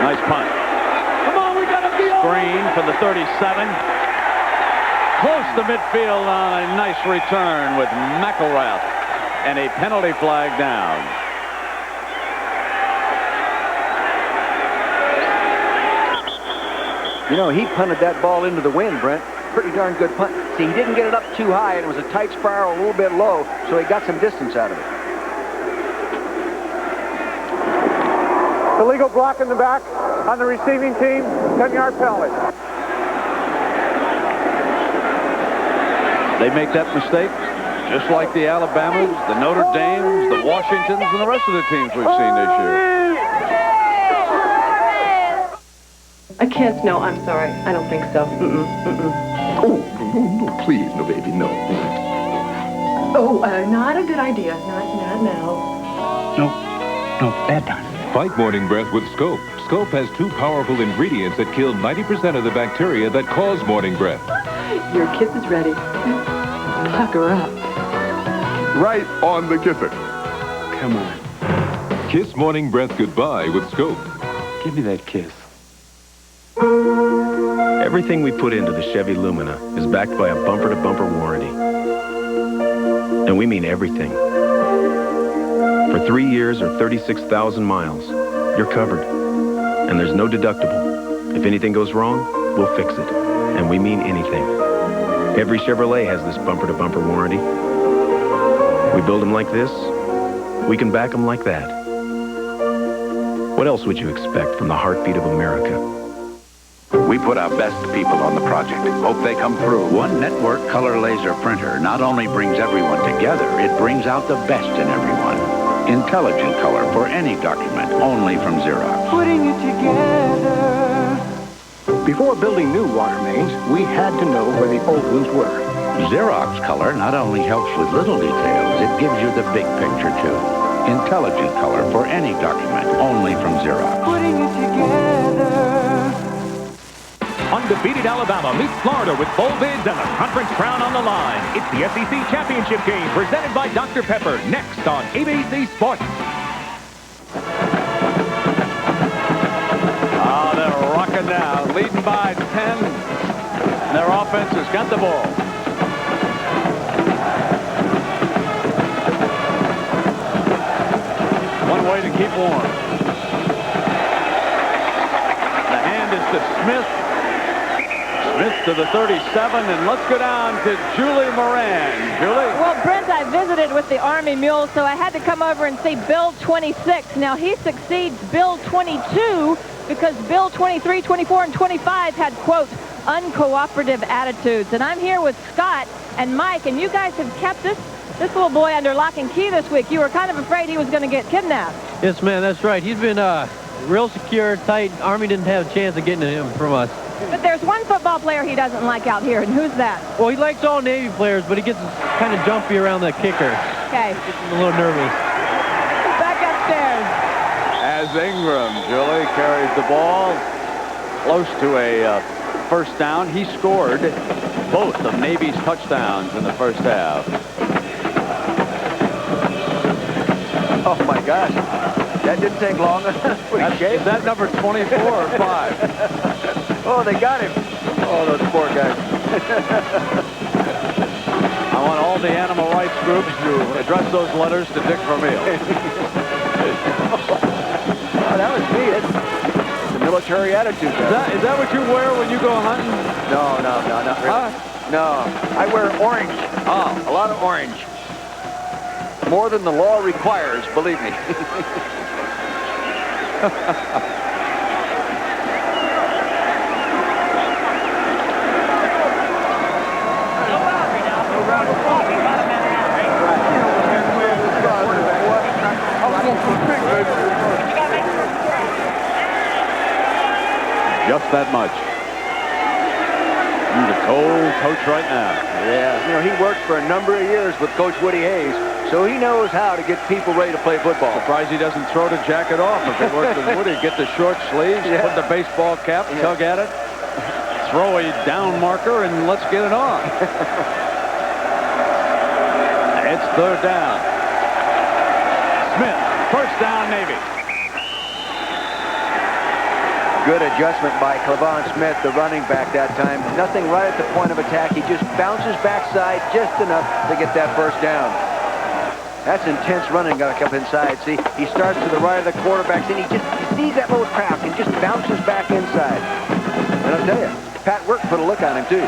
Nice punt. Come on, we got a Screen from the 37. Close to midfield on a nice return with McElrath, and a penalty flag down. You know, he punted that ball into the wind, Brent. Pretty darn good punt. See, he didn't get it up too high, and it was a tight spiral a little bit low, so he got some distance out of it. Illegal block in the back on the receiving team, 10-yard penalty. They make that mistake just like the Alabamas, the Notre Dames, the Washingtons, and the rest of the teams we've seen this year. A kiss? No, I'm sorry. I don't think so. Oh, no, please, no, baby, no. Oh, not a good idea. Not now. No, bad time. Fight morning breath with Scope. Scope has 2 powerful ingredients that kill 90% of the bacteria that cause morning breath. Your kiss is ready. Pucker up. Right on the kisser. Come on. Kiss morning breath goodbye with Scope. Give me that kiss. Everything we put into the Chevy Lumina is backed by a bumper-to-bumper warranty. And we mean everything. For 3 years or 36,000 miles, you're covered. And there's no deductible. If anything goes wrong, we'll fix it. And we mean anything. Every Chevrolet has this bumper-to-bumper warranty. We build them like this. We can back them like that. What else would you expect from the heartbeat of America? We put our best people on the project. Hope they come through. One network color laser printer not only brings everyone together, it brings out the best in everyone. Intelligent color for any document, only from Xerox. Putting it together. Before building new water mains, we had to know where the old ones were. Xerox color not only helps with little details, it gives you the big picture too. Intelligent color for any document, only from Xerox. Putting it together. Undefeated Alabama meets Florida with bowl bids and the conference crown on the line. It's the SEC Championship game presented by Dr. Pepper, next on ABC Sports. They're rocking now, leading by 10. Their offense has got the ball. One way to keep warm. The hand is to Smith. Smith to the 37, and let's go down to Julie Moran. Julie? Well, Brent, I visited with the Army Mule, so I had to come over and see Bill 26. Now, he succeeds Bill 22 because Bill 23, 24, and 25 had, quote, uncooperative attitudes. And I'm here with Scott and Mike, and you guys have kept this little boy under lock and key this week. You were kind of afraid he was going to get kidnapped. Yes, man, that's right. He's been real secure, tight. Army didn't have a chance of getting him from us. But there's one football player he doesn't like out here, and who's that? Well, he likes all Navy players, but he gets kind of jumpy around the kicker. Okay. Gets him a little nervous. Back upstairs. As Ingram, Julie, carries the ball close to a first down. He scored both of Navy's touchdowns in the first half. Oh, my gosh. That didn't take long. Is that number 24 or 5? Oh, they got him. Oh, those poor guys. I want all the animal rights groups to address those letters to Dick Vermeil. Oh, that was me. That's the military attitude. Is that what you wear when you go hunting? No, not really. Huh? No, I wear orange. Oh. A lot of orange. More than the law requires, believe me. Just that much. You're the cold coach right now. Yeah, you know, he worked for a number of years with Coach Woody Hayes, so he knows how to get people ready to play football. Surprised he doesn't throw the jacket off. If he worked with Woody, get the short sleeves, put the baseball cap, tug at it, throw a down marker, and let's get it on. It's third down. Smith, first down, Navy. Good adjustment by Clavon Smith, the running back that time. Nothing right at the point of attack. He just bounces backside just enough to get that first down. That's intense running, got to come inside. See, he starts to the right of the quarterback, and he sees that little crack and just bounces back inside. And I'll tell you, Pat Work put a look on him, too.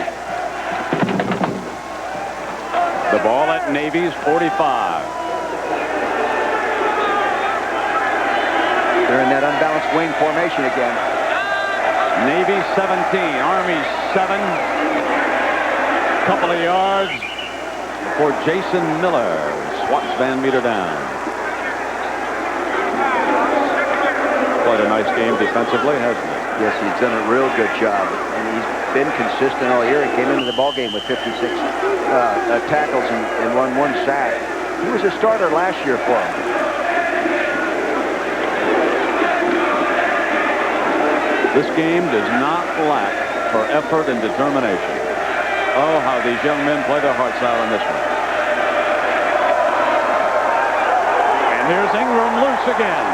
The ball at Navy's 45. They're in that unbalanced wing formation again. Navy 17, Army 7. Couple of yards for Jason Miller. Swats Van Meter down. Quite a nice game defensively, hasn't he? Yes, he's done a real good job. And he's been consistent all year. He came into the ballgame with 56 tackles and won 1 sack. He was a starter last year for him. This game does not lack for effort and determination. Oh, how these young men play their hearts out on this one. And here's Ingram loose again.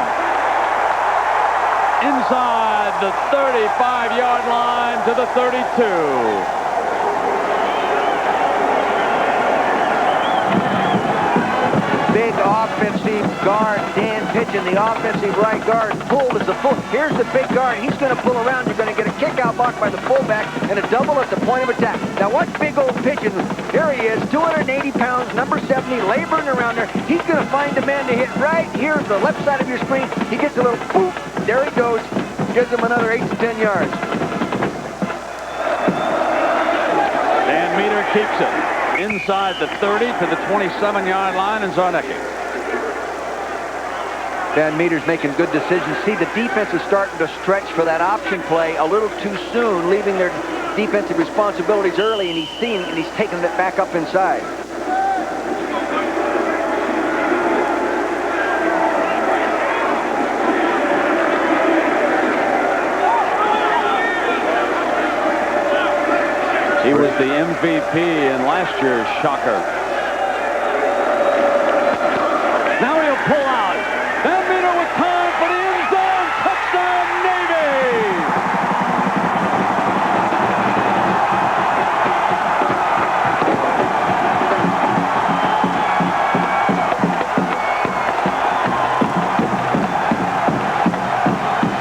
Inside the 35-yard line to the 32. Big offensive guard, Dan Pitchen, the offensive right guard, pulled as the full. Here's the big guard. He's going to pull around. You're going to get a kick-out block by the fullback and a double at the point of attack. Now watch big old Pitchen. Here he is, 280 pounds, number 70, laboring around there. He's going to find a man to hit right here at the left side of your screen. He gets a little boop. There he goes. Gives him another 8 to 10 yards. Dan Meter keeps it. Inside the 30 to the 27-yard line, and Zarnecki. Van Meter's making good decisions. See, the defense is starting to stretch for that option play a little too soon, leaving their defensive responsibilities early, and he's seeing it, and he's taking it back up inside. He was the MVP in last year's shocker. Now he'll pull out. Van Meter with time for the end zone. Touchdown, Navy!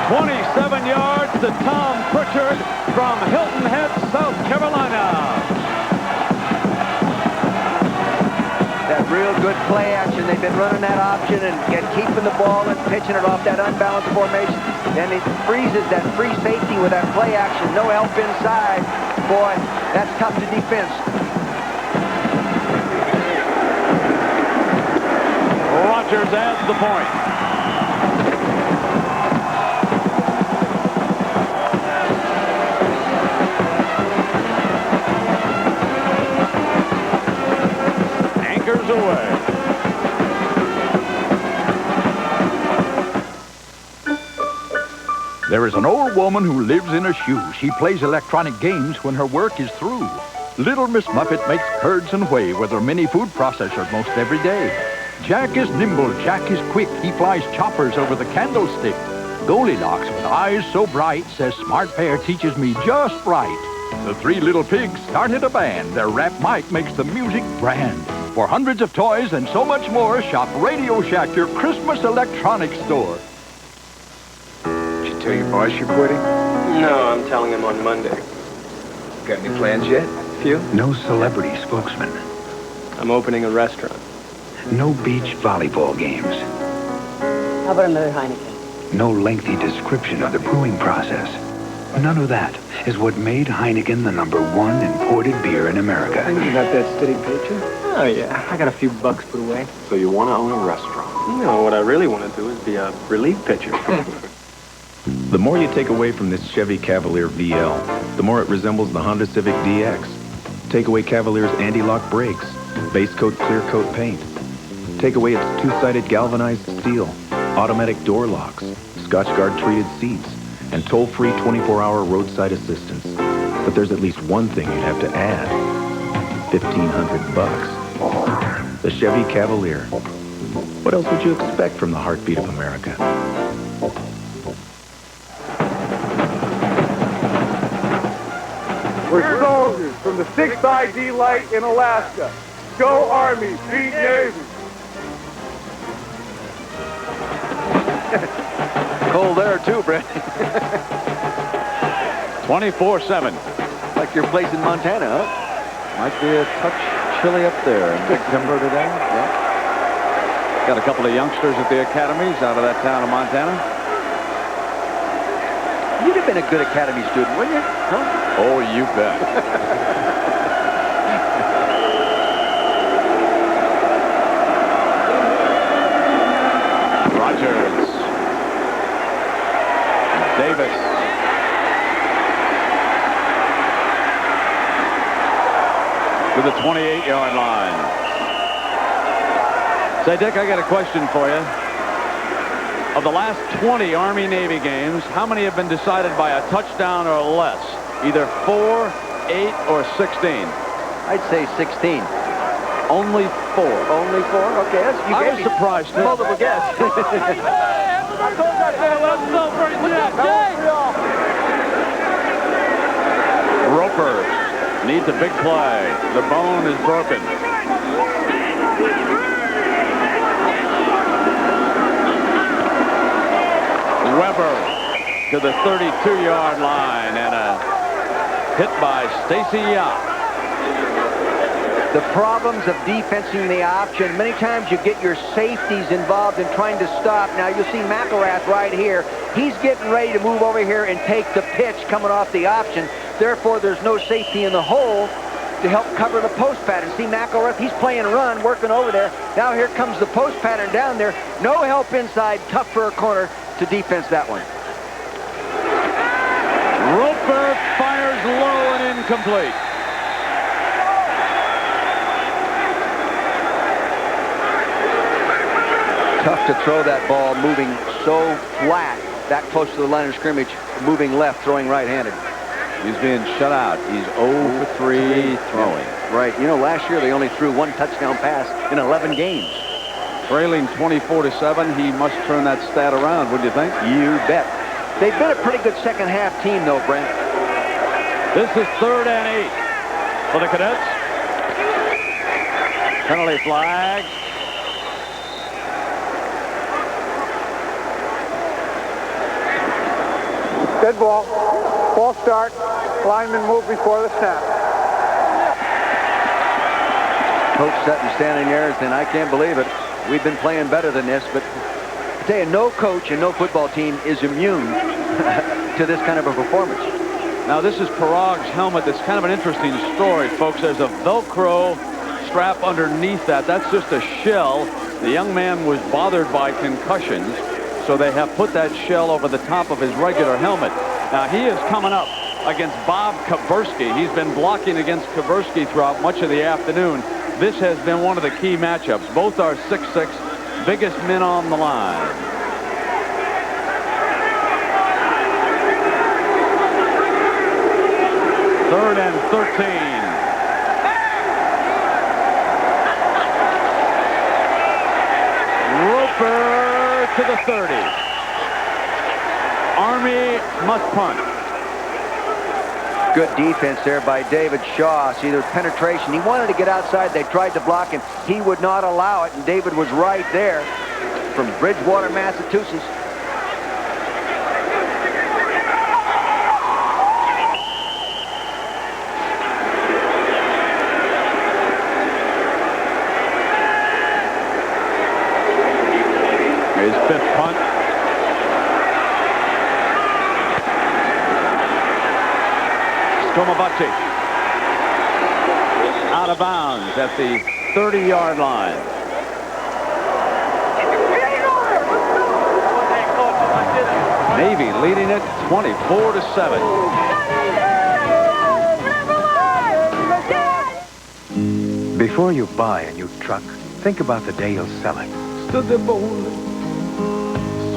"27 yards to Tom Pritchard from Hilton Head, South Carolina." That real good play action. They've been running that option and keeping the ball and pitching it off that unbalanced formation. Then it freezes that free safety with that play action. No help inside. Boy, that's tough to defense. Rogers adds the point. Away. There is an old woman who lives in a shoe. She plays electronic games when her work is through. Little Miss Muffet makes curds and whey with her mini food processor most every day. Jack is nimble, Jack is quick. He flies choppers over the candlestick. Goldilocks, with eyes so bright, says smart pair teaches me just right. The three little pigs started a band. Their rap mic makes the music grand. For hundreds of toys and so much more, shop Radio Shack, your Christmas electronics store. Did you tell your boss you're quitting? No, I'm telling him on Monday. Got any plans yet? Few? No celebrity spokesman. I'm opening a restaurant. No beach volleyball games. How about another Heineken? No lengthy description of the brewing process. None of that is what made Heineken the #1 imported beer in America. You got that steady paycheck? Oh, yeah. I got a few bucks put away. So you want to own a restaurant? No, what I really want to do is be a relief pitcher. The more you take away from this Chevy Cavalier VL, the more it resembles the Honda Civic DX. Take away Cavalier's anti-lock brakes, base coat clear coat paint. Take away its two-sided galvanized steel, automatic door locks, Scotchgard treated seats, and toll-free 24-hour roadside assistance. But there's at least one thing you'd have to add. $1,500. The Chevy Cavalier. What else would you expect from the heartbeat of America? We're soldiers from the 6th ID Light in Alaska. Go Army, beat Navy. Cold there too, Brett. 24-7. Like your place in Montana, huh? Might be a touch chilly up there in Big Timber today. Yeah. Got a couple of youngsters at the academies out of that town of Montana. You'd have been a good academy student, wouldn't you? Huh? Oh, you bet. Rogers. Davis. To the 28-yard line. Say, Dick, I got a question for you. Of the last 20 Army-Navy games, how many have been decided by a touchdown or less? Either 4, 8, or 16? I'd say 16. Only 4. Only 4? Okay, that's, you I gave was me surprised. multiple guess. Roper needs a big play. The bone is broken. Weber to the 32-yard line and a hit by Stacy Yap. The problems of defensing the option. Many times you get your safeties involved in trying to stop. Now you'll see McElrath right here. He's getting ready to move over here and take the pitch coming off the option. Therefore, there's no safety in the hole to help cover the post pattern. See McElrath, he's playing run, working over there. Now here comes the post pattern down there. No help inside, tough for a corner to defense that one. Roper fires low and incomplete. Tough to throw that ball moving so flat, that close to the line of scrimmage, moving left, throwing right-handed. He's being shut out. He's 0 for 3 throwing. Right. You know, last year they only threw 1 touchdown pass in 11 games. Trailing 24-7, he must turn that stat around, wouldn't you think? You bet. They've been a pretty good second half team, though, Brent. This is 3rd and 8 for the Cadets. Penalty flag. Dead ball. Ball start. Lineman move before the snap. Coach Sutton standing there saying, I can't believe it. We've been playing better than this, but I tell you, no coach and no football team is immune to this kind of a performance. Now, this is Parag's helmet. That's kind of an interesting story, folks. There's a Velcro strap underneath that. That's just a shell. The young man was bothered by concussions, so they have put that shell over the top of his regular helmet. Now, he is coming up against Bob Kaversky. He's been blocking against Kaversky throughout much of the afternoon. This has been one of the key matchups. Both are 6'6", biggest men on the line. Third and 13. Roper to the 30. Army must punt. Good defense there by David Shaw. See, there's penetration. He wanted to get outside. They tried to block him. He would not allow it, and David was right there from Bridgewater, Massachusetts. His fifth punt. Scomabacci out of bounds at the 30-yard line. Navy leading it 24-7. Before you buy a new truck, think about the day you'll sell it. Stood there boldly,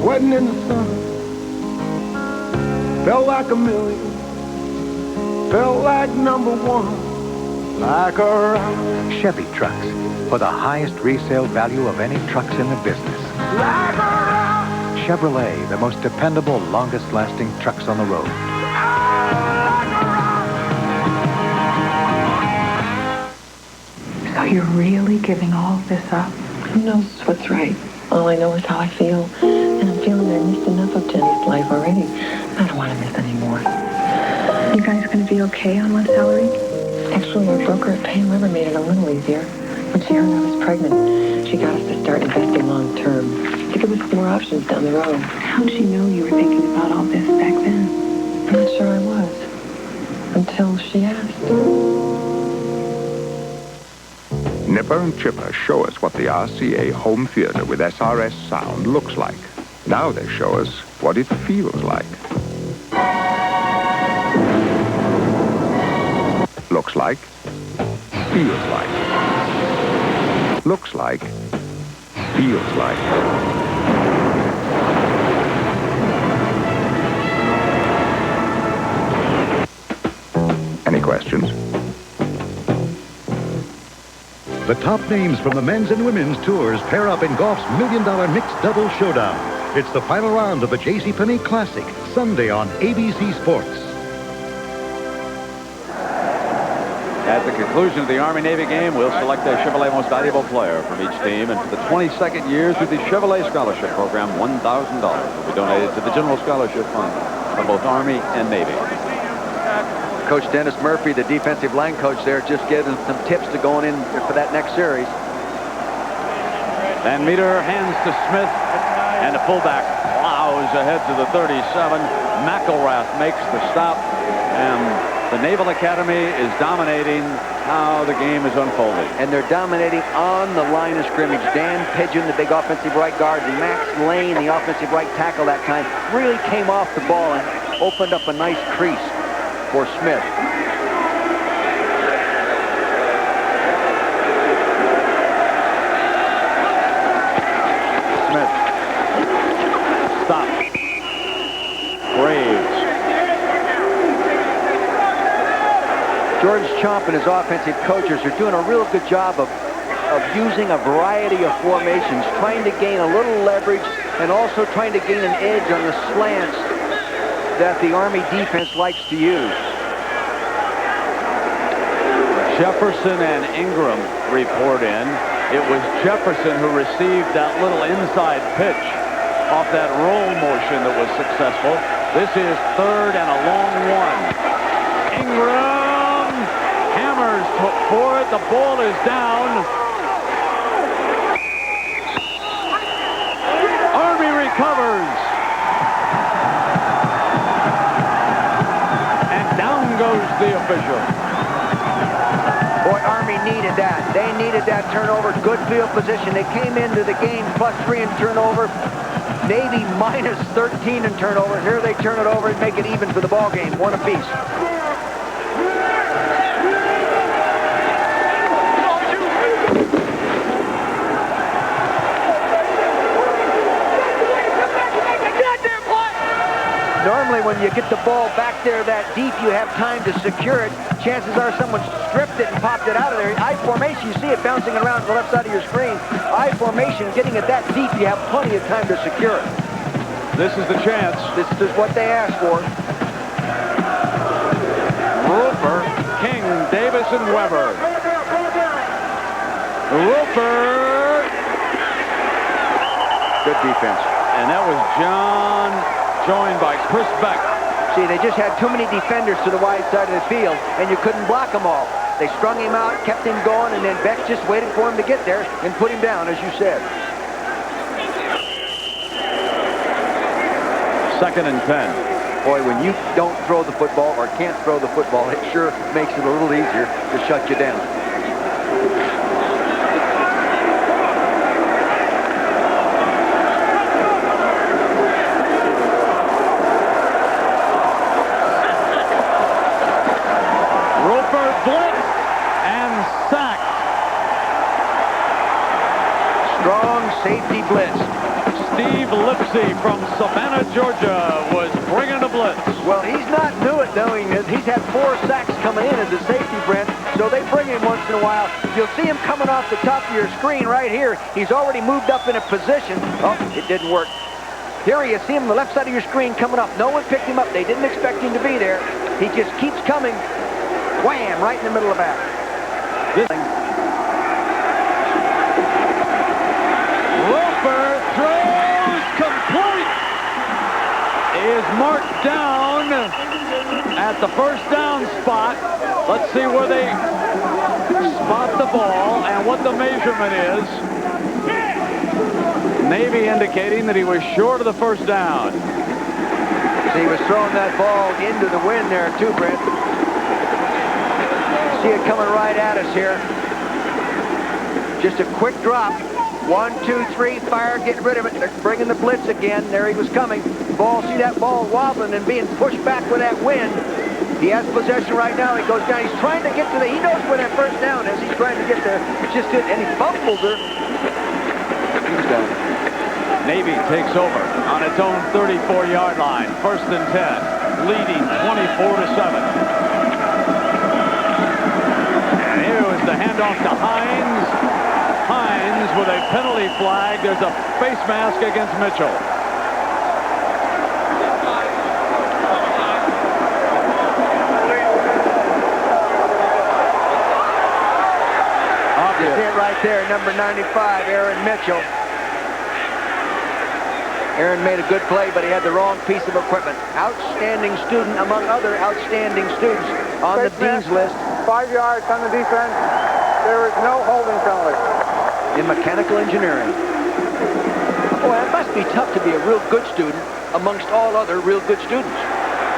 sweating in the sun. Felt like a million. Felt like number one. Like a rock. Chevy trucks, for the highest resale value of any trucks in the business. Like a rock. Chevrolet, the most dependable, longest-lasting trucks on the road. So you're really giving all this up? Who knows what's right? All I know is how I feel. And I'm feeling I missed enough of Jenny's life already. I don't want to miss any more. You guys gonna be okay on one salary? Actually, our broker at Pam River made it a little easier. When she heard I was pregnant, she got us to start investing long term to give us more options down the road. How'd she know you were thinking about all this back then? I'm not sure I was. Until she asked. Nipper and Chipper show us what the RCA home theater with SRS sound looks like. Now they show us what it feels like. Looks like, feels like. Looks like, feels like. Any questions? The top names from the men's and women's tours pair up in golf's $1 million mixed double showdown. It's the final round of the JCPenney Classic, Sunday on ABC Sports. At the conclusion of the Army-Navy game, we'll select a Chevrolet Most Valuable Player from each team. And for the 22nd year through the Chevrolet Scholarship Program, $1,000 will be donated to the General Scholarship Fund for both Army and Navy. Coach Dennis Murphy, the defensive line coach there, just giving some tips to going in for that next series. Van Meter hands to Smith, and the fullback plows ahead to the 37. McElrath makes the stop, and the Naval Academy is dominating how the game is unfolding. And they're dominating on the line of scrimmage. Dan Pigeon, the big offensive right guard, and Max Lane, the offensive right tackle that time, really came off the ball and opened up a nice crease for Smith. Smith. Stop. Braves. George Chomp and his offensive coaches are doing a real good job of using a variety of formations, trying to gain a little leverage and also trying to gain an edge on the slants that the Army defense likes to use. Jefferson and Ingram report in. It was Jefferson who received that little inside pitch off that roll motion that was successful. This is third and a long one. Ingram hammers for it. The ball is down. Army recovers. And down goes the official. Boy, Army needed that. They needed that turnover. Good field position. They came into the game +3 in turnover. Navy -13 in turnover. Here they turn it over and make it even for the ball game. One apiece. Normally when you get the ball back there that deep, you have time to secure it. Chances are someone stripped it and popped it out of there. I formation, you see it bouncing around to the left side of your screen. I formation, getting it that deep, you have plenty of time to secure it. This is the chance. This is what they asked for. Roper, King, Davis, and Weber. Roper. Good defense. And that was John, joined by Chris Beck. See, they just had too many defenders to the wide side of the field, and you couldn't block them all. They strung him out, kept him going, and then Beck just waited for him to get there and put him down, as you said. 2nd and 10. Boy, when you don't throw the football or can't throw the football, it sure makes it a little easier to shut you down. Roper blitz and sacked. Strong safety blitz. Steve Lipsy from Savannah, Georgia, was bringing the blitz. Well, he's not new at doing this. He's had 4 sacks coming in as a safety, Brent, so they bring him once in a while. You'll see him coming off the top of your screen right here. He's already moved up in a position. Oh, it didn't work. Here you see him on the left side of your screen coming up. No one picked him up. They didn't expect him to be there. He just keeps coming. Wham! Right in the middle of the back. Roper throws complete. Is marked down at the first down spot. Let's see where they spot the ball and what the measurement is. Navy indicating that he was short of the first down. See, he was throwing that ball into the wind there too, Brent. See it coming right at us here. Just a quick drop. 1, 2, 3, fire, get rid of it. They're bringing the blitz again. There he was coming. Ball, see that ball wobbling and being pushed back with that wind. He has possession right now. He goes down. He's trying to get to he knows where that first down is. He's trying to get there. It's just it, and he fumbles her. He's down. Navy takes over on its own 34-yard line. 1st and 10, leading 24-7. And here was the handoff to Hines. Hines with a penalty flag. There's a face mask against Mitchell. You see it right there, number 95, Aaron Mitchell. Aaron made a good play, but he had the wrong piece of equipment. Outstanding student among other outstanding students on the Dean's list. 5 yards on the defense. There is no holding penalty. In mechanical engineering. Boy, it must be tough to be a real good student amongst all other real good students.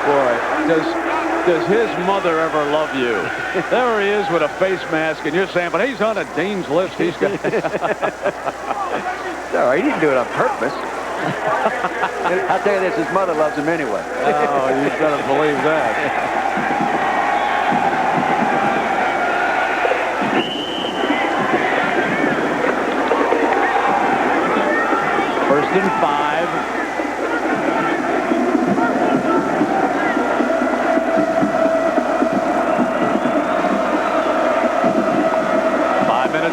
Boy, does his mother ever love you? There he is with a face mask, and you're saying, but he's on a Dean's list. He's got... No, he didn't do it on purpose. I'll tell you this, his mother loves him anyway. Oh, you better believe that. First and 5.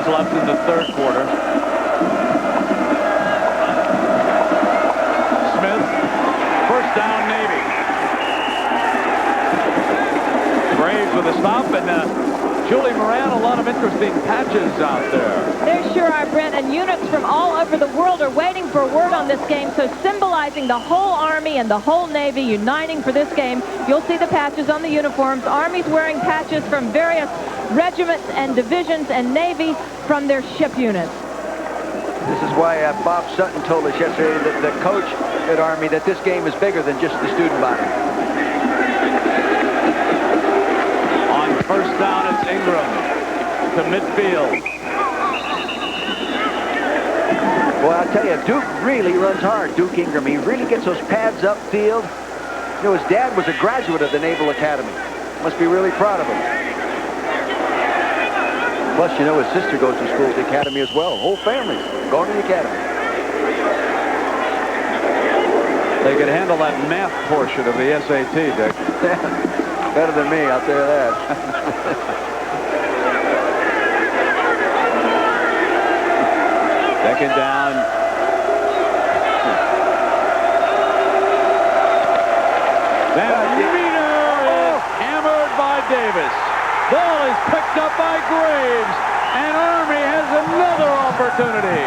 Left in the 3rd quarter. Smith, first down, Navy. Braves with a stop, and Julie Moran, a lot of interesting patches out there. There sure are, Brent, and units from all over the world are waiting for a word on this game, so symbolizing the whole Army and the whole Navy uniting for this game. You'll see the patches on the uniforms. Army's wearing patches from various regiments and divisions, and Navy from their ship units. This is why Bob Sutton told us yesterday, that the coach at Army, that this game is bigger than just the student body. On first down, it's Ingram to midfield. Well, I'll tell you, Duke really runs hard, Duke Ingram. He really gets those pads upfield. You know, his dad was a graduate of the Naval Academy. Must be really proud of him. Plus, you know, his sister goes to school at the academy as well. Whole family going to the academy. They could handle that math portion of the SAT, Dick. Better than me, I'll tell you that. Second down. Davis. Ball is picked up by Graves, and Army has another opportunity.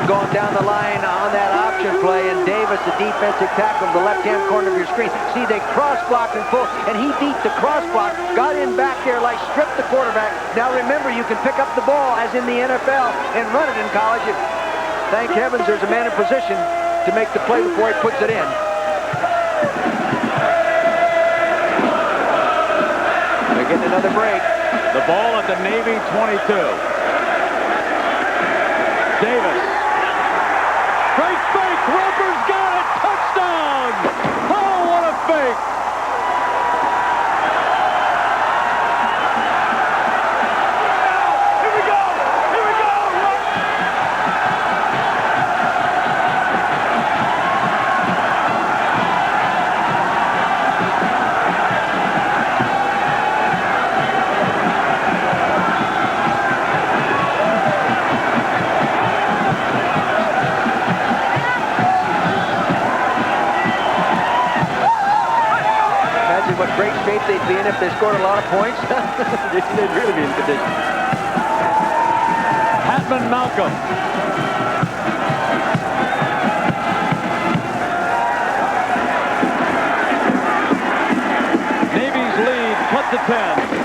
Going down the line on that option play, and Davis, the defensive tackle, the left-hand corner of your screen. See, they cross-blocked in full, and he beat the cross-block, got in back there, like stripped the quarterback. Now remember, you can pick up the ball, as in the NFL, and run it in college. Thank heavens there's a man in position to make the play before he puts it in. They're getting another break. The ball at the Navy 22. Davis. Great fake. Roper's got it. Touchdown. Oh, what a fake. Here we go. Here we go. What great shape they'd be in if they scored a lot of points. They'd really be in condition. Hatman Malcolm. Navy's lead cut to 10.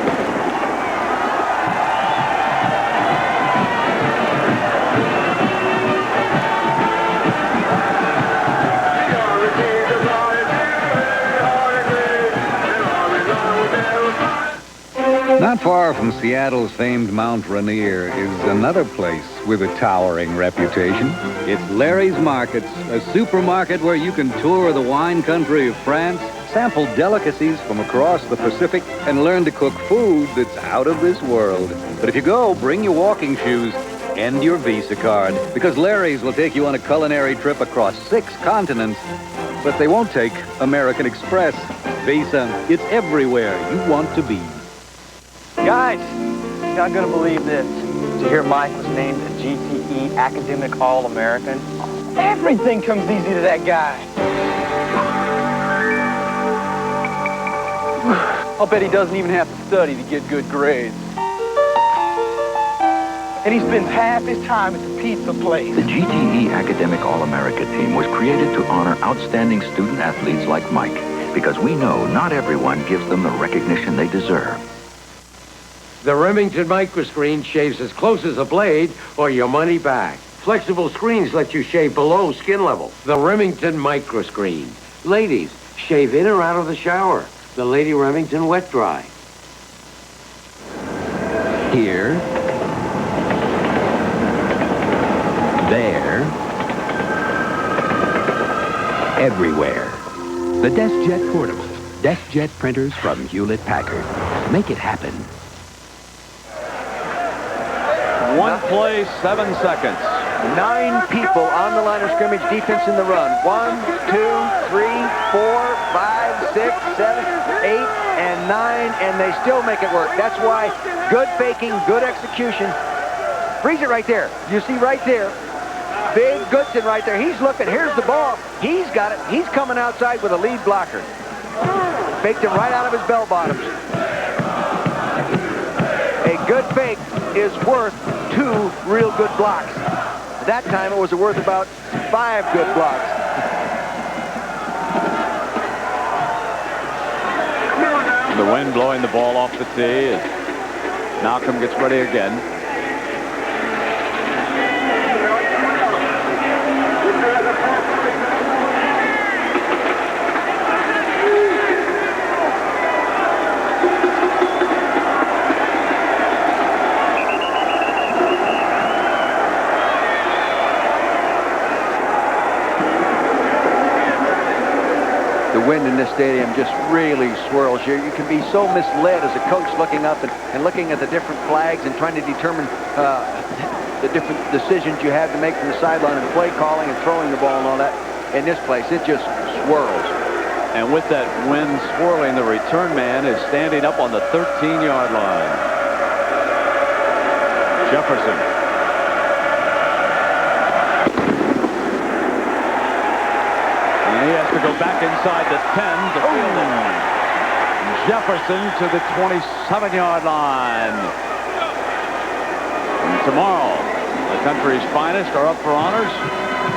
Not far from Seattle's famed Mount Rainier is another place with a towering reputation. It's Larry's Markets, a supermarket where you can tour the wine country of France, sample delicacies from across the Pacific, and learn to cook food that's out of this world. But if you go, bring your walking shoes and your Visa card, because Larry's will take you on a culinary trip across 6 continents, but they won't take American Express. Visa, it's everywhere you want to be. Guys, you're not going to believe this. Did you hear Mike was named a GTE Academic All-American? Everything comes easy to that guy. I'll bet he doesn't even have to study to get good grades. And he spends half his time at the pizza place. The GTE Academic All-America team was created to honor outstanding student athletes like Mike, because we know not everyone gives them the recognition they deserve. The Remington Microscreen shaves as close as a blade or your money back. Flexible screens let you shave below skin level. The Remington Microscreen. Ladies, shave in or out of the shower. The Lady Remington Wet Dry. Here. There. Everywhere. The DeskJet Portable. DeskJet printers from Hewlett-Packard. Make it happen. 1 play, 7 seconds. 9 people on the line of scrimmage, defense in the run. 1, 2, 3, 4, 5, 6, 7, 8, and 9, and they still make it work. That's why good faking, good execution. Freeze it right there. You see right there. Big Goodson right there. He's looking. Here's the ball. He's got it. He's coming outside with a lead blocker. Faked him right out of his bell bottoms. A good fake is worth 2 real good blocks. That time it was worth about 5 good blocks. The wind blowing the ball off the tee as Malcolm gets ready again. The wind in this stadium just really swirls you. You can be so misled as a coach looking up and looking at the different flags and trying to determine the different decisions you have to make from the sideline and play calling and throwing the ball and all that. In this place, it just swirls. And with that wind swirling, the return man is standing up on the 13-yard line. Jefferson. And he has to go back inside the 10 to field it. Jefferson to the 27-yard line. And tomorrow, the country's finest are up for honors.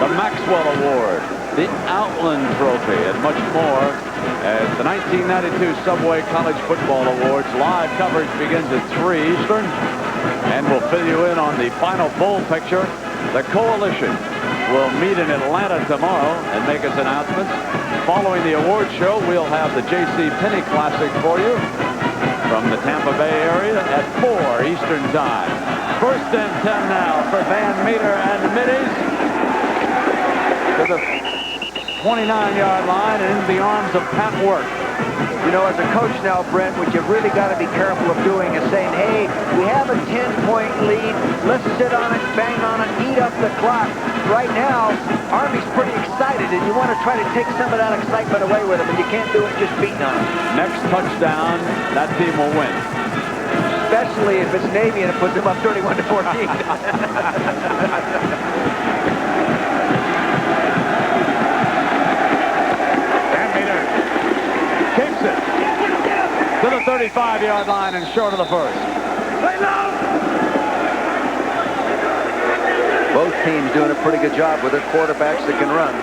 The Maxwell Award, the Outland Trophy, and much more as the 1992 Subway College Football Awards. Live coverage begins at 3 Eastern, and we'll fill you in on the final bowl picture. The Coalition will meet in Atlanta tomorrow and make its announcements. Following the award show, we'll have the J.C. Penney Classic for you from the Tampa Bay area at 4 Eastern Time. First and 10 now for Van Meter and the Middies to the 29-yard line and into the arms of Pat Work. You know, as a coach now, Brent, what you've really got to be careful of doing is saying, hey, we have a 10-point lead. Let's sit on it, bang on it, eat up the clock. Right now, Army's pretty excited, and you want to try to take some of that excitement away with them, and you can't do it just beating on them. Next touchdown, that team will win. Especially if it's Navy and it puts them up 31-14. Keeps it to the 35-yard line and short of the first. Both teams doing a pretty good job with their quarterbacks that can run.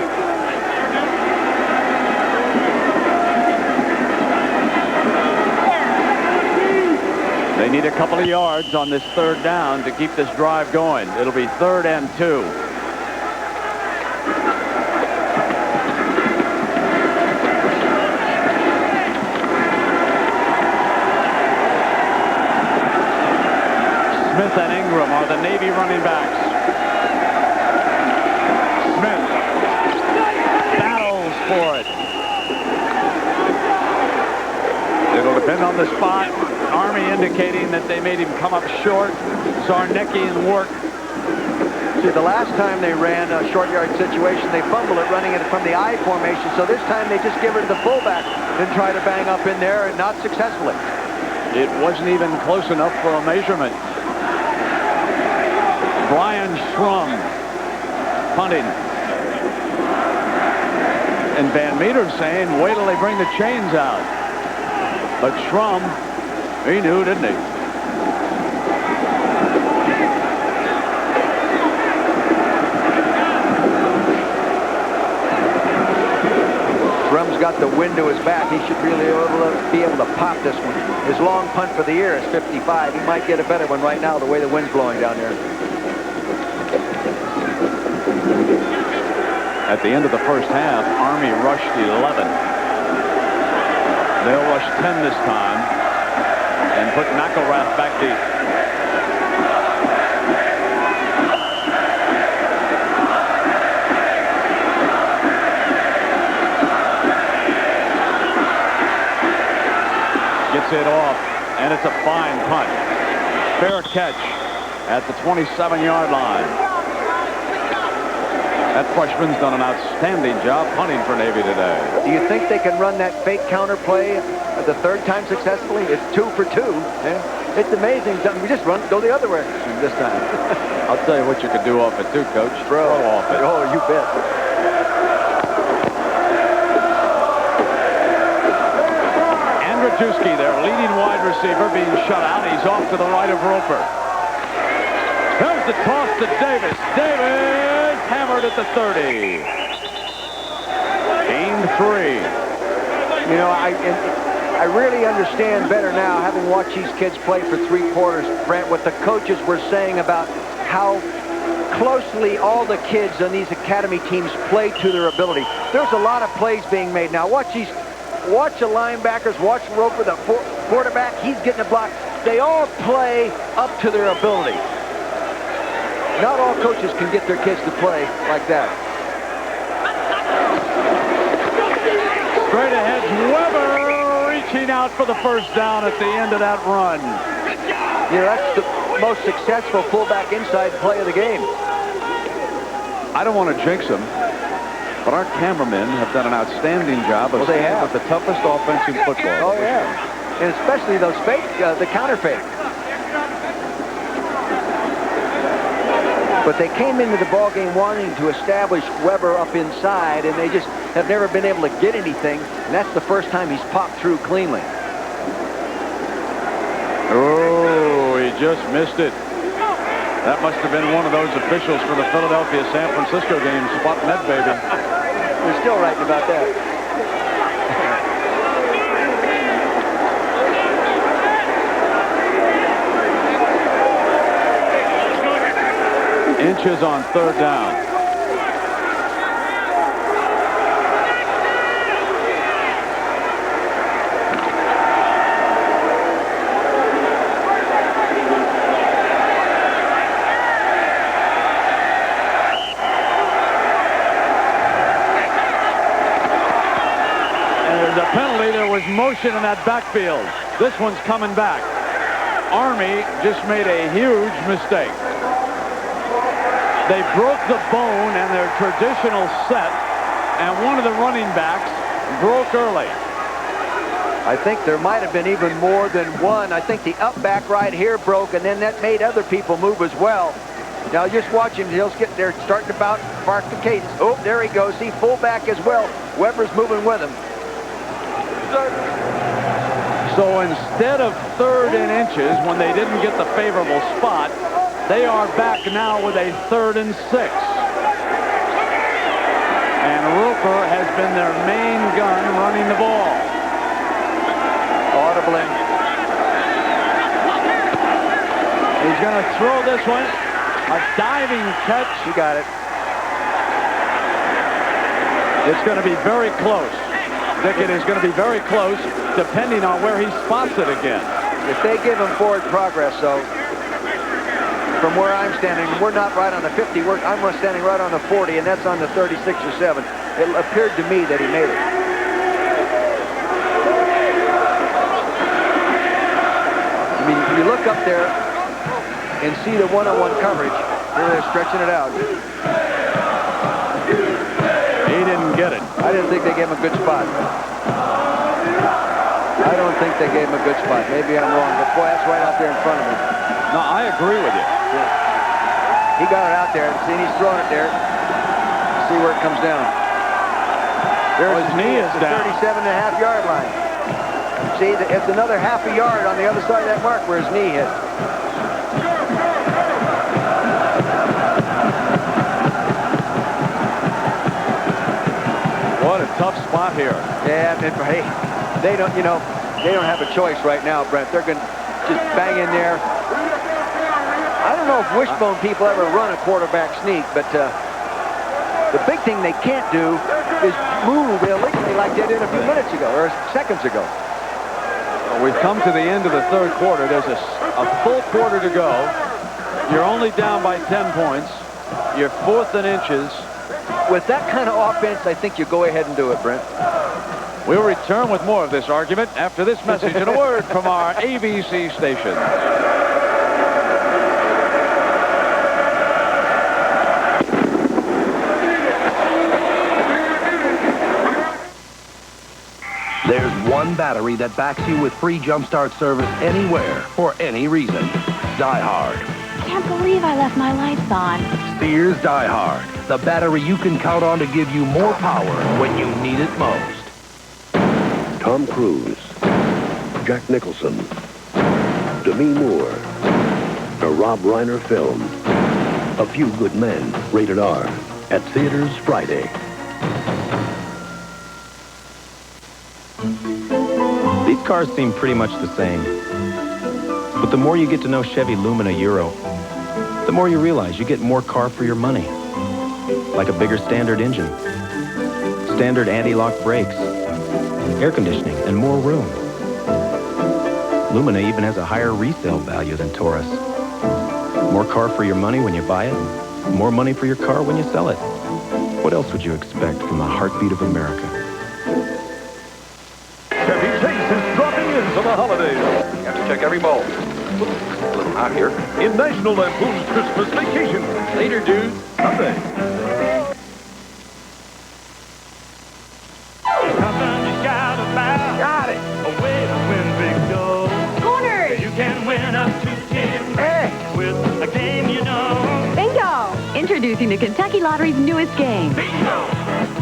They need a couple of yards on this third down to keep this drive going. It'll be 3rd and 2. Smith and Ingram are the Navy running backs. Smith battles for it. It'll depend on the spot. Army indicating that they made him come up short. Zarnecki and Work. See, the last time they ran a short yard situation, they fumbled it running it from the I formation. So this time they just give it to the fullback and try to bang up in there, and not successfully. It wasn't even close enough for a measurement. Brian Schrum punting. And Van Meter saying, wait till they bring the chains out. But Schrum, he knew, didn't he? Schrum's got the wind to his back. He should really be able to pop this one. His long punt for the year is 55. He might get a better one right now the way the wind's blowing down there. At the end of the first half, Army rushed 11. They'll rush 10 this time and put McElrath back deep. Gets it off, and it's a fine punt. Fair catch at the 27-yard line. That freshman's done an outstanding job punting for Navy today. Do you think they can run that fake counter play the third time successfully? It's 2 for 2. Yeah. It's amazing. We just go the other way this time. I'll tell you what you could do off it too, Coach. Throw off it. Oh, you bet. Andrzejewski, their leading wide receiver, being shut out. He's off to the right of Roper. There's the toss to Davis. Davis hammered at the 30. Gained 3. You know, I really understand better now, having watched these kids play for 3 quarters, Brent, what the coaches were saying about how closely all the kids on these academy teams play to their ability. There's a lot of plays being made now. Watch the linebackers, watch Roper, the quarterback, he's getting a block. They all play up to their ability. Not all coaches can get their kids to play like that. Straight ahead, Weber reaching out for the first down at the end of that run. Yeah, that's the most successful fullback inside play of the game. I don't want to jinx them, but our cameramen have done an outstanding job of staying with the toughest offense in football. Oh, yeah. And especially those fake, the counter fake. But they came into the ballgame wanting to establish Weber up inside, and they just have never been able to get anything. And that's the first time he's popped through cleanly. Oh, he just missed it. That must have been one of those officials for the Philadelphia-San Francisco game, spot net baby. We're still writing about that. Inches on third down. And there's a penalty. There was motion in that backfield. This one's coming back. Army just made a huge mistake. They broke the bone and their traditional set, and one of the running backs broke early. I think there might have been even more than one. I think the up back right here broke, and then that made other people move as well. Now just watch him. He'll get there, starting to bark the cadence. Oh, there he goes. See, fullback as well. Weber's moving with him. So instead of 3rd and inches when they didn't get the favorable spot, they are back now with a 3rd and 6. And Roper has been their main gun running the ball. Audibly. He's going to throw this one. A diving catch. He got it. It's going to be very close. Dick, it is going to be very close, depending on where he spots it again. If they give him forward progress, though, from where I'm standing, we're not right on the 50. I'm standing right on the 40, and that's on the 36 or 7. It appeared to me that he made it. I mean, you look up there and see the one-on-one coverage. Here they're stretching it out. He didn't get it. I didn't think they gave him a good spot. I don't think they gave him a good spot. Maybe I'm wrong, but boy, that's right out there in front of him. No, I agree with you. He got it out there. See, he's throwing it there. See where it comes down. There's his knee is down. 37.5-yard line. See, it's another half a yard on the other side of that mark where his knee hit. What a tough spot here. Yeah, hey, they don't have a choice right now, Brent. They're going to just bang in there. I don't know if wishbone people ever run a quarterback sneak, but the big thing they can't do is move illegally like they did a few minutes ago or seconds ago. Well, we've come to the end of the 3rd quarter. There's a full quarter to go. You're only down by 10 points. You're 4th and inches. With that kind of offense, I think you go ahead and do it, Brent. We'll return with more of this argument after this message and a word from our ABC station. There's one battery that backs you with free Jumpstart service anywhere, for any reason. Die Hard. Can't believe I left my lights on. Sears Die Hard. The battery you can count on to give you more power when you need it most. Tom Cruise, Jack Nicholson, Demi Moore, a Rob Reiner film, A Few Good Men, rated R, at theaters Friday. These cars seem pretty much the same. But the more you get to know Chevy Lumina Euro, the more you realize you get more car for your money. Like a bigger standard engine, standard anti-lock brakes, air conditioning, and more room. Lumina even has a higher resale value than Taurus. More car for your money when you buy it, more money for your car when you sell it. What else would you expect from the heartbeat of America? Chevy Chase is dropping in for the holidays. You have to check every bulb. A little hot here. In National Lampoon's Christmas Vacation. Later, dude. Sunday. Got it. Away to win big dough. Corners. You can win up to 10 with a game you know. Bingo. Kentucky Lottery's newest game.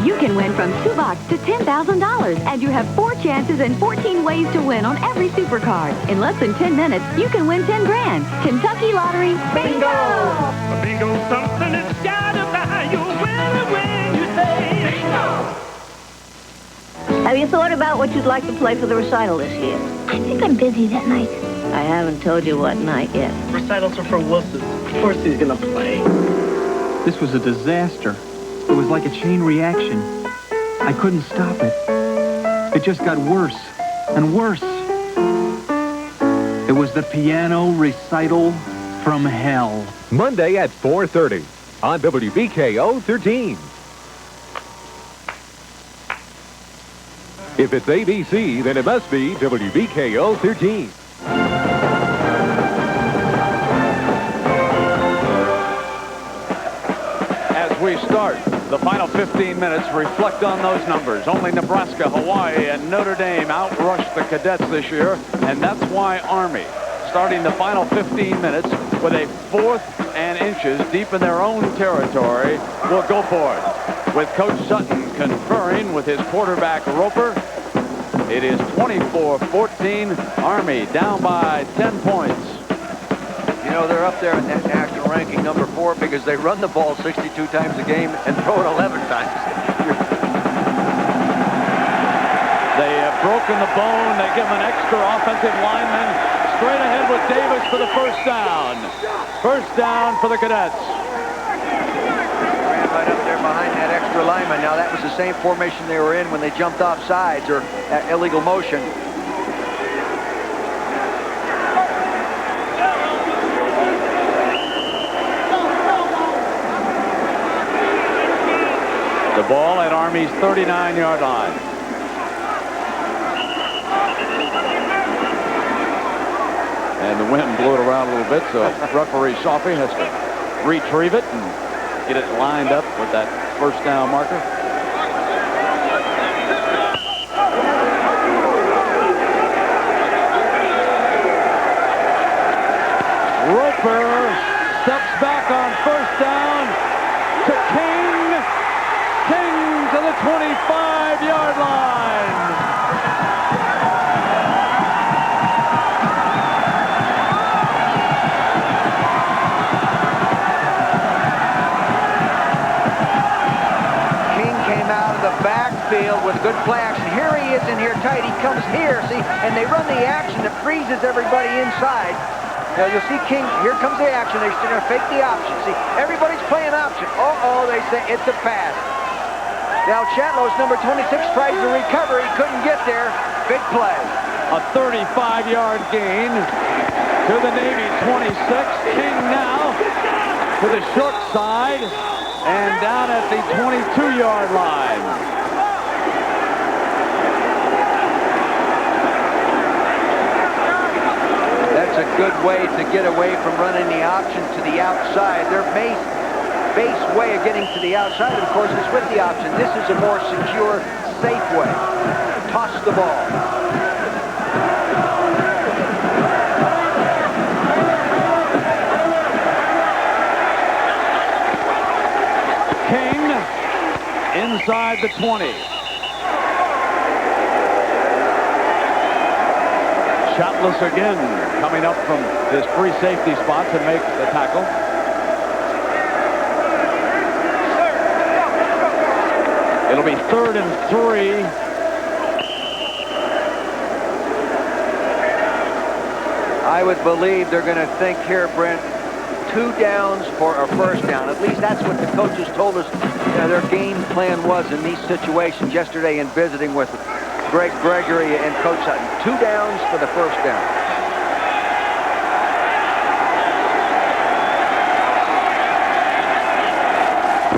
You can win from $2 to $10,000, and you have 4 chances and 14 ways to win on every super card. In less than 10 minutes, you can win 10 grand. Kentucky Lottery, bingo! Bingo, something is got about you when you say bingo. Have you thought about what you'd like to play for the recital this year? I think I'm busy that night. I haven't told you what night yet. Recitals are for wusses. Of course he's gonna play. This was a disaster. It was like a chain reaction. I couldn't stop it. It just got worse and worse. It was the piano recital from hell. Monday at 4:30 on WBKO 13. If it's ABC, then it must be WBKO 13. As we start the final 15 minutes, reflect on those numbers. Only Nebraska, Hawaii, and Notre Dame outrushed the Cadets this year, and that's why Army, starting the final 15 minutes with a 4th and inches deep in their own territory, will go for it. With Coach Sutton conferring with his quarterback Roper, it is 24-14, Army down by 10 points. You know, they're up there in that national ranking number 4 because they run the ball 62 times a game and throw it 11 times. They have broken the bone. They give him an extra offensive lineman. Straight ahead with Davis for the first down. First down for the Cadets. Ran right up there behind that extra lineman. Now, that was the same formation they were in when they jumped off sides or illegal motion. The ball at Army's 39-yard line. And the wind blew it around a little bit, so referee Sophie has to retrieve it and get it lined up with that first down marker. Roper steps back on first down to King. King to the 25-yard line. King came out of the backfield with good play action. Here he is in here tight. He comes here, see, and they run the action that freezes everybody inside. Now you'll see King, here comes the action. They're going to fake the option. See, everybody's playing option. Uh-oh, they say it's a pass. Now Chatlow's number 26 tries to recover. He couldn't get there. Big play. A 35-yard gain to the Navy 26. King now to the short side and down at the 22-yard line. That's a good way to get away from running the option to the outside. Their base way of getting to the outside, of course, is with the option. This is a more secure, safe way. Toss the ball. King inside the 20. Chatless again coming up from his free safety spot to make the tackle. It'll be 3rd and 3. I would believe they're going to think here, Brent, 2 downs for a first down. At least that's what the coaches told us their game plan was in these situations yesterday in visiting with Greg Gregory and Coach Sutton. 2 downs for the first down.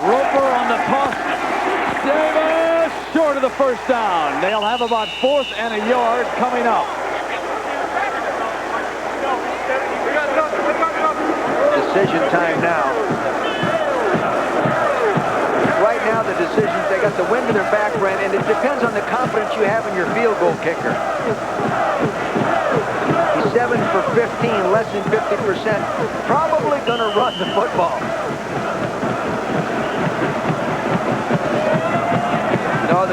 Roper on the toss. Davis short of the first down. They'll have about 4th and a yard coming up. Decision time now. Right now, the decisions, they got the wind in their back, Brent, and it depends on the confidence you have in your field goal kicker. He's 7 for 15, less than 50%. Probably going to run the football.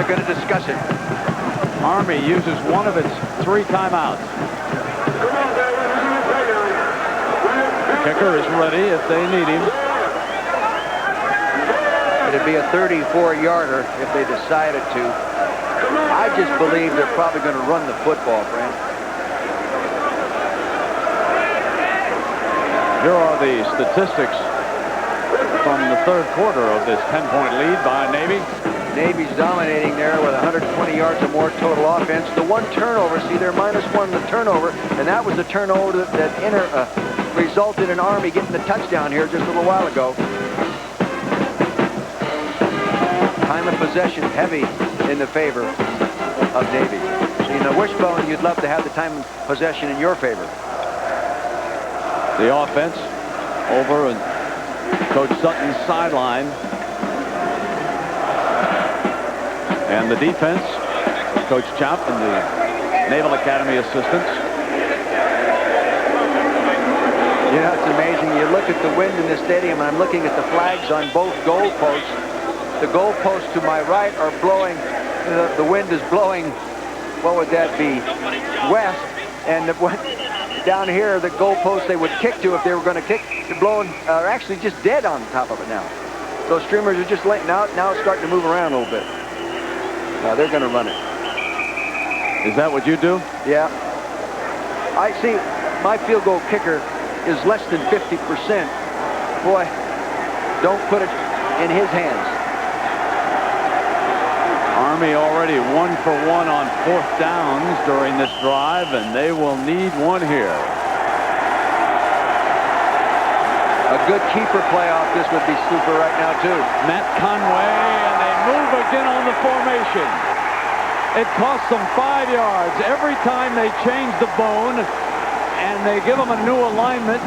going to discuss it. Army uses one of its 3 timeouts. The kicker is ready if they need him. It'd be a 34-yarder if they decided to. I just believe they're probably going to run the football, Brent. Here are the statistics from the third quarter of this 10-point lead by Navy. Navy's dominating there with 120 yards or more total offense. The one turnover, see, they're -1 in the turnover, and that was the turnover that resulted in Army getting the touchdown here just a little while ago. Time of possession heavy in the favor of Navy. In the wishbone, you'd love to have the time of possession in your favor. The offense over in Coach Sutton's sideline. And the defense, Coach Chapman, the Naval Academy assistants. You know, it's amazing. You look at the wind in this stadium, and I'm looking at the flags on both goalposts. The goalposts to my right are blowing, the wind is blowing, what would that be, west. And down here, the goalposts they would kick to if they were going to kick, they're blowing, are actually just dead on top of it now. Those streamers are just laying out. Now it's starting to move around a little bit. They're going to run it. Is that what you do? Yeah. I see my field goal kicker is less than 50%. Boy, don't put it in his hands. Army already 1 for 1 on 4th downs during this drive, and they will need one here. A good keeper playoff, this would be super right now, too. Matt Conway, and they move again on the formation. It costs them 5 yards every time they change the bone, and they give them a new alignment.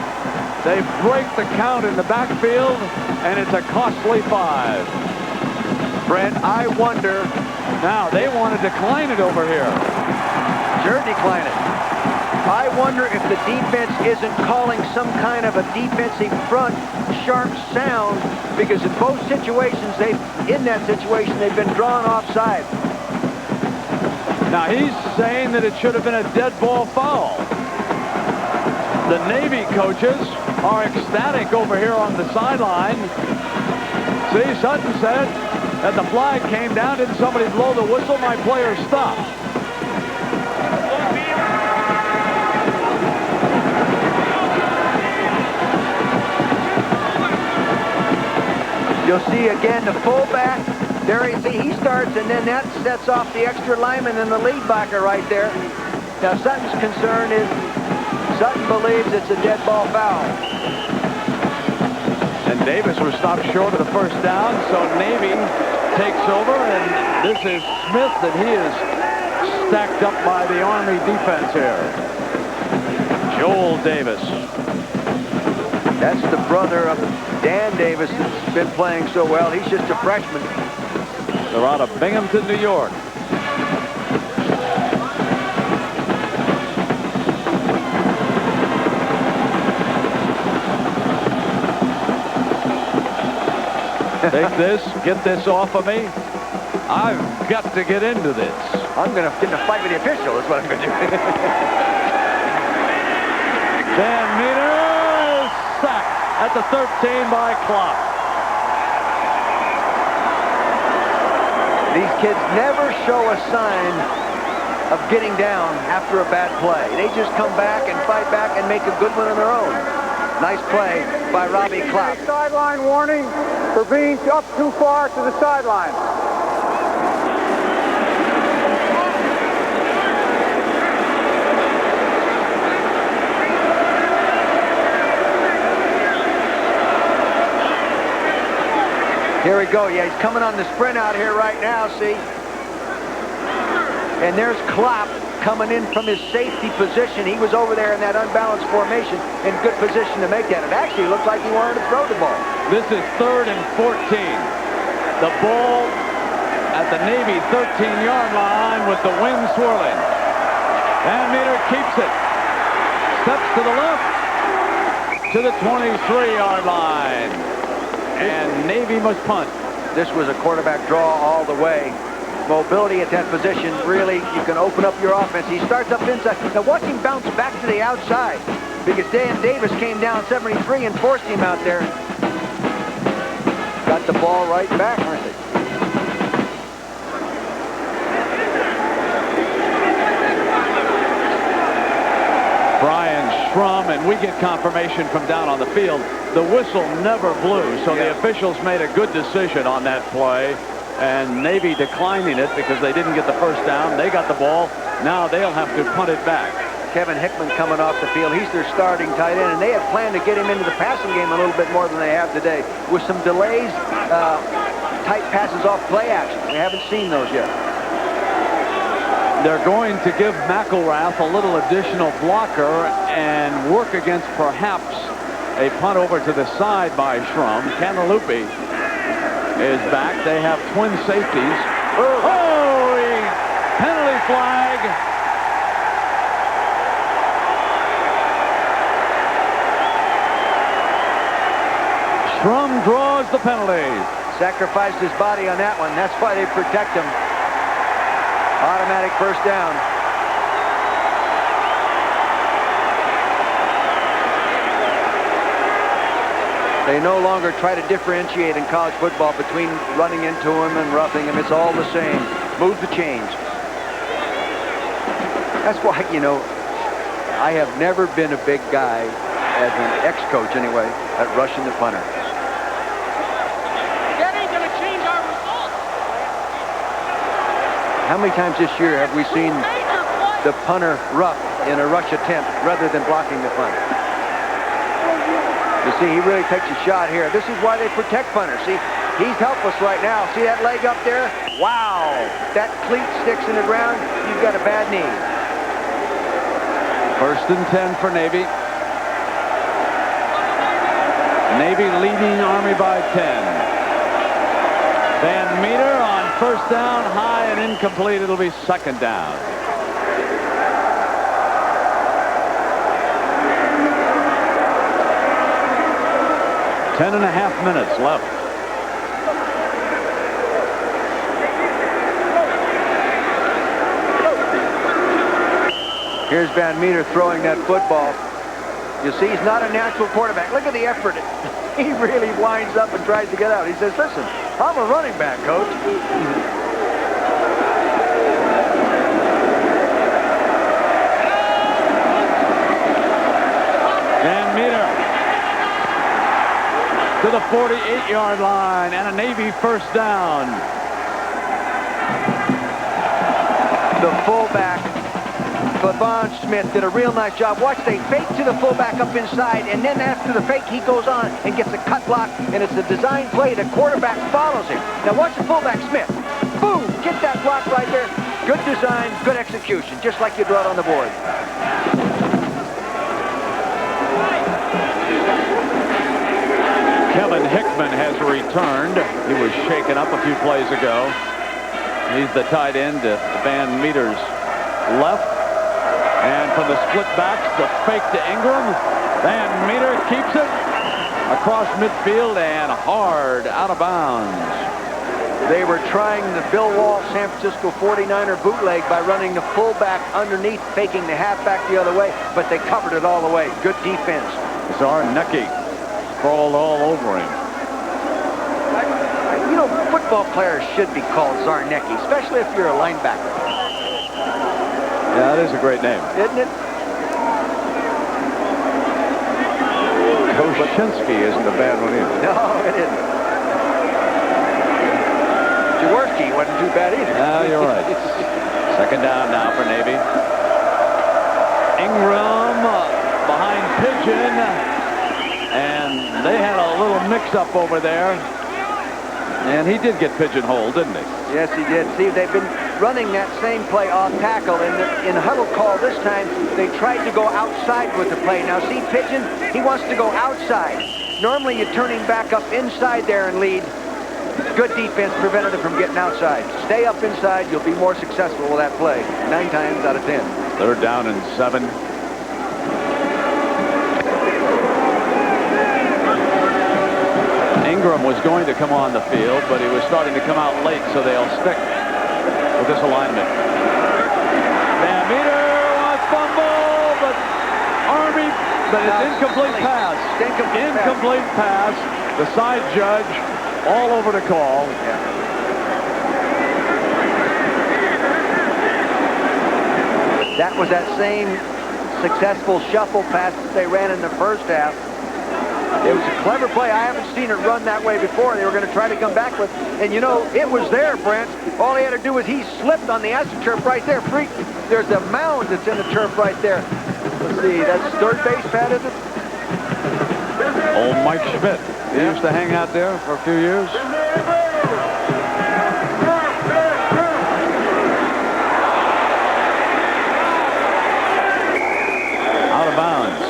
They break the count in the backfield, and it's a costly 5. Brent, I wonder. Now, they want to decline it over here. Sure, decline it. I wonder if the defense isn't calling some kind of a defensive front sharp sound, because in both situations, in that situation, they've been drawn offside. Now, he's saying that it should have been a dead ball foul. The Navy coaches are ecstatic over here on the sideline. See, Sutton said that the flag came down. Didn't somebody blow the whistle? My player stopped. You'll see again the fullback. There he starts, and then that sets off the extra lineman and the lead backer right there. Now Sutton's concern is Sutton believes it's a dead ball foul. And Davis was stopped short of the first down, so Navy takes over, and this is Smith, that he is stacked up by the Army defense here. Joel Davis. That's the brother of Dan Davis that's been playing so well. He's just a freshman. They're out of Binghamton, New York. Take this, get this off of me. I've got to get into this. I'm going to get in a fight with the official, is what I'm going to do. 10 meters, sack at the 13 by Klopp. These kids never show a sign of getting down after a bad play. They just come back and fight back and make a good one on their own. Nice play by Robbie Klopp. Sideline warning for being up too far to the sideline. Here we go. Yeah, he's coming on the sprint out here right now, see? And there's Klopp coming in from his safety position. He was over there in that unbalanced formation in good position to make that. It actually looked like he wanted to throw the ball. This is 3rd and 14. The ball at the Navy 13-yard line with the wind swirling. Van Meter keeps it. Steps to the left to the 23-yard line. And Navy must punt. This was a quarterback draw all the way. Mobility at that position, really, you can open up your offense. He starts up inside. Now watch him bounce back to the outside because Dan Davis came down 73 and forced him out there. Got the ball right back, aren't they? Brian Schrum, and we get confirmation from down on the field. The whistle never blew, so the officials made a good decision on that play. And Navy declining it because they didn't get the first down. They got the ball. Now they'll have to punt it back. Kevin Hickman coming off the field. He's their starting tight end, and they had planned to get him into the passing game a little bit more than they have today with some delays, tight passes off play action. We haven't seen those yet. They're going to give McElrath a little additional blocker and work against perhaps a punt over to the side by Schrum. Cantalupe is back. They have twin safeties. Oh, penalty flag. Schrum draws the penalty. Sacrificed his body on that one. That's why they protect him. Automatic first down. They no longer try to differentiate in college football between running into him and roughing him. It's all the same. Move the chains. That's why, you know, I have never been a big guy, as an ex-coach anyway, at rushing the punter. That ain't going to change our results. How many times this year have we seen the punter rough in a rush attempt rather than blocking the punt? You see, he really takes a shot here. This is why they protect punters. See, he's helpless right now. See that leg up there? Wow. That cleat sticks in the ground. You've got a bad knee. First and 10 for Navy. Navy leading Army by 10. Van Meter on first down, high and incomplete. It'll be second down. 10.5 minutes left. Here's Van Meter throwing that football. You see, he's not a natural quarterback. Look at the effort. He really winds up and tries to get out. He says, listen, I'm a running back, coach. Van Meter to the 48-yard line and a Navy first down. The fullback, Clavon Smith, did a real nice job. Watch, they fake to the fullback up inside, and then after the fake, he goes on and gets a cut block, and it's a design play. The quarterback follows him. Now watch the fullback, Smith. Boom! Get that block right there. Good design, good execution, just like you draw it on the board. Kevin Hickman has returned. He was shaken up a few plays ago. He's the tight end to Van Meter's left. And from the split backs, the fake to Ingram. Van Meter keeps it across midfield and hard out of bounds. They were trying the Bill Walsh San Francisco 49er bootleg by running the fullback underneath, faking the halfback the other way, but they covered it all the way. Good defense. Zarnecki crawled all over him. You know, football players should be called Zarnecki, especially if you're a linebacker. Yeah, that is a great name. Isn't it? Koshinsky isn't a bad one either. No, it isn't. Jaworski wasn't too bad either. No, you're right. Second down now for Navy. Ingram behind Pigeon. And they had a little mix-up over there. And he did get pigeonholed, didn't he? Yes, he did. See, they've been running that same play off tackle. In huddle call this time, they tried to go outside with the play. Now, see, Pigeon, he wants to go outside. Normally, you turn him back up inside there and lead. Good defense prevented him from getting outside. Stay up inside, you'll be more successful with that play. 9 times out of 10. Third down and 7. Ingram was going to come on the field, but he was starting to come out late, so they'll stick with this alignment. Van Meter wants fumble, but Army, but it's incomplete pass. Incomplete pass. The side judge all over the call. That was that same successful shuffle pass that they ran in the first half. It was a clever play. I haven't seen it run that way before. They were going to try to come back with, and you know, it was there, Brent. All he had to do was he slipped on the AstroTurf right there. There's a mound that's in the turf right there. Let's see, that's third base pad, is it? Old Mike Schmidt. He used to hang out there for a few years. Out of bounds.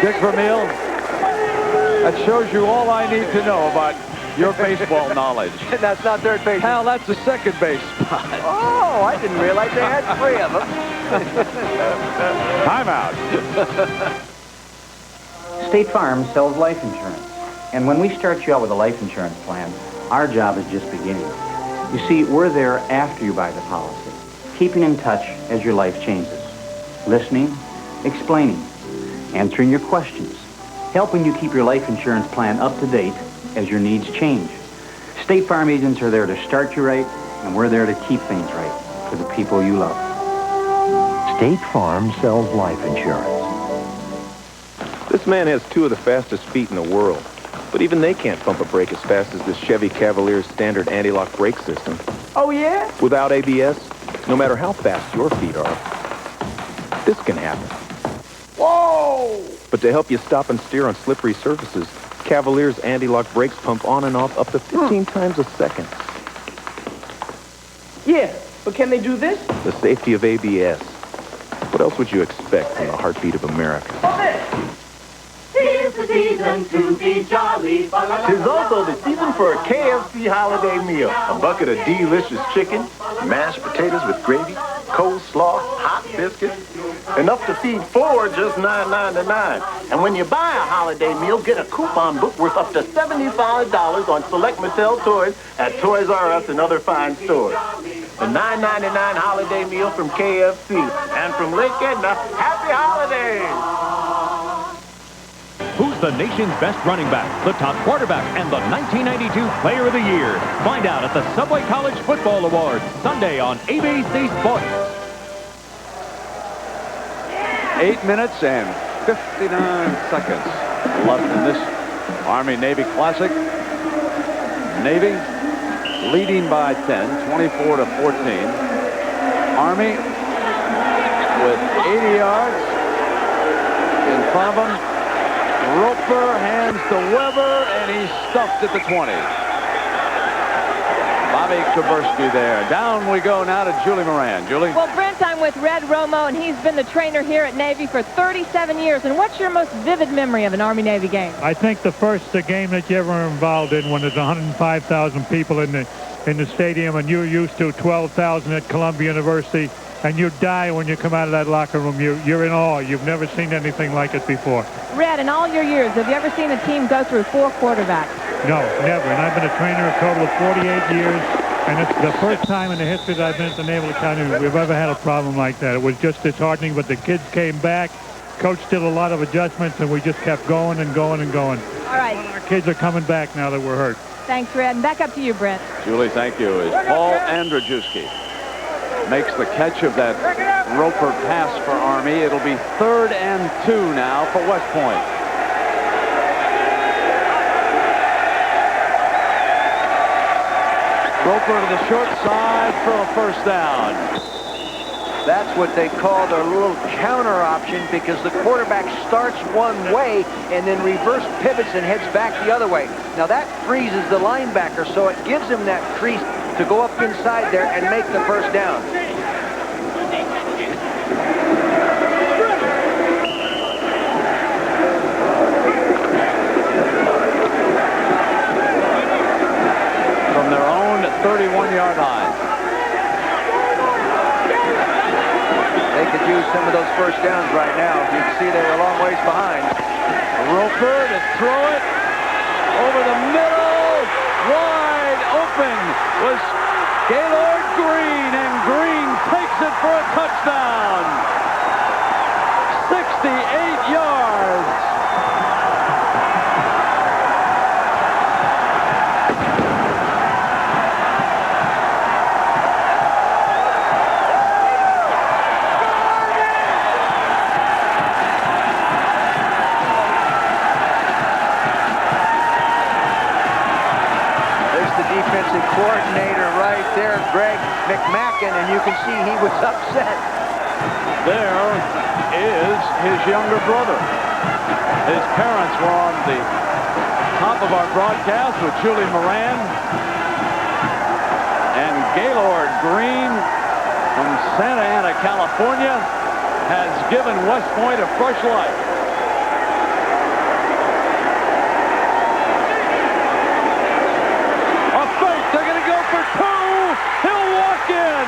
Dick Vermeil, that shows you all I need to know about your baseball knowledge. That's not third base. Hal, that's the second base spot. Oh, I didn't realize they had 3 of them. Timeout. State Farm sells life insurance. And when we start you out with a life insurance plan, our job is just beginning. You see, we're there after you buy the policy, keeping in touch as your life changes, listening, explaining, answering your questions, helping you keep your life insurance plan up to date as your needs change. State Farm agents are there to start you right, and we're there to keep things right for the people you love. State Farm sells life insurance. This man has 2 of the fastest feet in the world, but even they can't pump a brake as fast as this Chevy Cavalier's standard anti-lock brake system. Oh, yeah? Without ABS, no matter how fast your feet are, this can happen. Whoa! But to help you stop and steer on slippery surfaces, Cavalier's anti-lock brakes pump on and off up to 15 times a second. Yeah, but can they do this? The safety of ABS. What else would you expect from the heartbeat of America? Tis the season to be jolly. Tis also the season for a KFC holiday meal. A bucket of delicious chicken, mashed potatoes with gravy, coleslaw, hot biscuits. Enough to feed 4, just $9.99. And when you buy a holiday meal, get a coupon book worth up to $75 on select Mattel toys at Toys R Us and other fine stores. The $9.99 holiday meal from KFC. And from Lake Edna, happy holidays! Who's the nation's best running back, the top quarterback, and the 1992 Player of the Year? Find out at the Subway College Football Awards, Sunday on ABC Sports. 8 minutes and 59 seconds left in this Army-Navy Classic. Navy leading by 10, 24-14. Army with 80 yards in front of them. Roper hands to Weber, and he's stuffed at the 20. Bobby Kuberski there. Down we go now to Julie Moran. Julie? Well, Brent, I'm with Red Romo, and he's been the trainer here at Navy for 37 years. And what's your most vivid memory of an Army-Navy game? I think the game that you ever were involved in, when there's 105,000 people in the stadium, and you're used to 12,000 at Columbia University, and you die when you come out of that locker room. You're in awe. You've never seen anything like it before. Red, in all your years, have you ever seen a team go through 4 quarterbacks? No, never. And I've been a trainer a total of 48 years, and it's the first time in the history that I've been at the Naval Academy we've ever had a problem like that. It was just disheartening, but the kids came back. Coach did a lot of adjustments, and we just kept going and going and going. All right. Our kids are coming back now that we're hurt. Thanks, Red. And back up to you, Brent. Julie, thank you. Is Paul Andrzejewski makes the catch of that Roper pass for Army. It'll be 3rd and 2 now for West Point. Roper to the short side for a first down. That's what they call their little counter option, because the quarterback starts one way and then reverse pivots and heads back the other way. Now that freezes the linebacker, so it gives him that crease to go up inside there and make the first down. From their own 31-yard line. They could use some of those first downs right now. You can see they were a long ways behind. Roper to throw it over the middle. Wide open was Gaylord Green, and Green takes it for a touchdown. 68 yards. Defensive coordinator right there, Greg McMackin, and you can see he was upset. There is his younger brother. His parents were on the top of our broadcast with Julie Moran. And Gaylord Green from Santa Ana, California, has given West Point a fresh life. He'll walk in.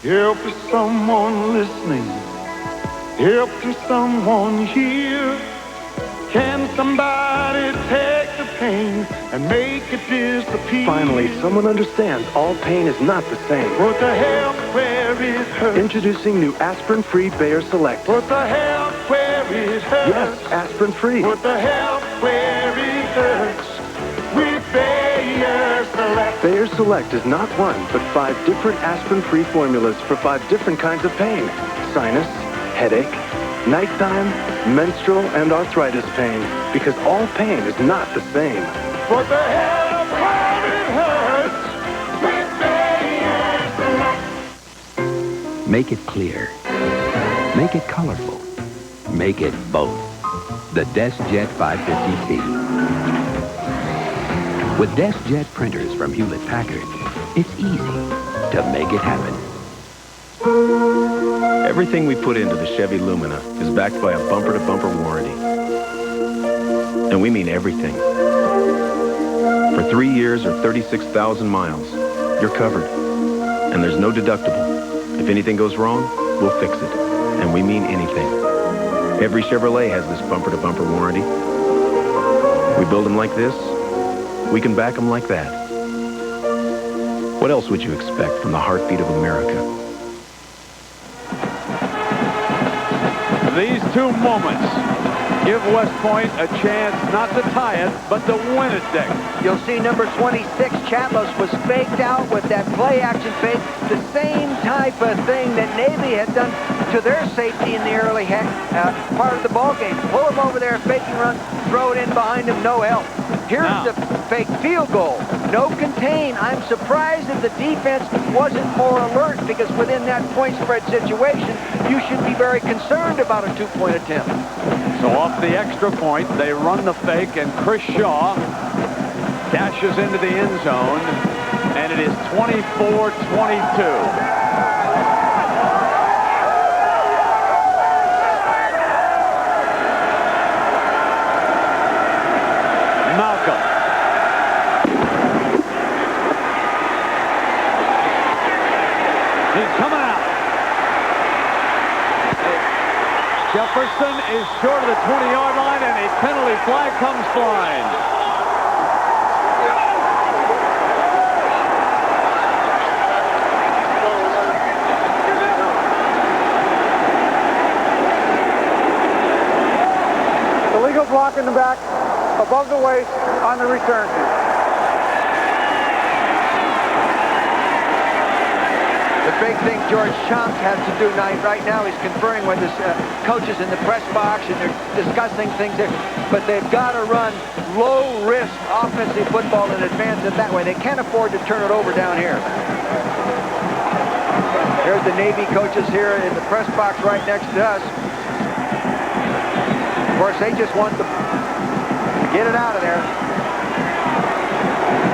Help to someone listening. Help to someone here. Can somebody take the pain and make it disappear? Finally, someone understands all pain is not the same. Put the help where it hurts. Introducing new aspirin-free Bayer Select. Put the help where it hurts. Yes, aspirin-free. Put the help where it hurts. With Bayer Select. Bayer Select is not one, but 5 different aspirin-free formulas for 5 different kinds of pain. Sinus, headache, nighttime, menstrual, and arthritis pain. Because all pain is not the same. Put the help where it hurts. With Bayer Select. Make it clear. Make it colorful. Make it both. The DeskJet 550C. With DeskJet printers from Hewlett-Packard, it's easy to make it happen. Everything we put into the Chevy Lumina is backed by a bumper-to-bumper warranty. And we mean everything. For 3 years or 36,000 miles, you're covered. And there's no deductible. If anything goes wrong, we'll fix it. And we mean anything. Every Chevrolet has this bumper-to-bumper warranty. We build them like this. We can back them like that. What else would you expect from the heartbeat of America? These 2 moments give West Point a chance not to tie it, but to win it, Dick. You'll see number 26, Chatlos, was faked out with that play-action fake. The same type of thing that Navy had done to their safety in the early part of the ball game. Pull him over there, faking run, throw it in behind him, no help. Here's the fake field goal. No contain. I'm surprised if the defense wasn't more alert, because within that point spread situation, you should be very concerned about a 2-point attempt. So off the extra point, they run the fake, and Chris Shaw dashes into the end zone, and it is 24-22. Jefferson is short of the 20-yard line, and a penalty flag comes flying. Illegal block in the back, above the waist, on the return. The big thing George Schomp has to do right now, he's conferring with his coaches in the press box, and they're discussing things there. But they've got to run low-risk offensive football and advance it that way. They can't afford to turn it over down here. Here's the Navy coaches here in the press box right next to us. course, they just want to get it out of there.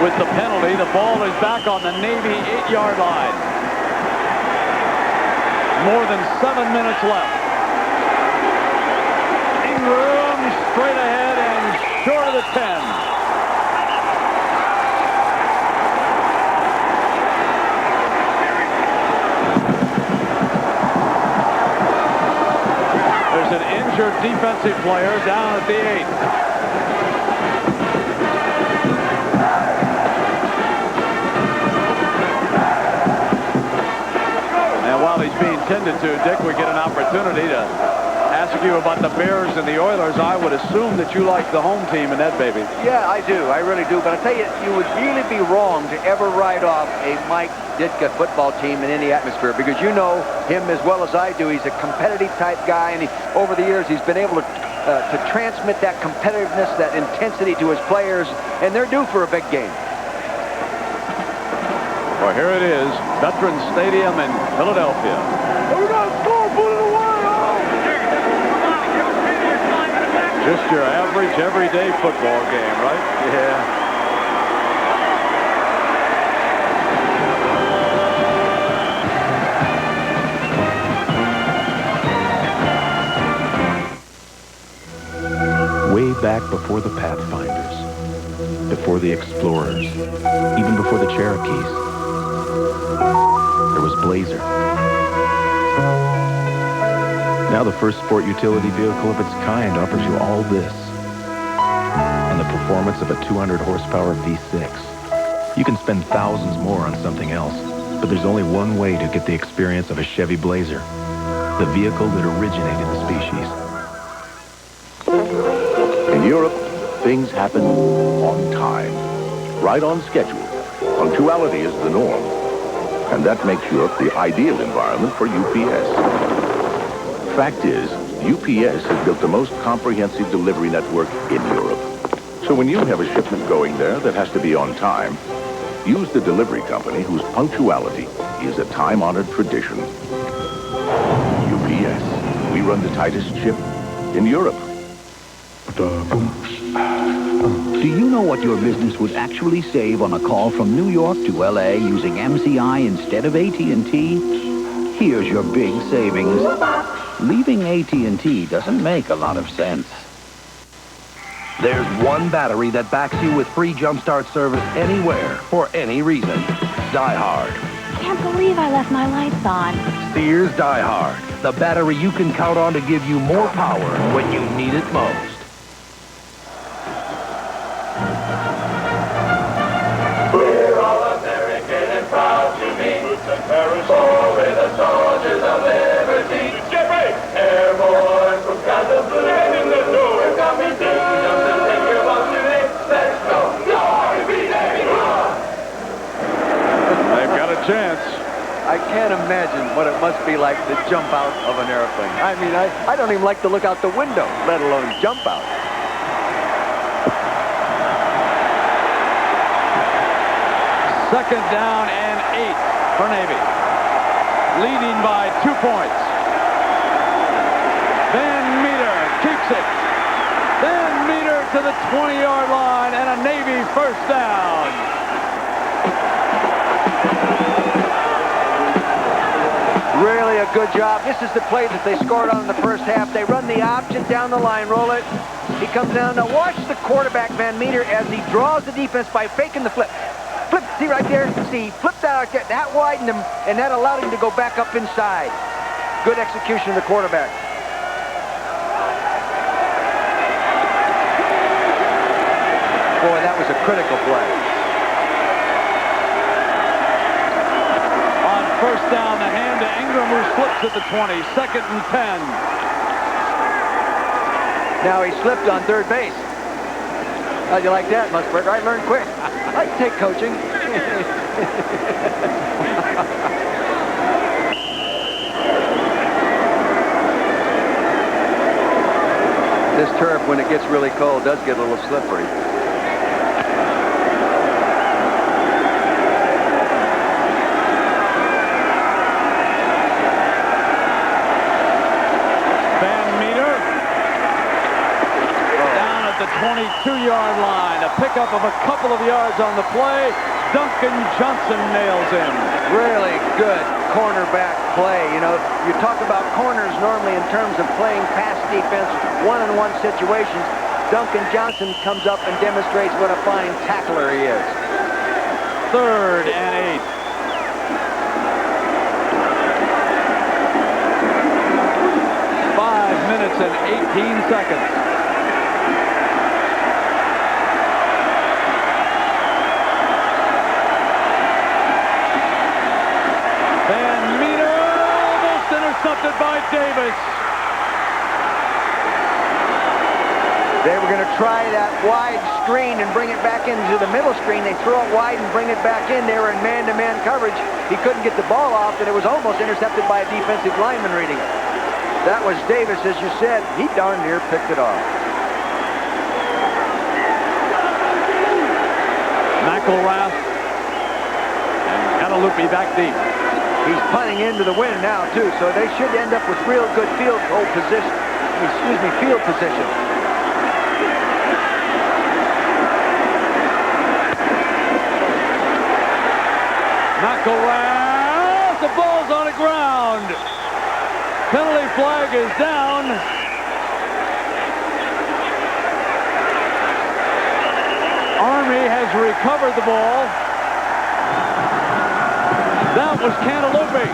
With the penalty, the ball is back on the Navy 8-yard line. More than 7 minutes left. Ingram straight ahead and short of the 10. There's an injured defensive player down at the 8. And while he's being tended to, Dick, we get an opportunity to ask you about the Bears and the Oilers. I would assume that you like the home team in that baby. Yeah, I do. I really do. But I tell you, you would really be wrong to ever write off a Mike Ditka football team in any atmosphere, because you know him as well as I do. He's a competitive type guy, and over the years he's been able to transmit that competitiveness, that intensity to his players, and they're due for a big game. Well, here it is, Veterans Stadium in Philadelphia. We got to score, put it away. Just your average, everyday football game, right? Yeah. Way back before the Pathfinders, before the Explorers, even before the Cherokees, there was Blazer. Now the first sport utility vehicle of its kind offers you all this and the performance of a 200 horsepower V6. You can spend thousands more on something else, but there's only one way to get the experience of a Chevy Blazer, the vehicle that originated the species. In Europe, things happen on time, right on schedule. Punctuality is the norm, and that makes Europe the ideal environment for UPS. Fact is, UPS has built the most comprehensive delivery network in Europe. So when you have a shipment going there that has to be on time, use the delivery company whose punctuality is a time-honored tradition. UPS. We run the tightest ship in Europe. Do you know what your business would actually save on a call from New York to LA using MCI instead of AT&T? Here's your big savings. Leaving AT&T doesn't make a lot of sense. There's one battery that backs you with free Jumpstart service anywhere, for any reason. Die Hard. Can't believe I left my lights on. Sears Die Hard. The battery you can count on to give you more power when you need it most. We're all American and proud to be. For we're the soldiers of liberty. Jeffrey! Airborne from sky to blue. And in the door, we're coming through. Jump and take your boat today. Let's go. They've got a chance. I can't imagine what it must be like to jump out of an airplane. I mean, I don't even like to look out the window, let alone jump out. Second down and 8 for Navy. Leading by 2 points. Van Meter keeps it. Van Meter to the 20-yard line and a Navy first down. Really a good job. This is the play that they scored on in the first half. They run the option down the line, roll it. He comes down. Now watch the quarterback, Van Meter, as he draws the defense by faking the flip. Flip, see right there? See, he flipped out, that widened him, and that allowed him to go back up inside. Good execution of the quarterback. Boy, that was a critical play. On first down, the hand to Ingram, who slips at the 20. Second and 10. Now he slipped on third base. How'd you like that, Musburger? I learned quick. I take coaching. This turf, when it gets really cold, does get a little slippery. 22-yard line. A pickup of a couple of yards on the play. Duncan Johnson nails him. Really good cornerback play. You know, you talk about corners normally in terms of playing pass defense, one-on-one situations. Duncan Johnson comes up and demonstrates what a fine tackler he is. 3rd and 8. Minutes and 18 seconds. Van Meter almost intercepted by Davis. They were going to try that wide screen and bring it back into the middle screen. They throw it wide and bring it back in. They were in man-to-man coverage. He couldn't get the ball off, and it was almost intercepted by a defensive lineman reading it. That was Davis, as you said. He darn near picked it off. McElrath and Catalupi back deep. He's punting into the wind now, too, so they should end up with real good field position. McElrath, the ball's on the ground. Penalty flag is down. Army has recovered the ball. That was Cantaloupe,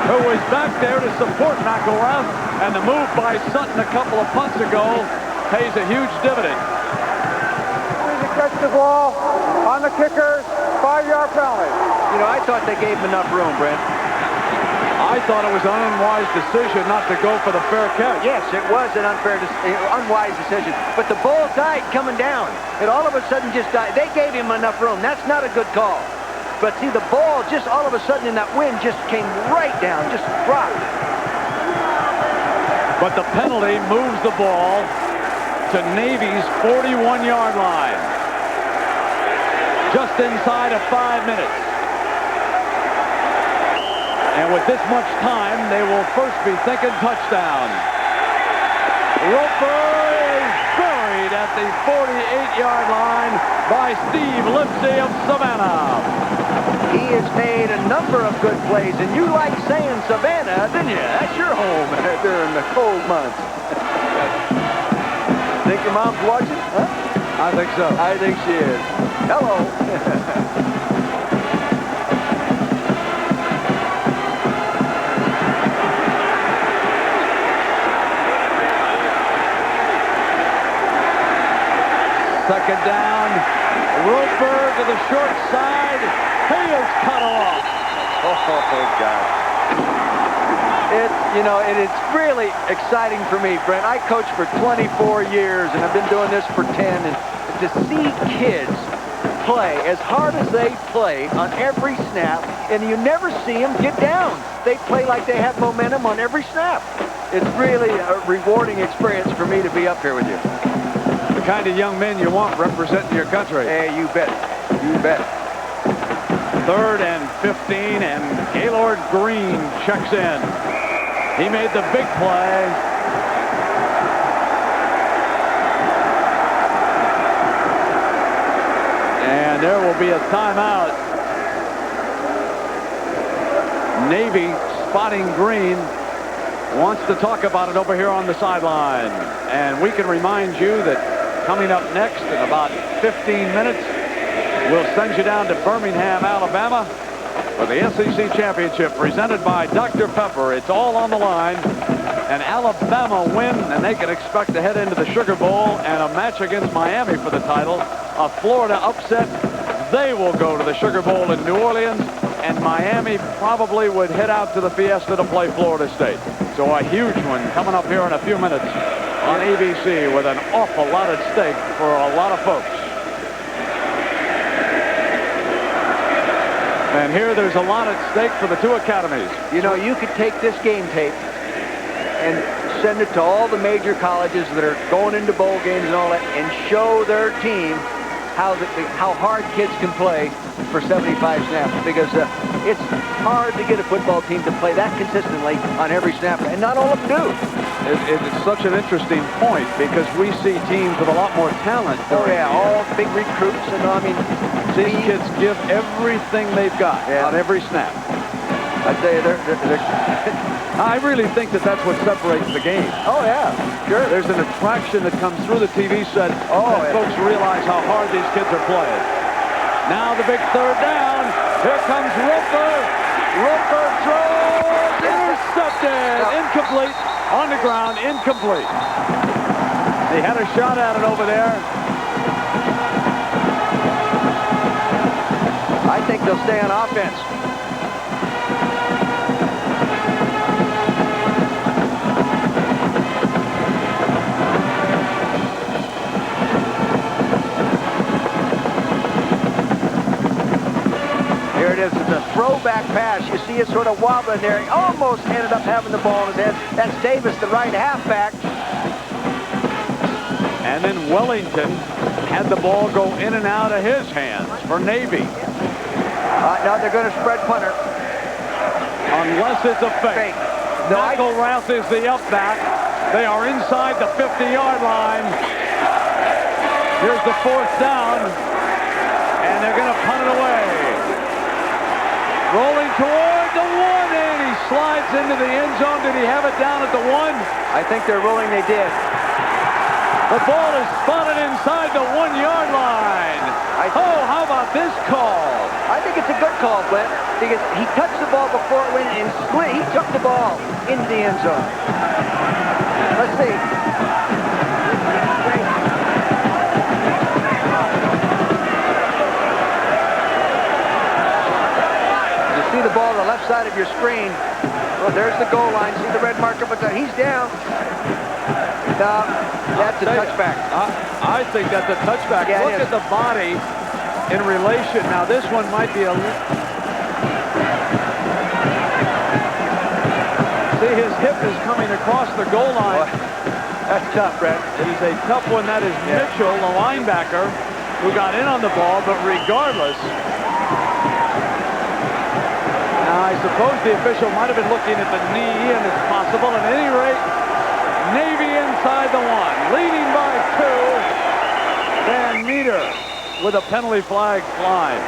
who was back there to support McElrath, and the move by Sutton a couple of punts ago pays a huge dividend. To catch the ball on the kickers, 5-yard penalty. You know, I thought they gave him enough room, Brent. I thought it was an unwise decision not to go for the fair catch. Yes, it was an unwise decision. But the ball died coming down. It all of a sudden just died. They gave him enough room. That's not a good call. But see, the ball just all of a sudden in that wind just came right down, just dropped. But the penalty moves the ball to Navy's 41-yard line. Just inside of 5 minutes. And with this much time, they will first be thinking touchdown. Roper is buried at the 48-yard line by Steve Lipsy of Savannah. He has made a number of good plays, and you like saying Savannah, didn't you? That's your home during the cold months. Think your mom's watching? Huh? I think so. I think she is. Hello. Second down. Roper to the short side. He is cut off. Oh, God. It's really exciting for me, Brent. I coached for 24 years, and I've been doing this for 10. And to see kids play as hard as they play on every snap, and you never see them get down. They play like they have momentum on every snap. It's really a rewarding experience for me to be up here with you. The kind of young men you want representing your country. Hey, you bet. You bet. 3rd and 15, and Gaylord Green checks in. He made the big play. And there will be a timeout. Navy spotting Green. Wants to talk about it over here on the sideline. And we can remind you that coming up next in about 15 minutes, we'll send you down to Birmingham, Alabama for the SEC Championship presented by Dr. Pepper. It's all on the line. An Alabama win, and they can expect to head into the Sugar Bowl and a match against Miami for the title. A Florida upset, they will go to the Sugar Bowl in New Orleans, and Miami probably would head out to the Fiesta to play Florida State. So a huge one coming up here in a few minutes on ABC with an awful lot at stake for a lot of folks. And here there's a lot at stake for the two academies. You know, you could take this game tape and send it to all the major colleges that are going into bowl games and all that and show their team how hard kids can play for 75 snaps, because it's hard to get a football team to play that consistently on every snap, and not all of them do. It's such an interesting point, because we see teams with a lot more talent. Oh yeah, all big recruits, and I mean, these kids give everything they've got on every snap. I tell you, they're I really think that that's what separates the game. Oh yeah, sure. There's an attraction that comes through the TV set that folks realize how hard these kids are playing. Now the big third down. Here comes Roper. Roper throws, intercepted, incomplete, on the ground, incomplete. He had a shot at it over there. I think they'll stay on offense. Here it is. It's a throwback pass. You see it sort of wobbling there. He almost ended up having the ball in his head. That's Davis, the right halfback. And then Wellington had the ball go in and out of his hands for Navy. Now they're going to spread punter. Unless it's a fake. McElrath is the up back. They are inside the 50-yard line. Here's the fourth down. And they're going to punt it away. Rolling toward the 1, and he slides into the end zone. Did he have it down at the 1? I think they're rolling. They did. The ball is spotted inside the 1-yard line. How about this call? I think it's a good call, Glenn, because he touched the ball before it went and split. He took the ball into the end zone. Let's see. You see the ball on the left side of your screen. Well, there's the goal line. See the red marker, but he's down. That's a touchback. I think that's a touchback. Yeah, look at the body in relation. Now, this one might be a... See, his hip is coming across the goal line. That's tough, Brett. It is a tough one. That is Mitchell, the linebacker, who got in on the ball, but regardless... Now, I suppose the official might have been looking at the knee, and it's possible. At any rate, Navy inside the 1, leading by 2. Van Meter with a penalty flag flying.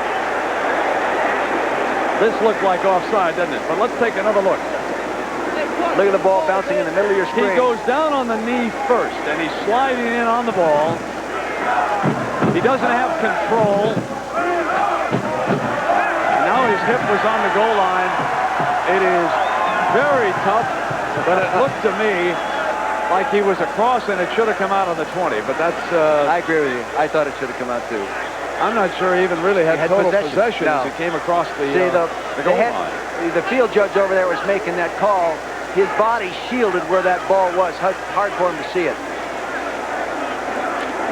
This looked like offside, doesn't it? But let's take another look. Look at the ball bouncing in the middle of your screen. He goes down on the knee first, and he's sliding in on the ball. He doesn't have control. Now his hip was on the goal line. It is very tough, but it looked to me like he was across and it should have come out on the 20, but that's... I agree with you. I thought it should have come out too. I'm not sure he even really had total possession as he came across the goal line. The field judge over there was making that call. His body shielded where that ball was. Hard for him to see it.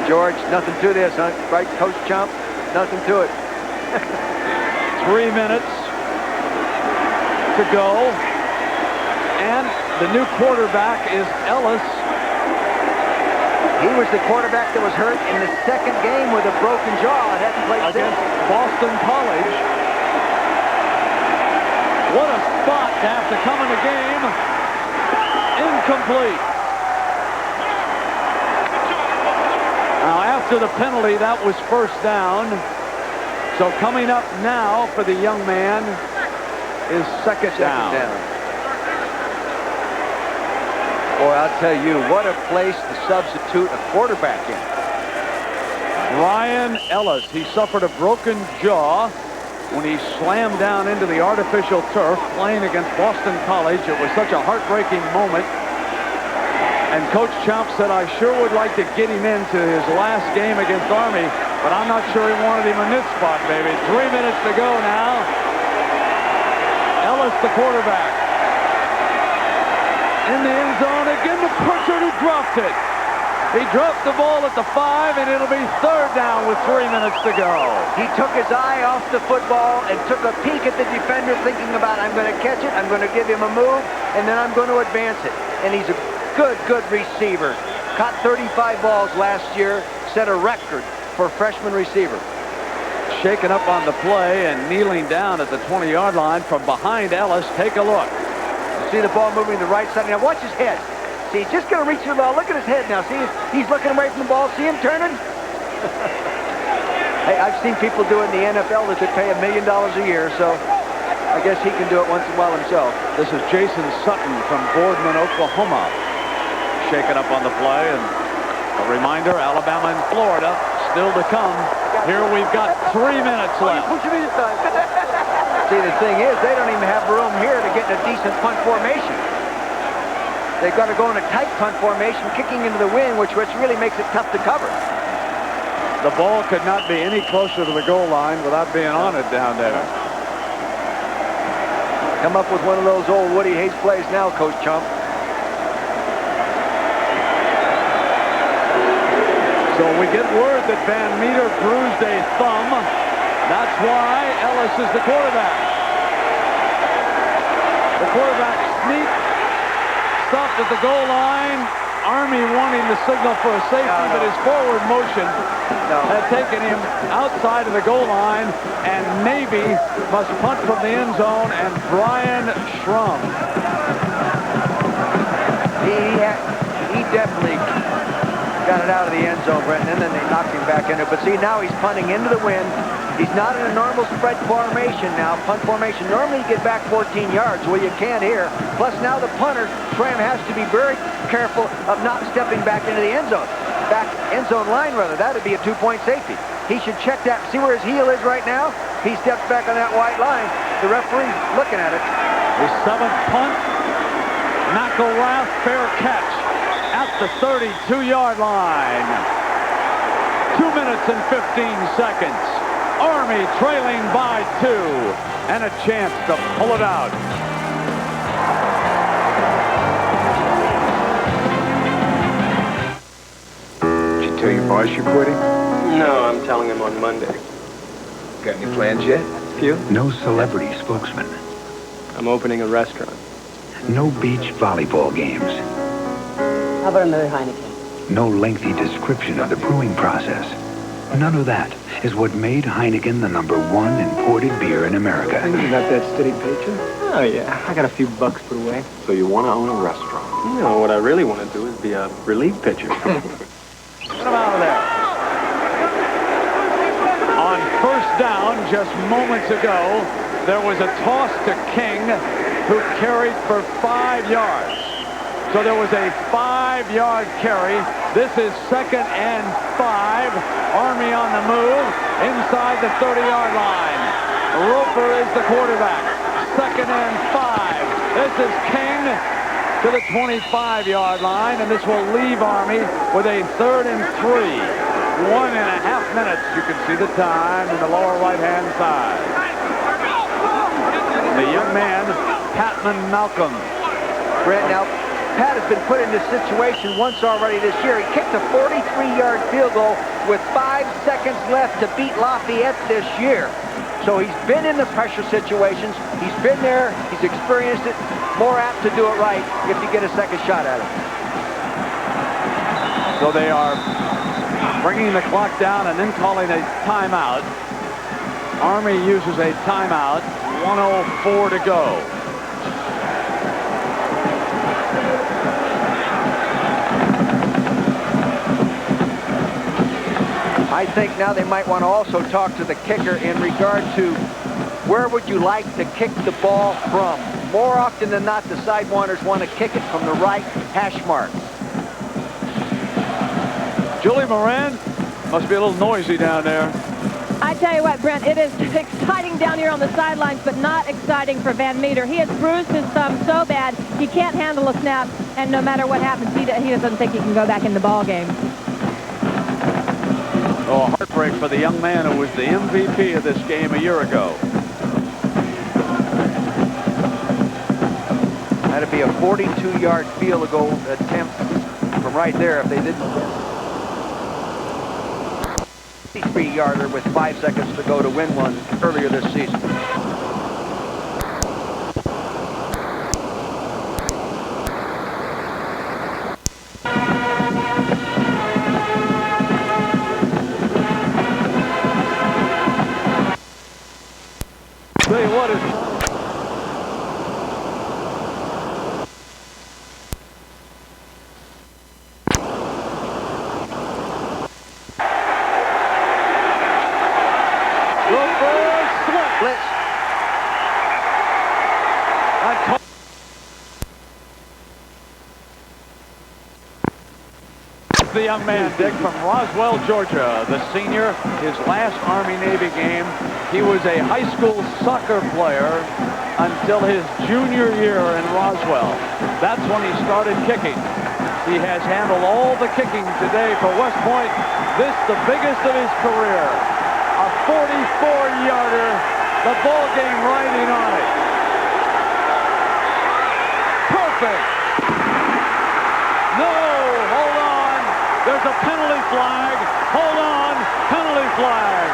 George, nothing to this, huh? Right, Coach Chump? Nothing to it. 3 minutes to go. And the new quarterback is Ellis. He was the quarterback that was hurt in the second game with a broken jaw. It hadn't played against Boston College. What a spot to have to come in the game. Incomplete. Now, after the penalty, that was first down. So coming up now for the young man is second down. Boy, I'll tell you, what a place to substitute a quarterback in. Ryan Ellis, he suffered a broken jaw when he slammed down into the artificial turf playing against Boston College. It was such a heartbreaking moment. And Coach Chomp said, I sure would like to get him into his last game against Army, but I'm not sure he wanted him in this spot, baby. 3 minutes to go now. Ellis, the quarterback. In the end zone again to Pritchard, who dropped it. He dropped the ball at the 5, and it'll be third down with 3 minutes to go. He took his eye off the football and took a peek at the defender, thinking about, I'm going to catch it, I'm going to give him a move, and then I'm going to advance it. And he's a good receiver. Caught 35 balls last year, set a record for freshman receiver. Shaken up on the play and kneeling down at the 20-yard line from behind Ellis. Take a look. See the ball moving to the right side. Now watch his head. See, he's just going to reach the ball. Look at his head now. See, he's looking away from the ball. See him turning? Hey, I've seen people do it in the NFL that they pay $1 million a year, so I guess he can do it once in a while himself. This is Jason Sutton from Boardman, Oklahoma. Shaken up on the play, and a reminder, Alabama and Florida still to come. Here we've got 3 minutes left. See, the thing is, they don't even have room here to get in a decent punt formation. They've got to go in a tight punt formation, kicking into the wind, which really makes it tough to cover. The ball could not be any closer to the goal line without being on it down there. Come up with one of those old Woody Hayes plays now, Coach Chump. So we get word that Van Meter bruised a thumb. That's why Ellis is the quarterback. The quarterback sneaked, stopped at the goal line. Army wanting the signal for a safety, but his forward motion had taken him outside of the goal line, and Navy must punt from the end zone, and Brian Schrum. He definitely got it out of the end zone, Brent, and then they knocked him back into it. But see, now he's punting into the wind. He's not in a normal spread formation now, punt formation. Normally you get back 14 yards. Well, you can't here. Plus now the punter, Schram, has to be very careful of not stepping back into the end zone. Back end zone line, rather. That would be a 2-point safety. He should check that. See where his heel is right now? He steps back on that white line. The referee's looking at it. His 7th punt. McElrath, fair catch at the 32-yard line. 2 minutes and 15 seconds. Army trailing by 2, and a chance to pull it out. Did you tell your boss you're quitting? No, I'm telling him on Monday. Got any plans yet? Few? No celebrity spokesman. I'm opening a restaurant. No beach volleyball games. How about another Heineken? No lengthy description of the brewing process. None of that is what made Heineken the #1 imported beer in America. You're not that steady patron? Oh, yeah. I got a few bucks put away. So you want to own a restaurant? No, what I really want to do is be a relief pitcher. Get him out of there. On first down, just moments ago, there was a toss to King, who carried for 5 yards. So there was a 5-yard carry. This is 2nd and 5. Army on the move inside the 30-yard line. Roper is the quarterback. 2nd and 5. This is King to the 25-yard line, and this will leave Army with a 3rd and 3. 1.5 minutes. You can see the time in the lower right-hand side. The young man, Patman Malcolm. Brent, now, Pat has been put in this situation once already this year. He kicked a 43-yard field goal with 5 seconds left to beat Lafayette this year. So he's been in the pressure situations. He's been there. He's experienced it. More apt to do it right if you get a second shot at it. So they are bringing the clock down and then calling a timeout. Army uses a timeout. 1:04 to go. I think now they might want to also talk to the kicker in regard to where would you like to kick the ball from. More often than not, the sidewinders want to kick it from the right hash mark. Julie Moran, must be a little noisy down there. I tell you what, Brent, it is exciting down here on the sidelines, but not exciting for Van Meter. He has bruised his thumb so bad, he can't handle a snap, and no matter what happens, he doesn't think he can go back in the ball game. Oh, a heartbreak for the young man who was the MVP of this game a year ago. That'd be a 42-yard field goal attempt from right there if they didn't. 3-yarder with 5 seconds to go to win one earlier this season. the young man, Dick, from Roswell, Georgia, the senior. His last Army-Navy game, he was a high school soccer player until his junior year in Roswell. That's when he started kicking. He has handled all the kicking today for West Point. This the biggest of his career. A 44-yarder. The ball game riding on it. Perfect. No, hold on. There's a penalty flag. Hold on, penalty flag.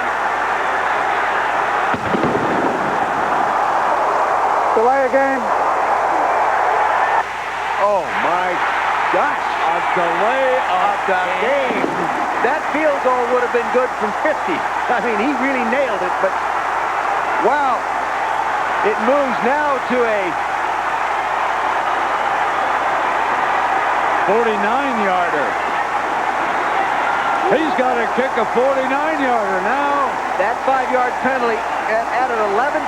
Delay a game. Oh, my gosh. A delay of the game. That field goal would have been good from 50. I mean, he really nailed it, but wow. It moves now to a 49-yarder. He's got to kick a 49-yarder now. That 5-yard penalty added 11%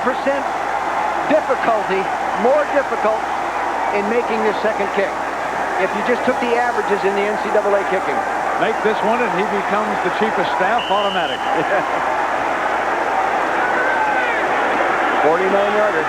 difficulty, more difficult in making the second kick. If you just took the averages in the NCAA kicking. Make this one and he becomes the chief of staff automatically. 49-yarder.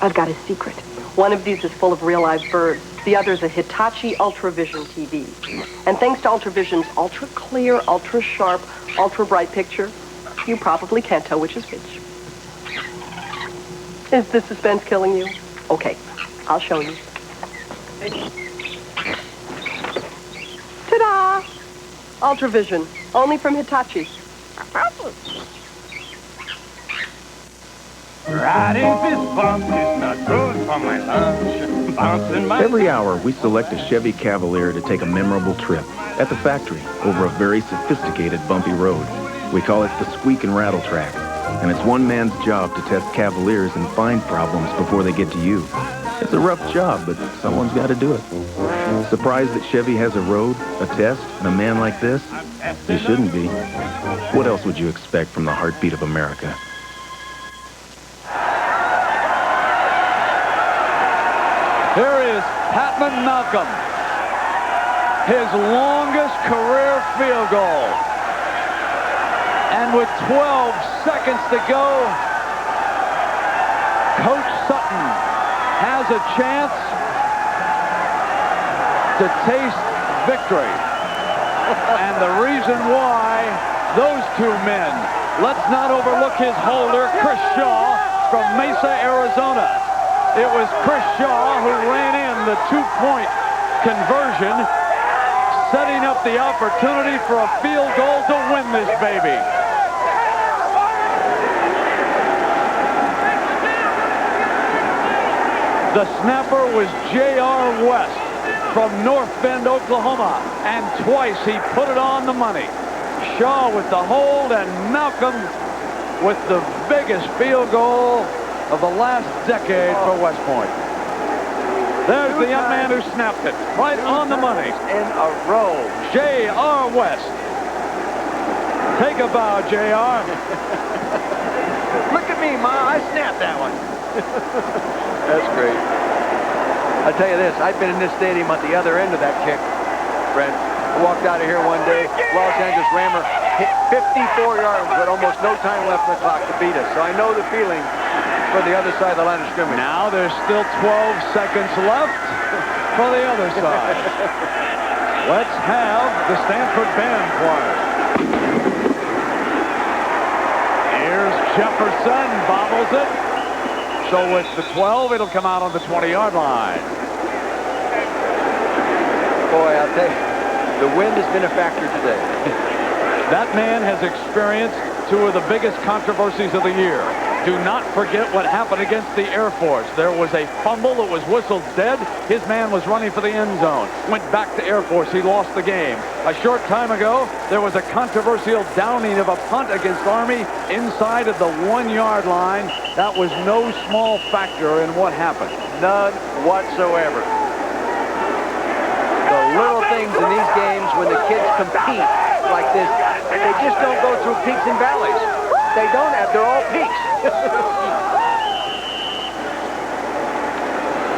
I've got a secret. One of these is full of real live birds. The other is a Hitachi Ultravision TV. And thanks to Ultravision's ultra-clear, ultra-sharp, ultra-bright picture, you probably can't tell which is which. Is the suspense killing you? Okay, I'll show you. Ta-da! Ultravision, only from Hitachi. Riding fist bumps is not good for my lunch. Bouncing my... Every hour, we select a Chevy Cavalier to take a memorable trip at the factory over a very sophisticated bumpy road. We call it the Squeak and Rattle Track, and it's one man's job to test Cavaliers and find problems before they get to you. It's a rough job, but someone's got to do it. Surprised that Chevy has a road, a test, and a man like this? You shouldn't be. What else would you expect from the heartbeat of America? Here is Patman Malcolm. His longest career field goal. And with 12 seconds to go, Coach Sutton has a chance to taste victory. And the reason why, those two men. Let's not overlook his holder, Chris Shaw from Mesa, Arizona. It was Chris Shaw who ran in the two-point conversion, setting up the opportunity for a field goal to win this baby. The snapper was J.R. West from North Bend, Oklahoma, and twice he put it on the money. Shaw with the hold and Malcolm with the biggest field goal of the last decade for West Point. There's the young man who snapped it right on the money. In a row. J.R. West. Take a bow, J.R. Look at me, Ma. I snapped that one. That's great. I'll tell you this. I've been in this stadium at the other end of that kick, Brent. I walked out of here one day. Los Angeles Rammer hit 54 yards with almost no time left in the clock to beat us. So I know the feeling for the other side of the line of scrimmage. Now there's still 12 seconds left for the other side. Let's have the Stanford band choir. Here's Jefferson, bobbles it. So with the 12, it'll come out on the 20-yard line. Boy, I'll tell you, The wind has been a factor today. That man has experienced two of the biggest controversies of the year. Do not forget what happened against the Air Force. There was a fumble that was whistled dead. His man was running for the end zone. Went back to Air Force. He lost the game. A short time ago, there was a controversial downing of a punt against Army inside of the 1-yard line. That was no small factor in what happened. None whatsoever. The little things in these games when the kids compete like this, they just don't go through peaks and valleys. They don't have, they're all peaks.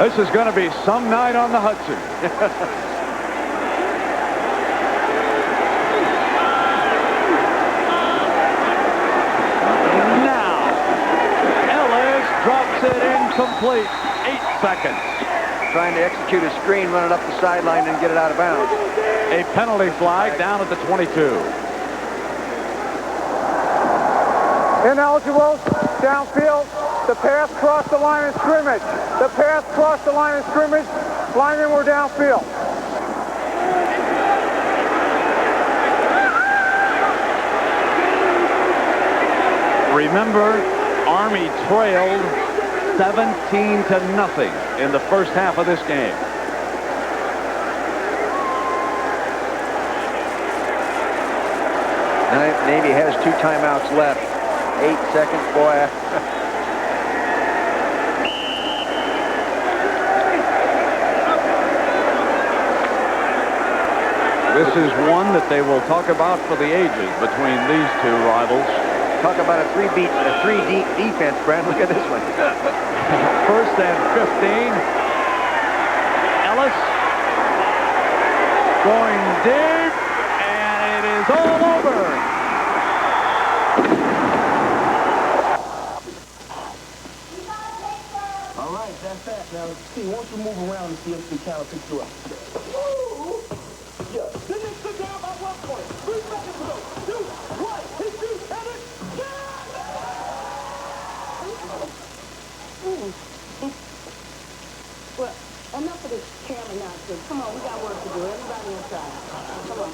This is going to be some night on the Hudson. Now, Ellis drops it incomplete. 8 seconds. Trying to execute a screen, run it up the sideline, and get it out of bounds. A penalty flag down at the 22. Ineligible, downfield. The pass crossed the line of scrimmage. The pass crossed the line of scrimmage. Linemen were downfield. Remember, Army trailed 17-0 in the first half of this game. Navy has 2 timeouts left. 8 seconds, boy. This is one that they will talk about for the ages between these two rivals. Talk about a 3-deep defense, Brad. Look at this one. First and 15. Ellis going deep, and it is all over. All right, that's that. Now, see, won't you move around and see if we can pick you up? Yeah. Then they sit down by 1 point. 3 seconds to go. 2, 1, hit you, and it. Well, enough of this camera nonsense. Come on, we got work to do. Everybody inside. Come on.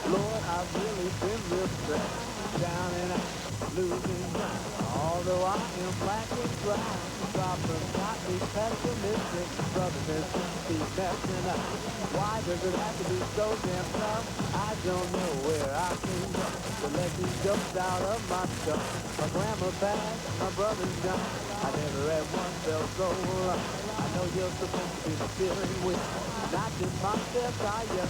Lord, I've really been real stressed down and out, losing ground. Although I am black and brown, problems got me pessimistic. Brother, be messing up. Why does it have to be so damn tough? I don't know where I came from to let these jokes out of my stuff. My grandma passed, my brother's gone. I never at once felt so alone. I know you're supposed to be feeling weak. Not just myself, I am.